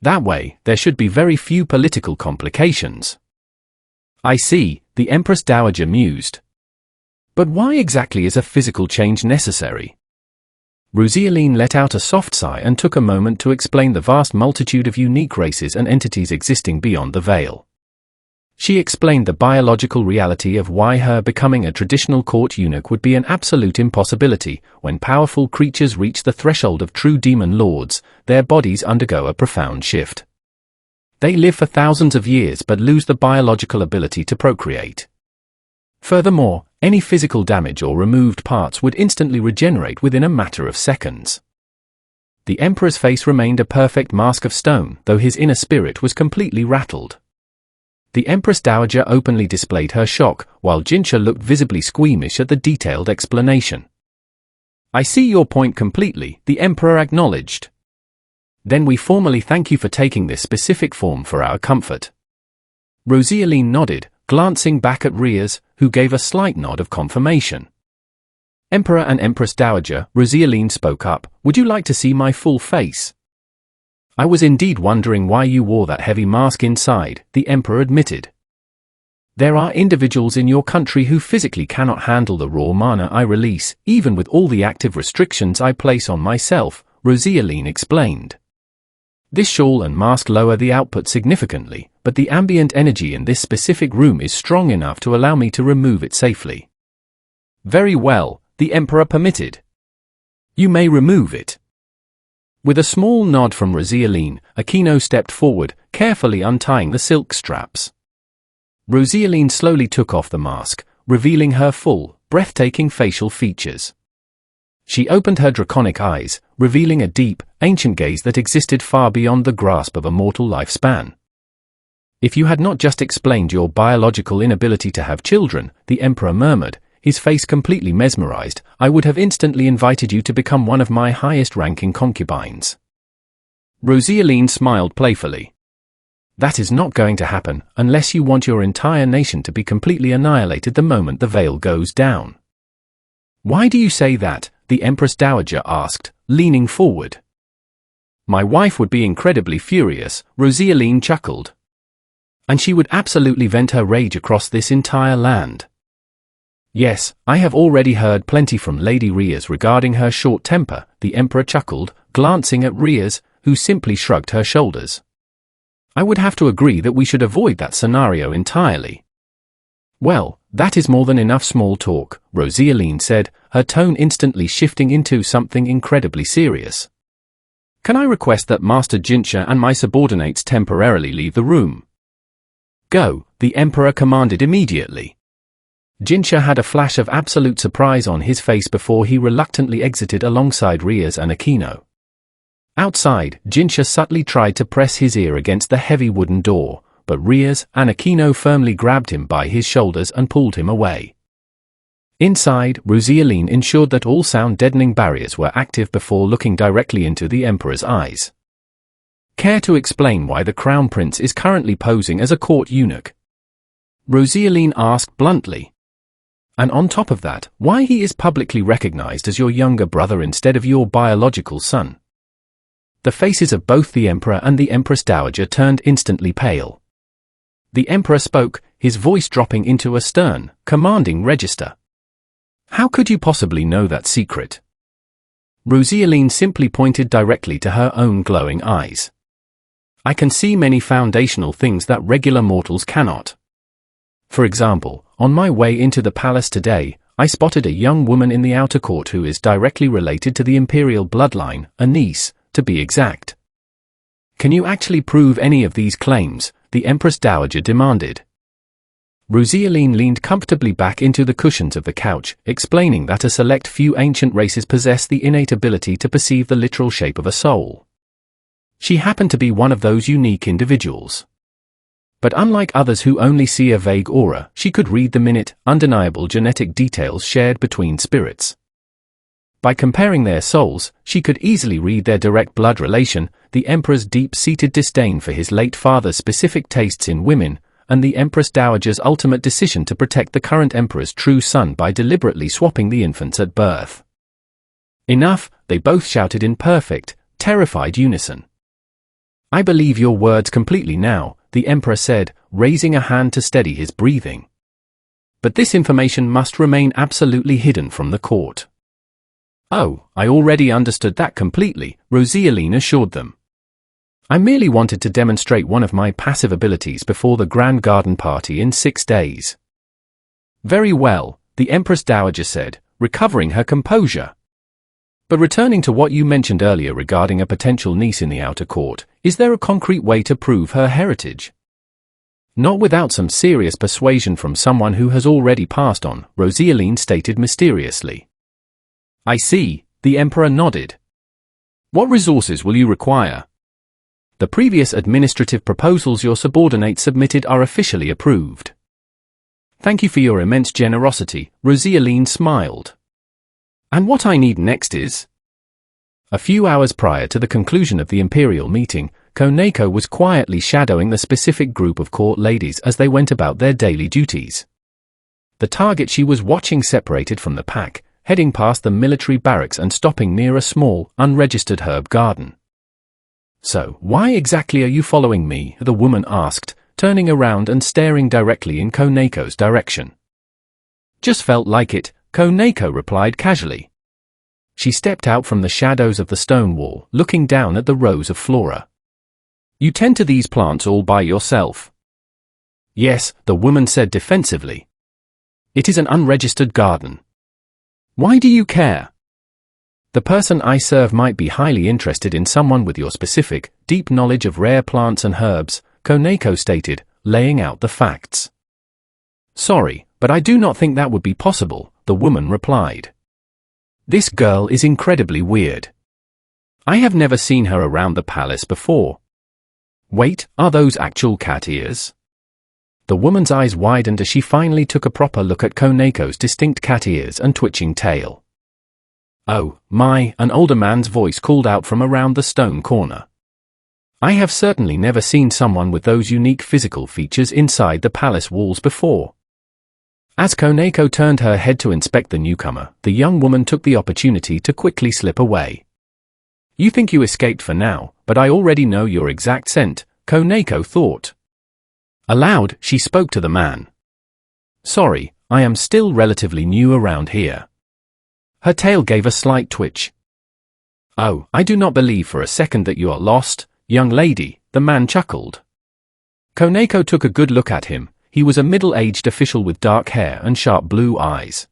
"That way, there should be very few political complications." "I see," the Empress Dowager mused. "But why exactly is a physical change necessary?" Rosaline let out a soft sigh and took a moment to explain the vast multitude of unique races and entities existing beyond the veil. She explained the biological reality of why her becoming a traditional court eunuch would be an absolute impossibility. When powerful creatures reach the threshold of true demon lords, their bodies undergo a profound shift. They live for thousands of years but lose the biological ability to procreate. Furthermore, any physical damage or removed parts would instantly regenerate within a matter of seconds. The Emperor's face remained a perfect mask of stone, though his inner spirit was completely rattled. The Empress Dowager openly displayed her shock, while Jincha looked visibly squeamish at the detailed explanation. "I see your point completely," the Emperor acknowledged. "Then we formally thank you for taking this specific form for our comfort." Rosaline nodded, glancing back at Riaz, who gave a slight nod of confirmation. "Emperor and Empress Dowager," Rosaline spoke up, "would you like to see my full face?" "I was indeed wondering why you wore that heavy mask inside," the Emperor admitted. "There are individuals in your country who physically cannot handle the raw mana I release, even with all the active restrictions I place on myself," Rosaline explained. "This shawl and mask lower the output significantly, but the ambient energy in this specific room is strong enough to allow me to remove it safely." "Very well," the Emperor permitted. "You may remove it." With a small nod from Rosaline, Aquino stepped forward, carefully untying the silk straps. Rosaline slowly took off the mask, revealing her full, breathtaking facial features. She opened her draconic eyes, revealing a deep, ancient gaze that existed far beyond the grasp of a mortal lifespan. "If you had not just explained your biological inability to have children," the Emperor murmured, his face completely mesmerized, "I would have instantly invited you to become one of my highest-ranking concubines." Rosaline smiled playfully. "That is not going to happen, unless you want your entire nation to be completely annihilated the moment the veil goes down." "Why do you say that?" the Empress Dowager asked, leaning forward. "My wife would be incredibly furious," Rosaline chuckled. "And she would absolutely vent her rage across this entire land." "Yes, I have already heard plenty from Lady Riaz regarding her short temper," the Emperor chuckled, glancing at Riaz, who simply shrugged her shoulders. "I would have to agree that we should avoid that scenario entirely." "Well, that is more than enough small talk," Rosaline said, her tone instantly shifting into something incredibly serious. "Can I request that Master Jincha and my subordinates temporarily leave the room?" "Go," the Emperor commanded immediately. Jincha had a flash of absolute surprise on his face before he reluctantly exited alongside Riaz and Aquino. Outside, Jincha subtly tried to press his ear against the heavy wooden door, but Ria's Anakino firmly grabbed him by his shoulders and pulled him away. Inside, Rosaline ensured that all sound-deadening barriers were active before looking directly into the Emperor's eyes. Care to explain why the Crown Prince is currently posing as a court eunuch? Rosaline asked bluntly. And on top of that, why he is publicly recognized as your younger brother instead of your biological son? The faces of both the Emperor and the Empress Dowager turned instantly pale. The Emperor spoke, his voice dropping into a stern, commanding register. How could you possibly know that secret? Rosaline simply pointed directly to her own glowing eyes. I can see many foundational things that regular mortals cannot. For example, on my way into the palace today, I spotted a young woman in the outer court who is directly related to the imperial bloodline, a niece, to be exact. Can you actually prove any of these claims? The Empress Dowager demanded. Rosaline leaned comfortably back into the cushions of the couch, explaining that a select few ancient races possess the innate ability to perceive the literal shape of a soul. She happened to be one of those unique individuals. But unlike others who only see a vague aura, she could read the minute, undeniable genetic details shared between spirits. By comparing their souls, she could easily read their direct blood relation, the Emperor's deep-seated disdain for his late father's specific tastes in women, and the Empress Dowager's ultimate decision to protect the current Emperor's true son by deliberately swapping the infants at birth. Enough, they both shouted in perfect, terrified unison. I believe your words completely now, the Emperor said, raising a hand to steady his breathing. But this information must remain absolutely hidden from the court. Oh, I already understood that completely, Rosaline assured them. I merely wanted to demonstrate one of my passive abilities before the Grand Garden Party in 6 days. Very well, the Empress Dowager said, recovering her composure. But returning to what you mentioned earlier regarding a potential niece in the outer court, is there a concrete way to prove her heritage? Not without some serious persuasion from someone who has already passed on, Rosaline stated mysteriously. I see, the Emperor nodded. What resources will you require? The previous administrative proposals your subordinates submitted are officially approved. Thank you for your immense generosity, Rosaline smiled. And what I need next is... A few hours prior to the conclusion of the imperial meeting, Koneko was quietly shadowing the specific group of court ladies as they went about their daily duties. The target she was watching separated from the pack, heading past the military barracks and stopping near a small, unregistered herb garden. So, why exactly are you following me? The woman asked, turning around and staring directly in Koneko's direction. Just felt like it, Koneko replied casually. She stepped out from the shadows of the stone wall, looking down at the rows of flora. You tend to these plants all by yourself? Yes, the woman said defensively. It is an unregistered garden. Why do you care? The person I serve might be highly interested in someone with your specific, deep knowledge of rare plants and herbs, Koneko stated, laying out the facts. Sorry, but I do not think that would be possible, the woman replied. This girl is incredibly weird. I have never seen her around the palace before. Wait, are those actual cat ears? The woman's eyes widened as she finally took a proper look at Koneko's distinct cat ears and twitching tail. Oh, my, an older man's voice called out from around the stone corner. I have certainly never seen someone with those unique physical features inside the palace walls before. As Koneko turned her head to inspect the newcomer, the young woman took the opportunity to quickly slip away. You think you escaped for now, but I already know your exact scent, Koneko thought. Aloud, she spoke to the man. Sorry, I am still relatively new around here. Her tail gave a slight twitch. Oh, I do not believe for a second that you are lost, young lady, the man chuckled. Koneko took a good look at him. He was a middle-aged official with dark hair and sharp blue eyes.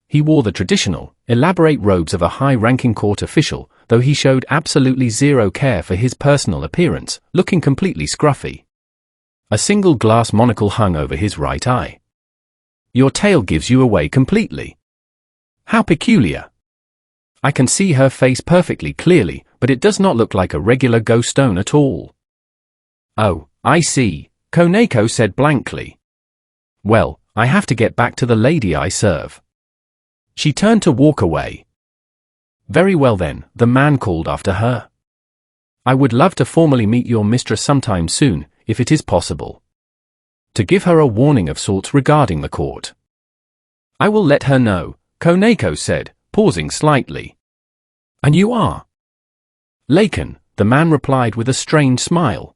He wore the traditional, elaborate robes of a high-ranking court official, though he showed absolutely zero care for his personal appearance, looking completely scruffy. A single glass monocle hung over his right eye. Your tail gives you away completely. How peculiar. I can see her face perfectly clearly, but it does not look like a regular ghost stone at all. Oh, I see, Koneko said blankly. Well, I have to get back to the lady I serve. She turned to walk away. Very well then, the man called after her. I would love to formally meet your mistress sometime soon, if it is possible. To give her a warning of sorts regarding the court. I will let her know, Koneko said, pausing slightly. And you are? Laken, the man replied with a strange smile.